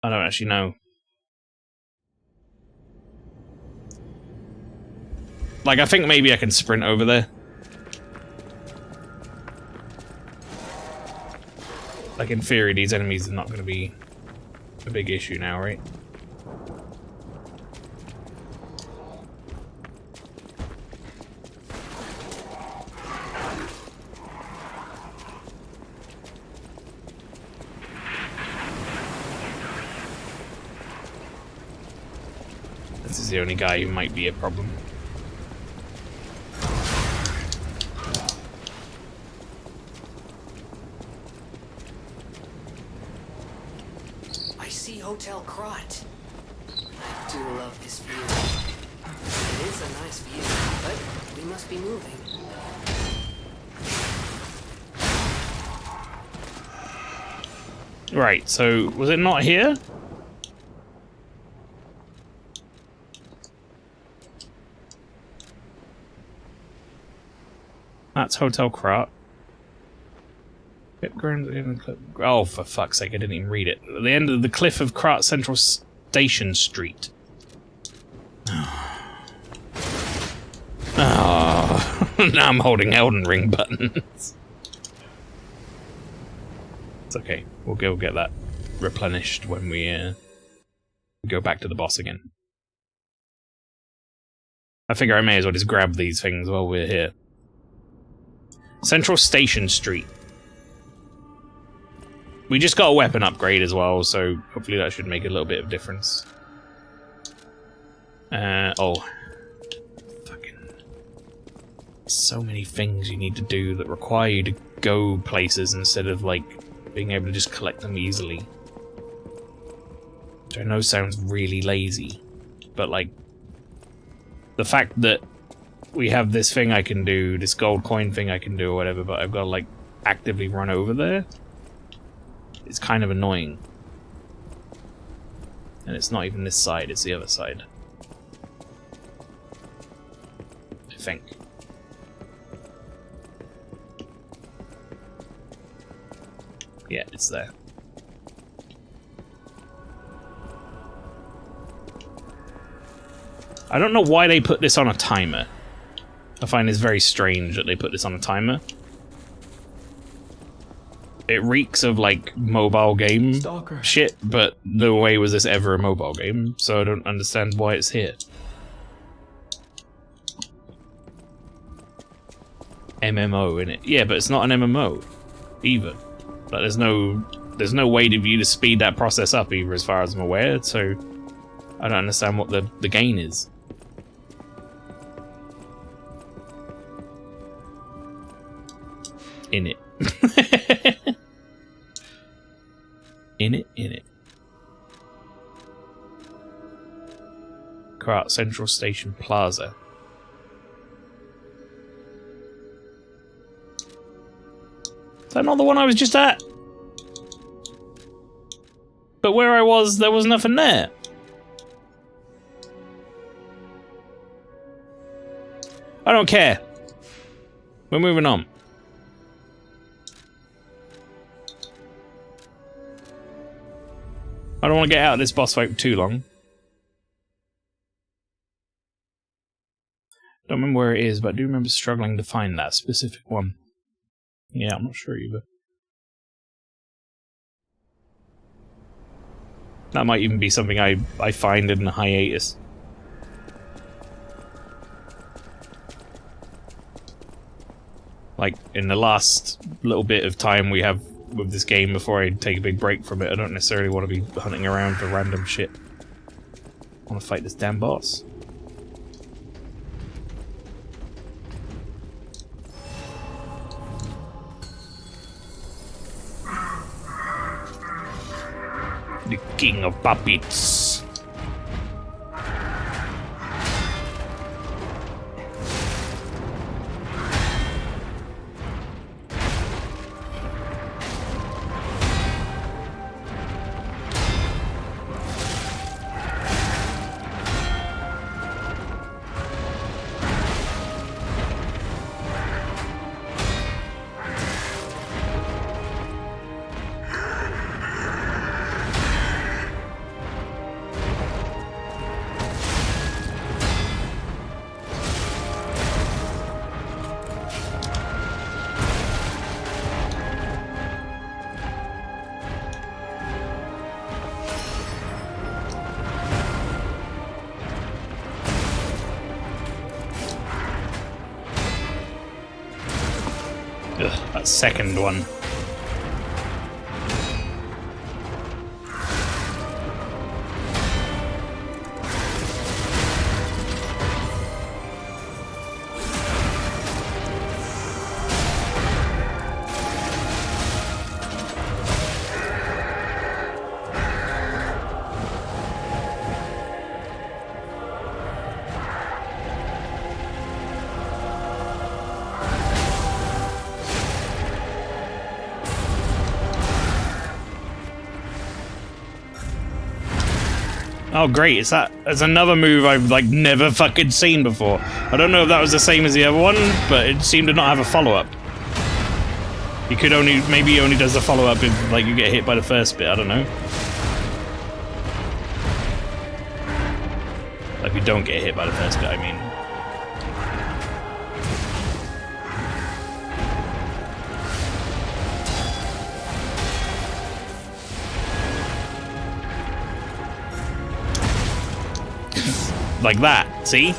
S1: I don't actually know. Like, I think maybe I can sprint over there. Like, in theory, these enemies are not going to be a big issue now, right? This is the only guy who might be a problem.
S7: I see Hotel Krat. I do love this view. It is a nice view, but we must be moving.
S1: Right, so was it not here? That's Hotel Krat. Oh, for fuck's sake, I didn't even read it. At the end of the cliff of Krat Central Station Street. Oh, now I'm holding Elden Ring buttons. It's okay. We'll go get that replenished when we go back to the boss again. I figure I may as well just grab these things while we're here. Central Station Street. We just got a weapon upgrade as well, so hopefully that should make a little bit of difference. Oh. Fucking... So many things you need to do that require you to go places instead of, like, being able to just collect them easily. Which I know sounds really lazy, but, like, the fact that we have this thing I can do, this gold coin thing I can do or whatever, but I've got to, like, actively run over there. It's kind of annoying. And it's not even this side, it's the other side. I think. Yeah, it's there. I don't know why they put this on a timer. I find this very strange that they put this on a timer. It reeks of, like, mobile game shit, but no way was this ever a mobile game, so I don't understand why it's here. MMO in it. Yeah, but it's not an MMO either. Like, there's no way for you to speed that process up either, as far as I'm aware, so I don't understand what the gain is. In it. In it. Krat Central Station Plaza. Is that not the one I was just at? But where I was, there was nothing there. I don't care. We're moving on. I don't want to get out of this boss fight for too long. Don't remember where it is, but I do remember struggling to find that specific one. Yeah, I'm not sure either. That might even be something I find in a hiatus. Like, in the last little bit of time we have with this game before I take a big break from it, I don't necessarily want to be hunting around for random shit. I want to fight this damn boss. The King of Puppets. That second one. Oh great, it's another move I've like never fucking seen before. I don't know if that was the same as the other one, but it seemed to not have a follow-up. You could only, maybe he only does the follow-up if like you get hit by the first bit, I don't know. Like you don't get hit by the first bit, I mean. Like that, see?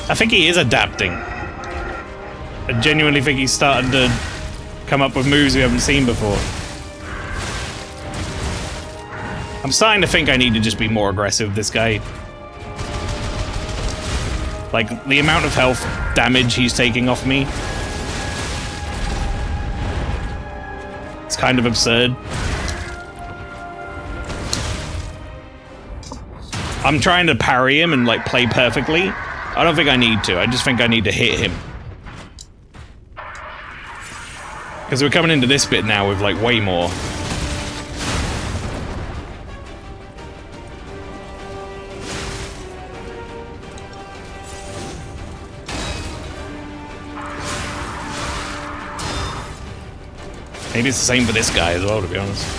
S1: I think he is adapting. I genuinely think he's starting to come up with moves we haven't seen before. I'm starting to think I need to just be more aggressive with this guy. Like, the amount of health damage he's taking off me. It's kind of absurd. I'm trying to parry him and like play perfectly. I don't think I need to. I just think I need to hit him. Because we're coming into this bit now with like way more. Maybe it's the same for this guy as well, to be honest.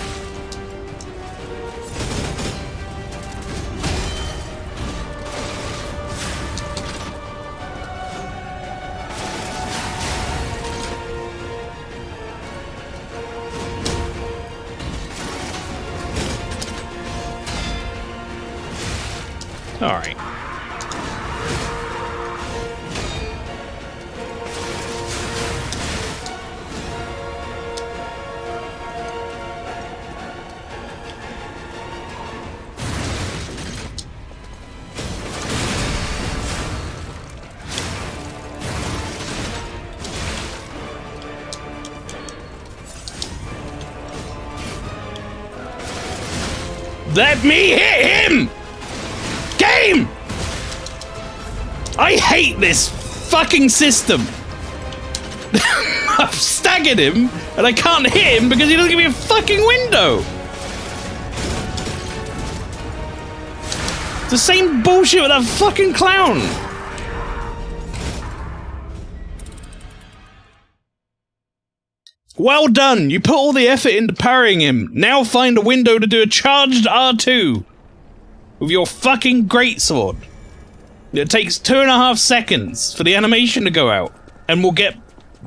S1: Alright. Let me hit him! Game! I hate this fucking system. I've staggered him and I can't hit him because he doesn't give me a fucking window. It's the same bullshit with that fucking clown. Well done, you put all the effort into parrying him. Now find a window to do a charged R2 with your fucking greatsword. It takes 2.5 seconds for the animation to go out, and we'll get,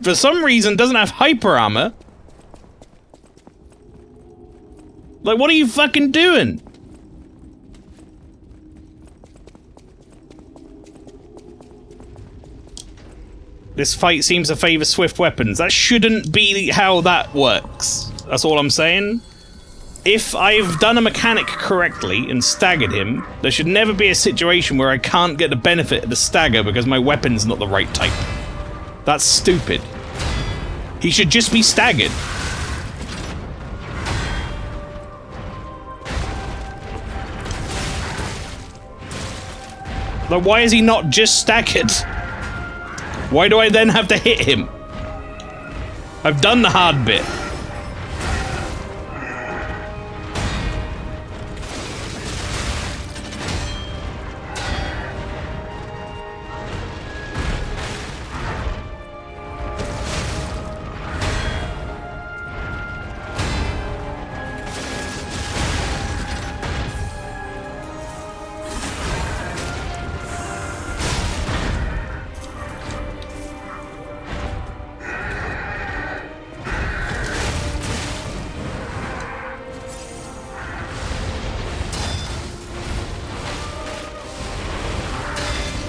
S1: for some reason, doesn't have hyper armor. Like, what are you fucking doing? This fight seems to favor swift weapons. That shouldn't be how that works. That's all I'm saying. If I've done a mechanic correctly and staggered him, there should never be a situation where I can't get the benefit of the stagger because my weapon's not the right type. That's stupid. He should just be staggered. Like, why is he not just staggered? Why do I then have to hit him? I've done the hard bit.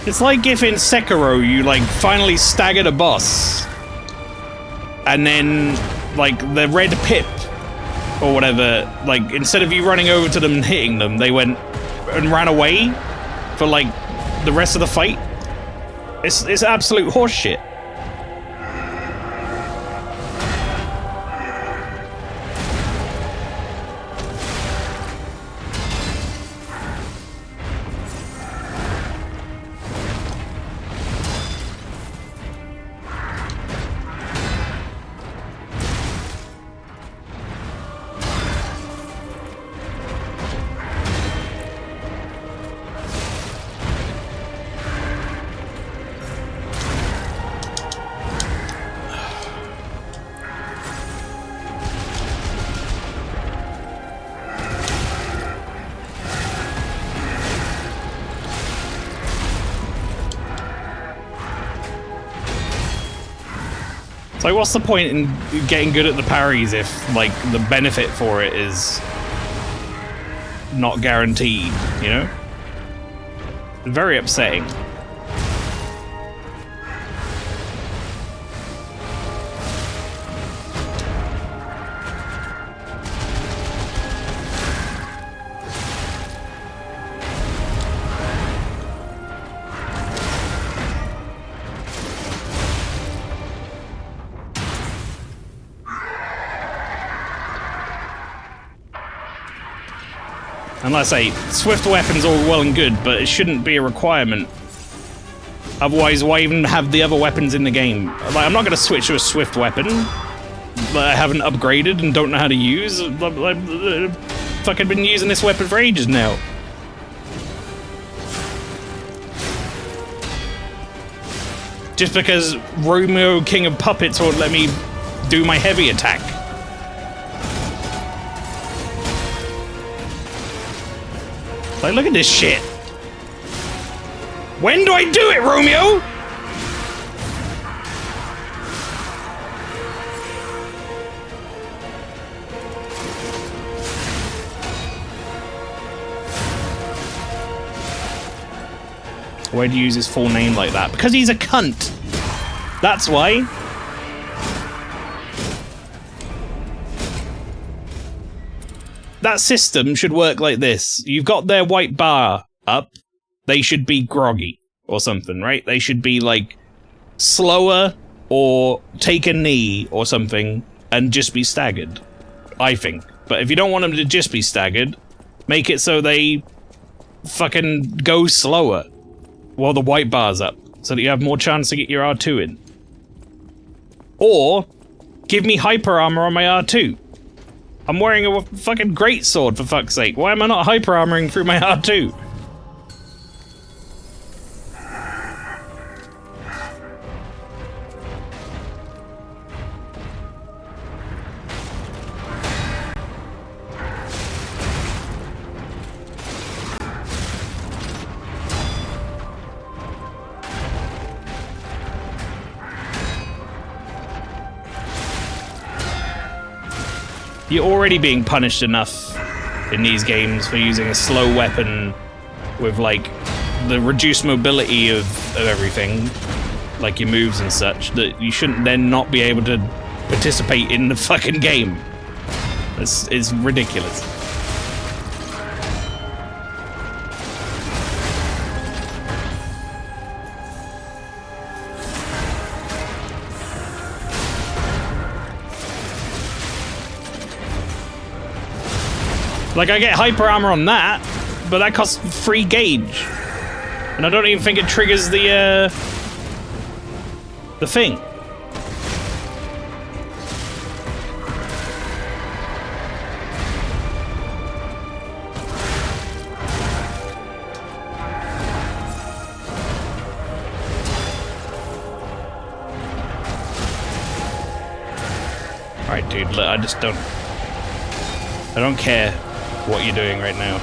S1: It's like if in Sekiro you like finally staggered a boss, and then like the red pip or whatever, like instead of you running over to them and hitting them, they went and ran away for like the rest of the fight. It's absolute horseshit. Like, what's the point in getting good at the parries if, like, the benefit for it is not guaranteed, you know? Very upsetting. Unless swift weapons are well and good, but it shouldn't be a requirement. Otherwise, why even have the other weapons in the game? Like, I'm not going to switch to a swift weapon that I haven't upgraded and don't know how to use. I've fucking been using this weapon for ages now. Just because Romeo, King of Puppets, won't let me do my heavy attack. Like, look at this shit. When do I do it, Romeo? Why'd you use his full name like that? Because he's a cunt. That's why. That system should work like this. You've got their white bar up. They should be groggy or something, right? They should be like slower or take a knee or something and just be staggered, I think. But if you don't want them to just be staggered, make it so they fucking go slower while the white bar's up so that you have more chance to get your R2 in. Or give me hyper armor on my R2. I'm wearing a fucking greatsword, for fuck's sake. Why am I not hyper armoring through my R2? You're already being punished enough in these games for using a slow weapon with, like, the reduced mobility of everything, like your moves and such, that you shouldn't then not be able to participate in the fucking game. It's ridiculous. Like, I get hyper armor on that, but that costs 3 gauge. And I don't even think it triggers the thing. Alright, dude, look, I don't care what you're doing right now.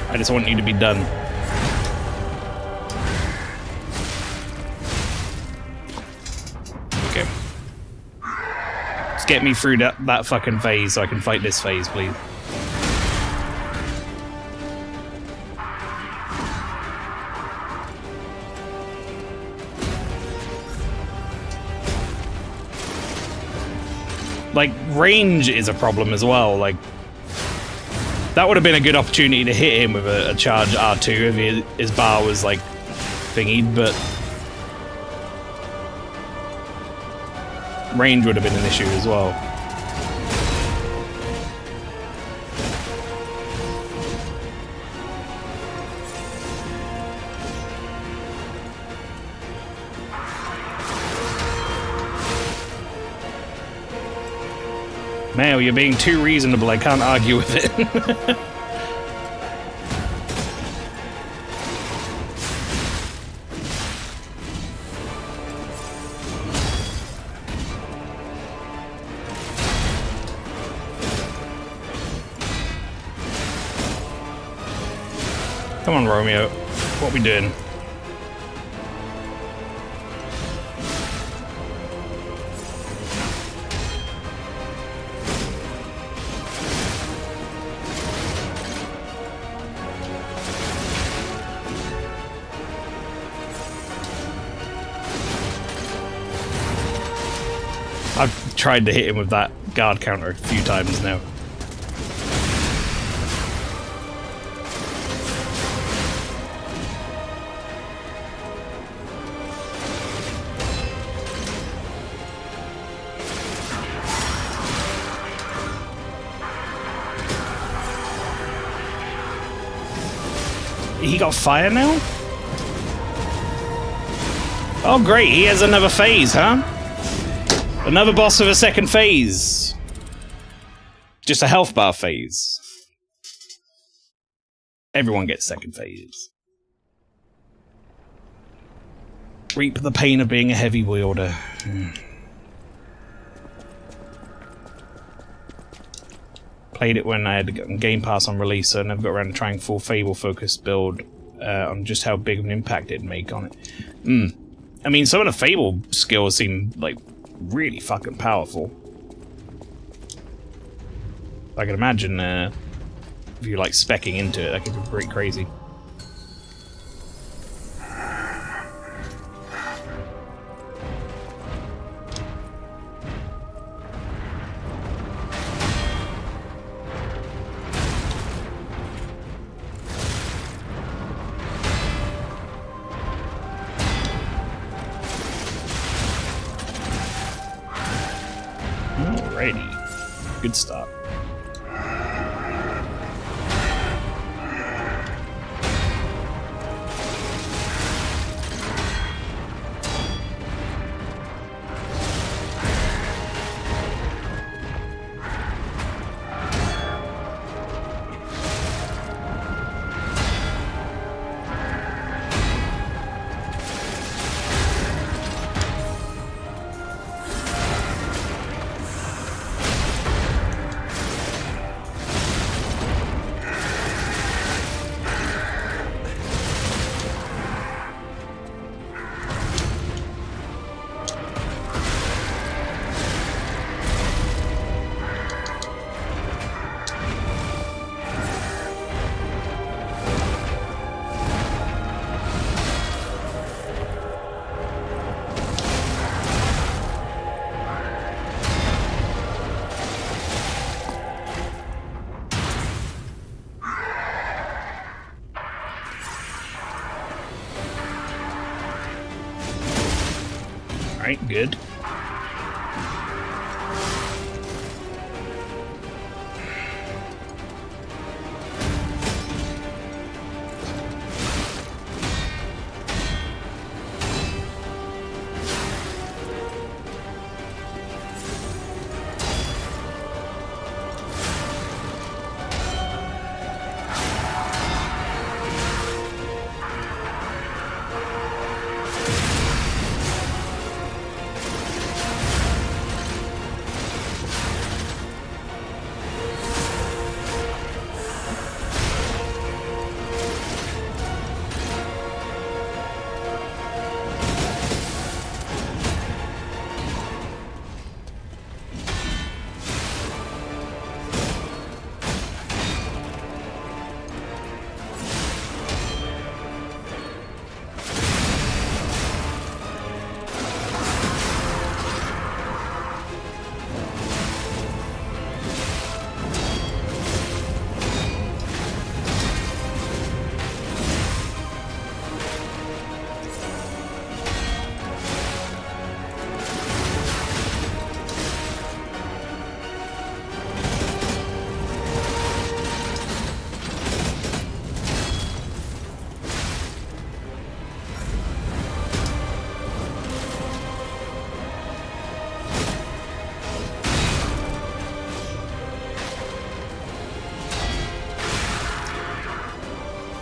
S1: I just want you to be done. Okay. Just get me through that fucking phase so I can fight this phase, please. like, range is a problem as well. Like, that would have been a good opportunity to hit him with a charge R2 if his bar was, like, thingied, but range would have been an issue as well. Mael, you're being too reasonable. I can't argue with it. Come on, Romeo. What we doing? I've tried to hit him with that guard counter a few times now. He got fire now? Oh great, he has another phase, huh? Another boss with a second phase. Just a health bar phase. Everyone gets second phases. Reap the pain of being a heavy wielder. Played it when I had Game Pass on release, so I never got around to trying full Fable focused build on just how big of an impact it'd make on it. I mean, some of the Fable skills seem like really fucking powerful. I can imagine if you're like speccing into it, that could be pretty crazy. Alrighty. Good start. Alright, good.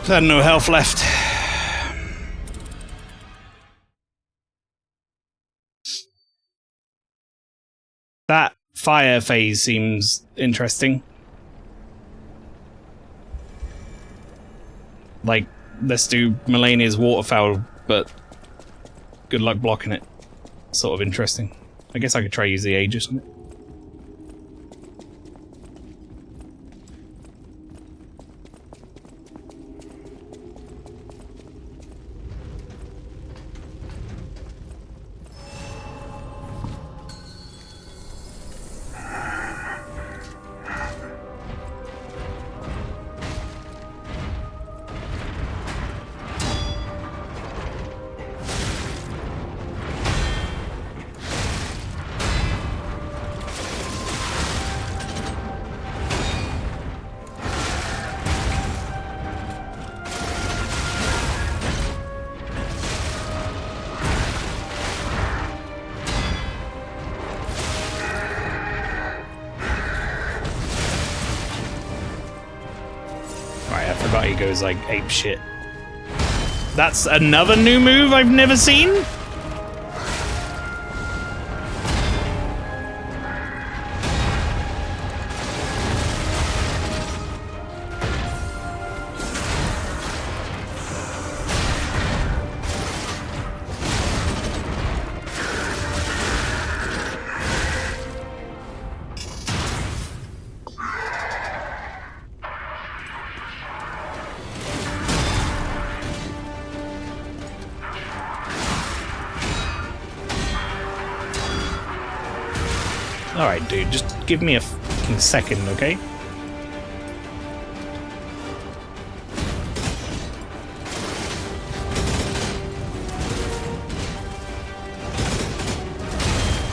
S1: Had no health left. That fire phase seems interesting. Like, let's do Melania's waterfowl, but good luck blocking it. Sort of interesting. I guess I could try use the age or something. He goes like ape shit. That's another new move I've never seen? Alright, dude, just give me a fucking second, okay?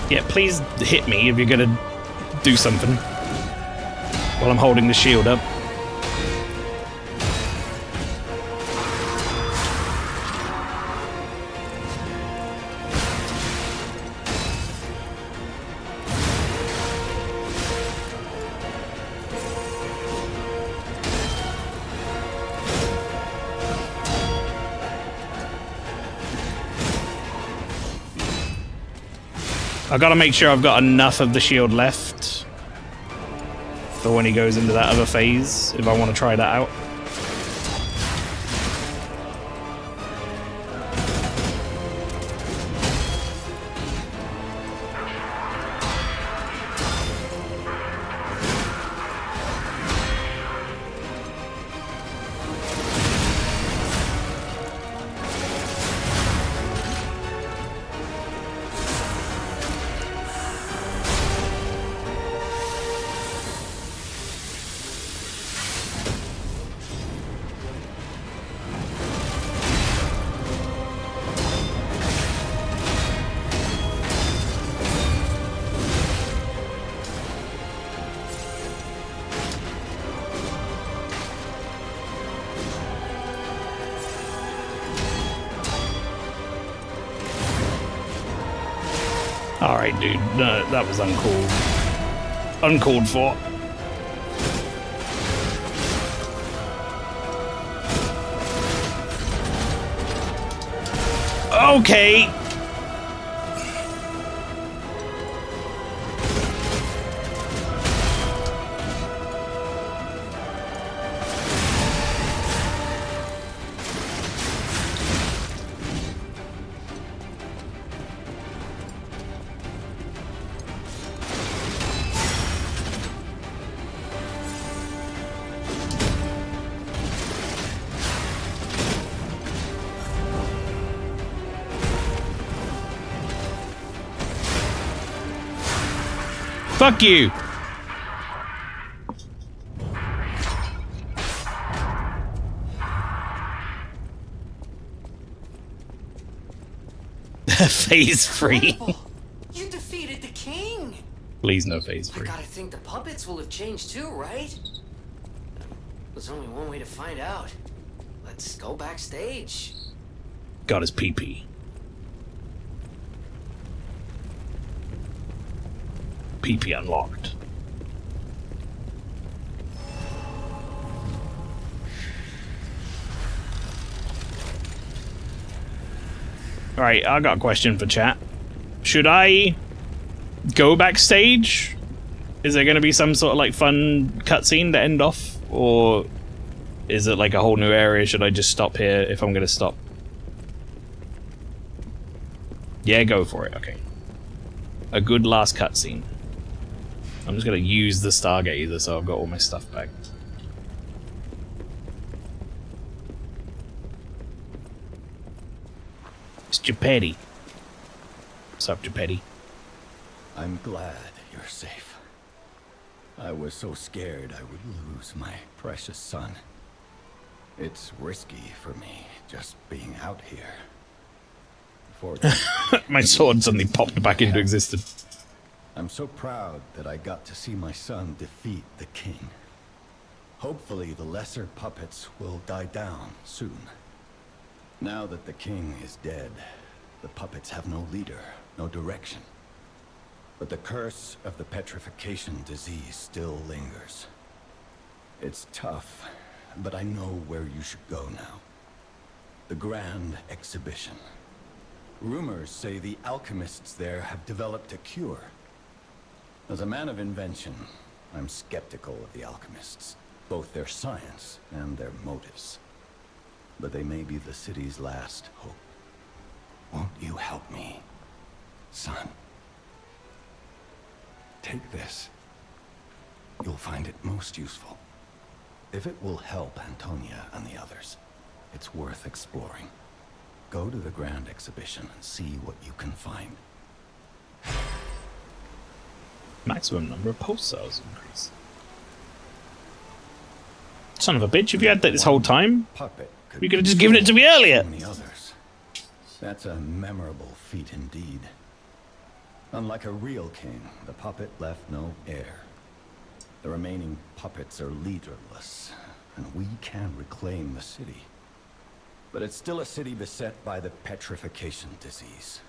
S1: Yeah, please hit me if you're gonna do something while I'm holding the shield up. I gotta make sure I've got enough of the shield left for when he goes into that other phase, if I want to try that out. Alright, dude. No, that was uncalled. Uncalled for. Okay. Fuck you! Phase free.
S7: You defeated the king.
S1: Please no phase free.
S7: I gotta think the puppets will have changed too, right? There's only one way to find out. Let's go backstage.
S1: Got his PP. PP unlocked. Alright, I got a question for chat. Should I go backstage? Is there going to be some sort of like fun cutscene to end off? Or is it like a whole new area? Should I just stop here if I'm going to stop? Yeah, go for it. Okay. A good last cutscene. I'm just going to use the Stargazer so I've got all my stuff back. It's Geppetto. What's up, Geppetto?
S14: I'm glad you're safe. I was so scared I would lose my precious son. It's risky for me just being out here.
S1: My sword suddenly popped back into existence.
S14: I'm so proud that I got to see my son defeat the king. Hopefully the lesser puppets will die down soon. Now that the king is dead, the puppets have no leader, no direction. But the curse of the petrification disease still lingers. It's tough, but I know where you should go now. The Grand Exhibition. Rumors say the alchemists there have developed a cure. As a man of invention, I'm skeptical of the alchemists, both their science and their motives. But they may be the city's last hope. Won't you help me, son? Take this. You'll find it most useful. If it will help Antonia and the others, it's worth exploring. Go to the Grand Exhibition and see what you can find.
S1: Maximum number of pulse cells increase. Son of a bitch, if you had that this whole time, you could have just given it to me earlier.
S14: That's a memorable feat indeed. Unlike a real king, the puppet left no heir. The remaining puppets are leaderless, and we can reclaim the city. But it's still a city beset by the petrification disease.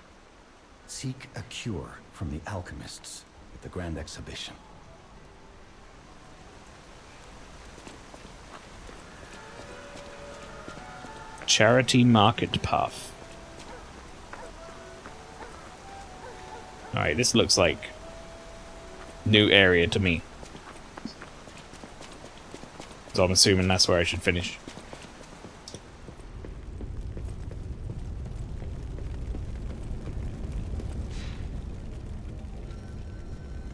S14: Seek a cure from the alchemists at the Grand Exhibition.
S1: Charity Market Path. Alright, this looks like new area to me. So I'm assuming that's where I should finish.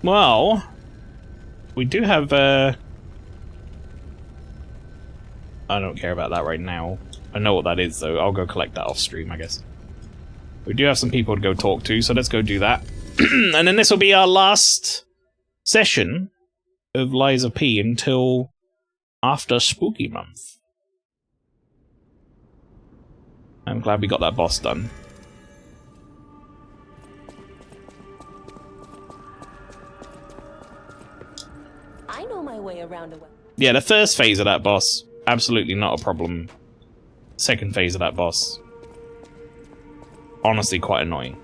S1: Well, we do have I don't care about that right now. I know what that is, though. I'll go collect that off stream, I guess. We do have some people to go talk to, so let's go do that. And then this will be our last session of Lies of P until after Spooky Month. I'm glad we got that boss done.
S15: I know my way around a
S1: Yeah, the first phase of that boss, absolutely not a problem. Second phase of that boss, honestly quite annoying.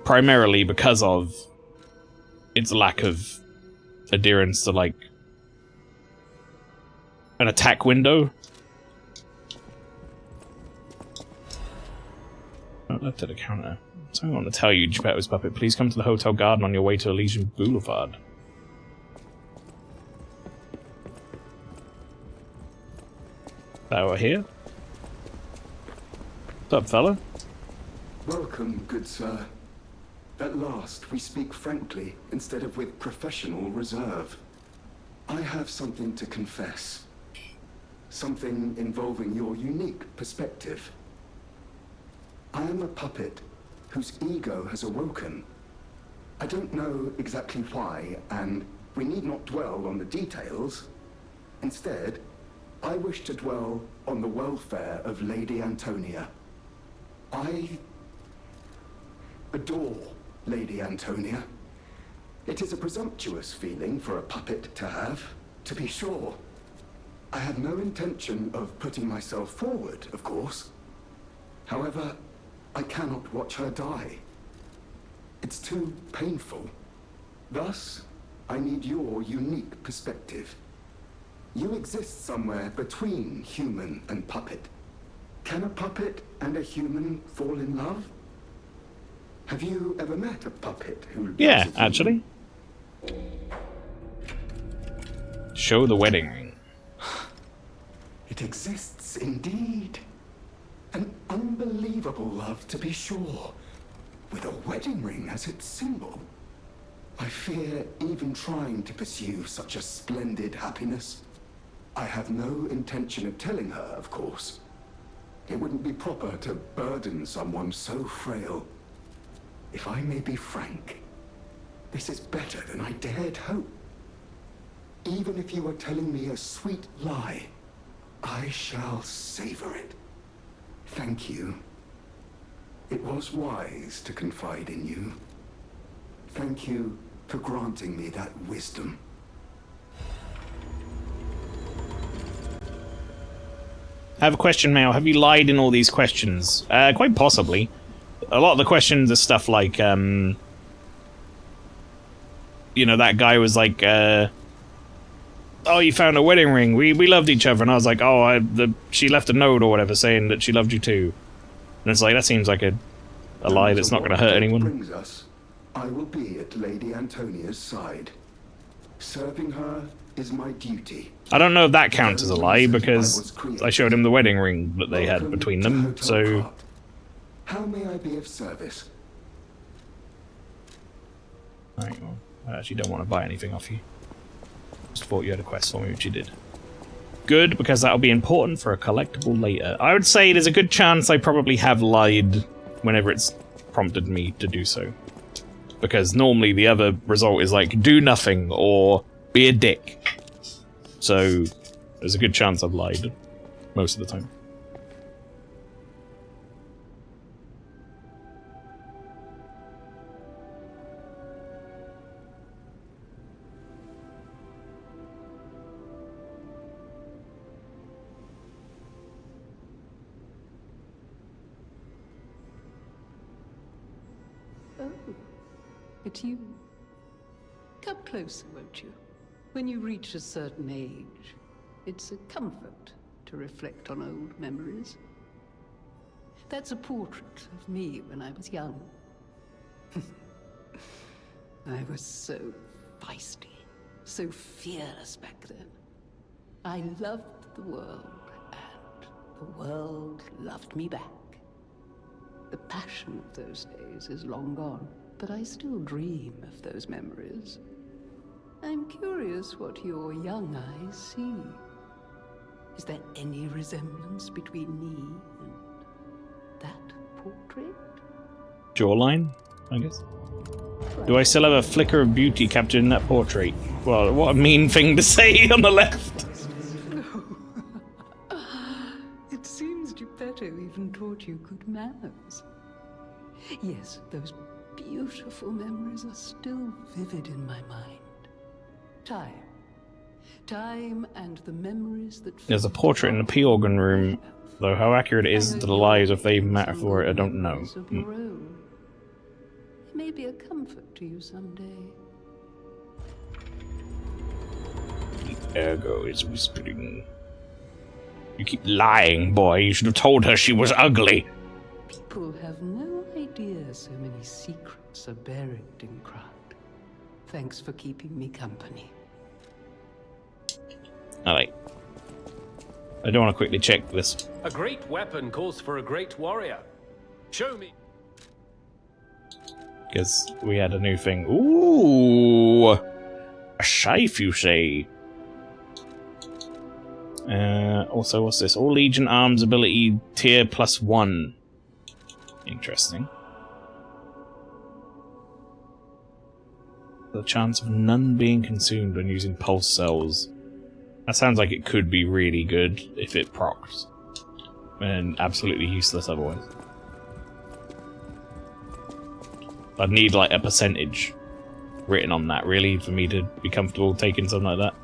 S1: Primarily because of its lack of adherence to, like, an attack window. Not left at a counter. So I want to tell you, Geppetto's puppet, please come to the Hotel Garden on your way to Elysian Boulevard. Over here. What's up, fella?
S16: Welcome, good sir. At last, we speak frankly, instead of with professional reserve. I have something to confess. Something involving your unique perspective. I am a puppet whose ego has awoken. I don't know exactly why, and we need not dwell on the details. Instead, I wish to dwell on the welfare of Lady Antonia. I adore Lady Antonia. It is a presumptuous feeling for a puppet to have, to be sure. I have no intention of putting myself forward, of course. However, I cannot watch her die. It's too painful. Thus, I need your unique perspective. You exist somewhere between human and puppet. Can a puppet and a human fall in love? Have you ever met a puppet who loves
S1: Yeah,
S16: a human?
S1: actually. Show the wedding ring.
S16: It exists indeed. An unbelievable love, to be sure, with a wedding ring as its symbol. I fear even trying to pursue such a splendid happiness. I have no intention of telling her, of course. It wouldn't be proper to burden someone so frail. If I may be frank, this is better than I dared hope. Even if you are telling me a sweet lie, I shall savor it. Thank you. It was wise to confide in you. Thank you for granting me that wisdom.
S1: I have a question, Mael. Have you lied in all these questions? Quite possibly. A lot of the questions are stuff like, you know, that guy was like, oh, you found a wedding ring. We loved each other. And I was like, oh, she left a note or whatever saying that she loved you too. And it's like, that seems like a lie that's not going to hurt anyone.
S16: Brings us, I will be at Lady Antonia's side. Serving her is my duty.
S1: I don't know if that counts as a lie, because I showed him the wedding ring that they had between them, so...
S16: How may I be of service?
S1: Alright, well, I actually don't want to buy anything off you. Just thought you had a quest for me, which you did. Good, because that'll be important for a collectible later. I would say there's a good chance I probably have lied whenever it's prompted me to do so. Because normally the other result is like, do nothing, or be a dick. So, there's a good chance I've lied most of the time.
S17: Oh, it's you. Come closer, won't you? When you reach a certain age, it's a comfort to reflect on old memories. That's a portrait of me when I was young. I was so feisty, so fearless back then. I loved the world, and the world loved me back. The passion of those days is long gone, but I still dream of those memories. I'm curious what your young eyes see. Is there any resemblance between me and that portrait?
S1: Jawline, I guess. Do I still have a flicker of beauty captured in that portrait? Well, what a mean thing to say on the left.
S17: It seems Geppetto even taught you good manners. Yes, those beautiful memories are still vivid in my mind. Time and the memories that...
S1: There's a portrait in the P-organ room, though how accurate it is to the lies, if they even matter for it, I don't know.
S17: It may be a comfort to you someday.
S1: The ergo is whispering. You keep lying, boy. You should have told her she was ugly.
S17: People have no idea so many secrets are buried in Krat. Thanks for keeping me company.
S1: Alright. I don't want to quickly check this.
S13: A great weapon calls for a great warrior. Show me.
S1: Because we had a new thing. Ooh! A safe, you say? Also, what's this? All Legion arms ability tier +1. Interesting. The chance of none being consumed when using pulse cells. That sounds like it could be really good if it procs. And absolutely useless otherwise. I'd need like a percentage written on that, really, for me to be comfortable taking something like that.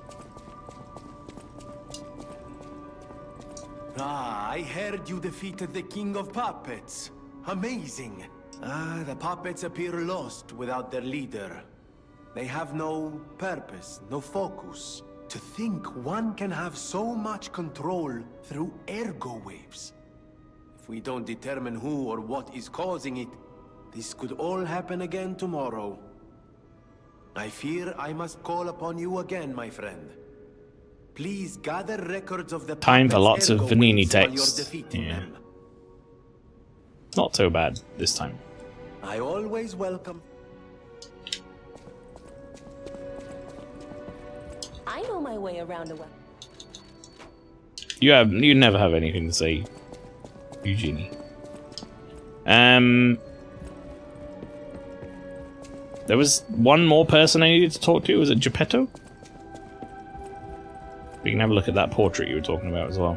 S18: Ah, I heard you defeated the King of Puppets. Amazing. Ah, the puppets appear lost without their leader. They have no purpose, no focus. To think one can have so much control through ergo waves. we don't determine who or what is causing it, this could all happen again tomorrow. I fear I must call upon you again, my friend. Please gather records of the
S1: Time for lots of
S18: ergo
S1: Vanini
S18: waves while you're
S1: text.
S18: defeating
S1: Yeah.
S18: them.
S1: Not so bad this time.
S18: I always welcome.
S15: I know my way around a weapon.
S1: You never have anything to say, Eugenie. There was one more person I needed to talk to. Was it Geppetto? We can have a look at that portrait you were talking about as well.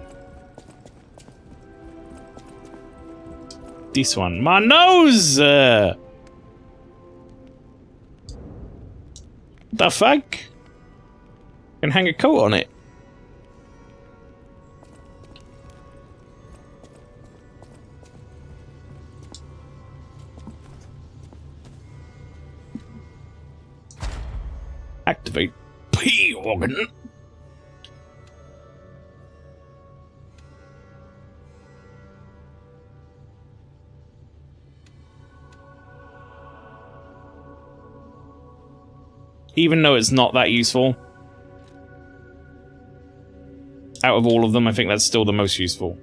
S1: This one. My nose! The fuck? Can hang a coat on it. Activate P organ. Even though it's not that useful, out of all of them, I think that's still the most useful.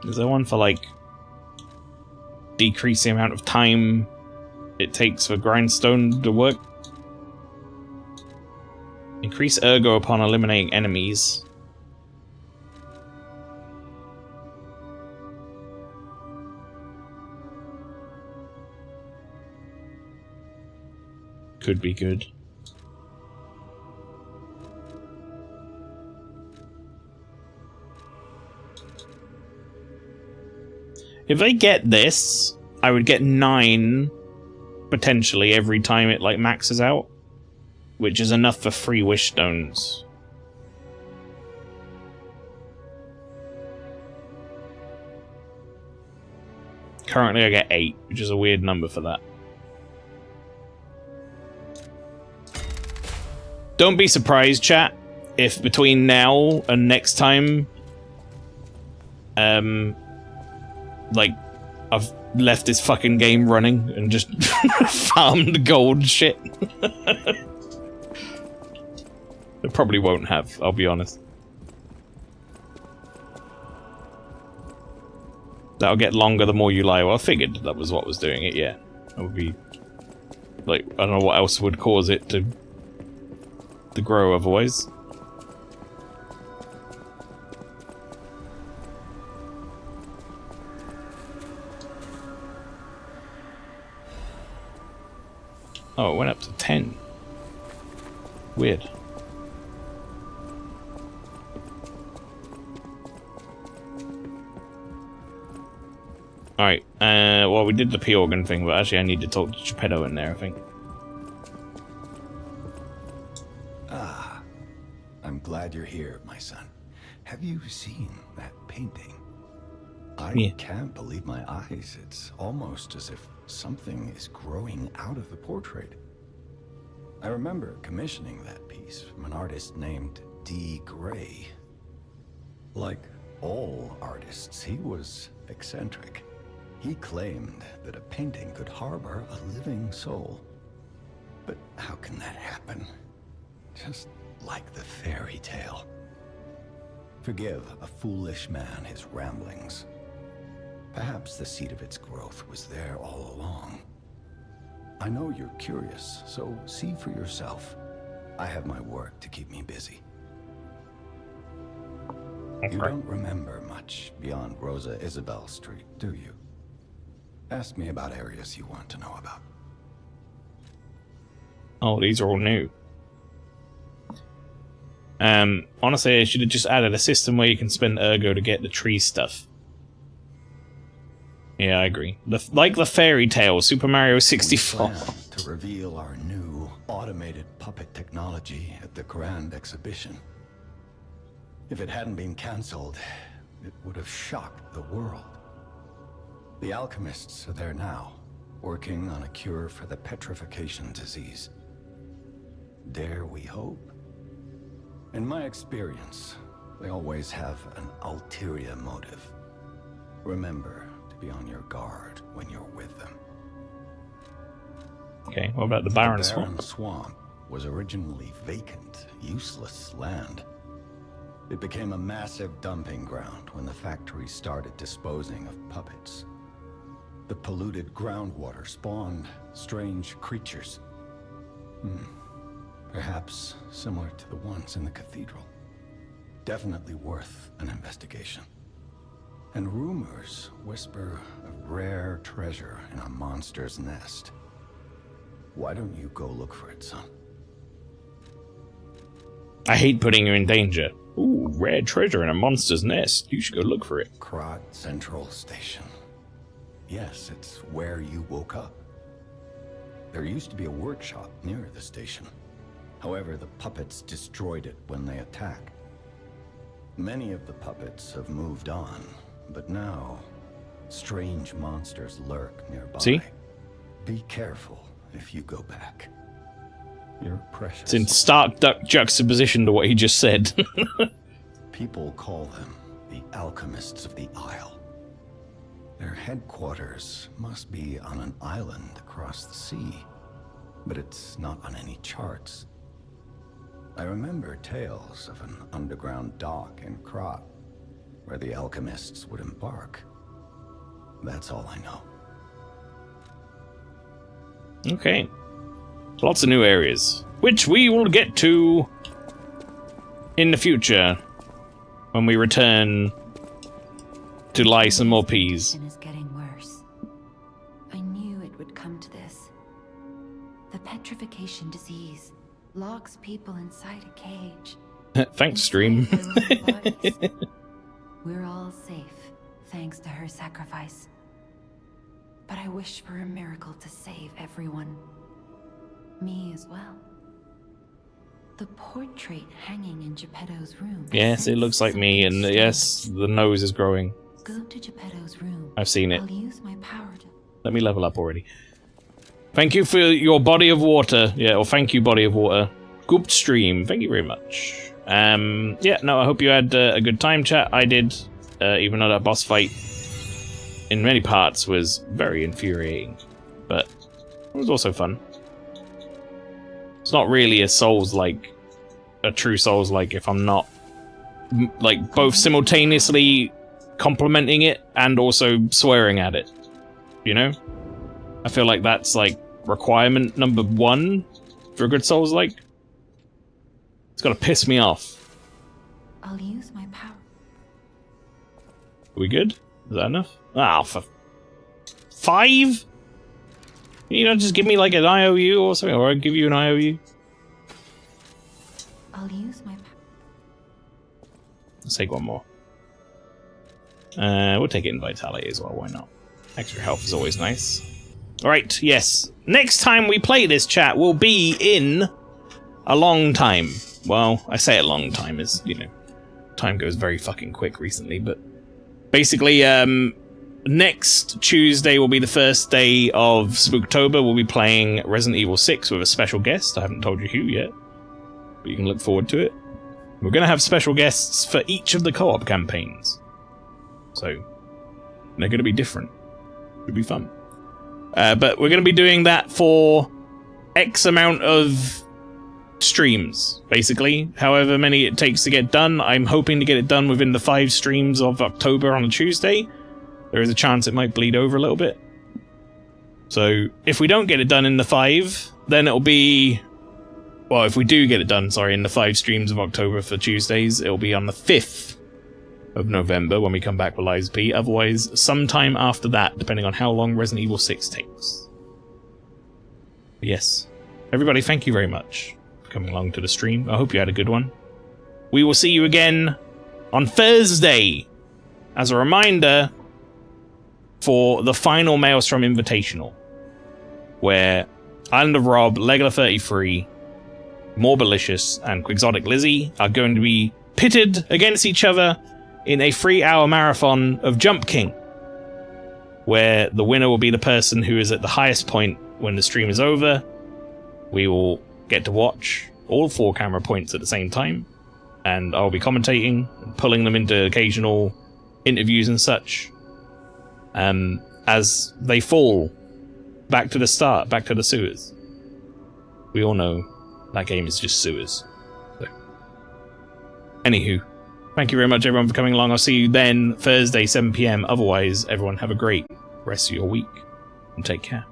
S1: Is there one for, like, decrease the amount of time it takes for grindstone to work? Increase ergo upon eliminating enemies. Could be good. If I get this, I would get 9 potentially every time it like maxes out, which is enough for 3 wish stones. Currently I get 8, which is a weird number for that. Don't be surprised, chat, if between now and next time, like, I've left this fucking game running and just farmed gold shit. It probably won't have, I'll be honest. That'll get longer the more you lie. Well, I figured that was what was doing it, yeah. That would be... like, I don't know what else would cause it to grow otherwise. Oh, it went up to 10. Weird. Alright, well, we did the P organ thing, but actually I need to talk to Geppetto in there, I think.
S14: Ah, I'm glad you're here, my son. Have you seen that painting? I can't believe my eyes. It's almost as if something is growing out of the portrait. I remember commissioning that piece from an artist named D. Gray. Like all artists, he was eccentric. He claimed that a painting could harbor a living soul. But how can that happen? Just like the fairy tale. Forgive a foolish man his ramblings. Perhaps the seed of its growth was there all along. I know you're curious, so see for yourself. I have my work to keep me busy. You don't remember much beyond Rosa Isabel Street, do you? Ask me about areas you want to know about.
S1: Oh, these are all new. Honestly, I should have just added a system where you can spend ergo to get the tree stuff. Yeah, I agree. Like the fairy tale, Super Mario 64.
S14: We plan to reveal our new automated puppet technology at the Grand Exhibition. If it hadn't been cancelled, it would have shocked the world. The alchemists are there now, working on a cure for the petrification disease. Dare we hope? In my experience, they always have an ulterior motive. Remember to be on your guard when you're with them.
S1: Okay, what about the Barren
S14: The
S1: Swamp?
S14: Barren Swamp was originally vacant, useless land. It became a massive dumping ground when the factory started disposing of puppets. The polluted groundwater spawned strange creatures. Perhaps similar to the ones in the cathedral. Definitely worth an investigation. And rumors whisper of rare treasure in a monster's nest. Why don't you go look for it, son?
S1: I hate putting you in danger. Ooh, rare treasure in a monster's nest. You should go look for it.
S14: Krat Central Station. Yes, it's where you woke up. There used to be a workshop near the station. However, the puppets destroyed it when they attacked. Many of the puppets have moved on, but now strange monsters lurk nearby.
S1: See?
S14: Be careful if you go back. You're precious.
S1: It's in stark juxtaposition to what he just said.
S14: People call them the alchemists of the Isle. Their headquarters must be on an island across the sea, but it's not on any charts. I remember tales of an underground dock in Krat, where the alchemists would embark. That's all I know.
S1: Okay. Lots of new areas, which we will get to in the future when we return to lie some more peas.
S5: Is getting worse. I knew it would come to this. The petrification disease locks people inside a cage.
S1: Thanks, stream.
S5: We're all safe, thanks to her sacrifice. But I wish for a miracle to save everyone. Me as well. The portrait hanging in Geppetto's room.
S1: Yes, it looks like me, and yes, the nose is growing.
S5: Go to Geppetto's room.
S1: I've seen it.
S5: I'll use my power to...
S1: Let me level up already. Thank you for your body of water. Yeah, or thank you, body of water. Good stream. Thank you very much. Yeah, no, I hope you had a good time, chat. I did, even though that boss fight in many parts was very infuriating, but it was also fun. It's not really a Souls-like, a true Souls-like, if I'm not, like, both simultaneously complimenting it and also swearing at it. You know? I feel like that's, like, requirement number 1 for a good Souls-like. It's gotta piss me off.
S5: I'll use my power.
S1: Are we good? Is that enough? Ah, for 5? You know, just give me like an IOU or something, or I'll give you an IOU.
S5: I'll use my power.
S1: Let's take one more. We'll take it in Vitality as well, why not? Extra health is always nice. Alright, yes. Next time we play this, chat, will be in a long time. Well, I say a long time, as, you know, time goes very fucking quick recently, but basically, next Tuesday will be the first day of Spooktober. We'll be playing Resident Evil 6 with a special guest. I haven't told you who yet, but you can look forward to it. We're going to have special guests for each of the co-op campaigns. So, they're going to be different. It'll be fun. But we're going to be doing that for X amount of streams, basically. However many it takes to get done. I'm hoping to get it done within the 5 streams of October on a Tuesday. There is a chance it might bleed over a little bit. So, if we don't get it done in the 5, then it'll be... Well, if we do get it done, sorry, in the 5 streams of October for Tuesdays, it'll be on the 5th of November when we come back with Lies P. Otherwise, sometime after that, depending on how long Resident Evil 6 takes. Yes. Everybody, thank you very much for coming along to the stream. I hope you had a good one. We will see you again on Thursday. As a reminder, for the final Maelstrom Invitational, where Island of Rob, Legula 33, Morbilicious, and Quixotic Lizzie are going to be pitted against each other in a 3-hour marathon of Jump King. where the winner will be the person who is at the highest point when the stream is over. We will get to watch all 4 camera points at the same time, and I'll be commentating and pulling them into occasional interviews and such as they fall back to the start, back to the sewers. We all know that game is just sewers. So. Anywho, thank you very much everyone for coming along. I'll see you then Thursday 7 PM. Otherwise, everyone have a great rest of your week and take care.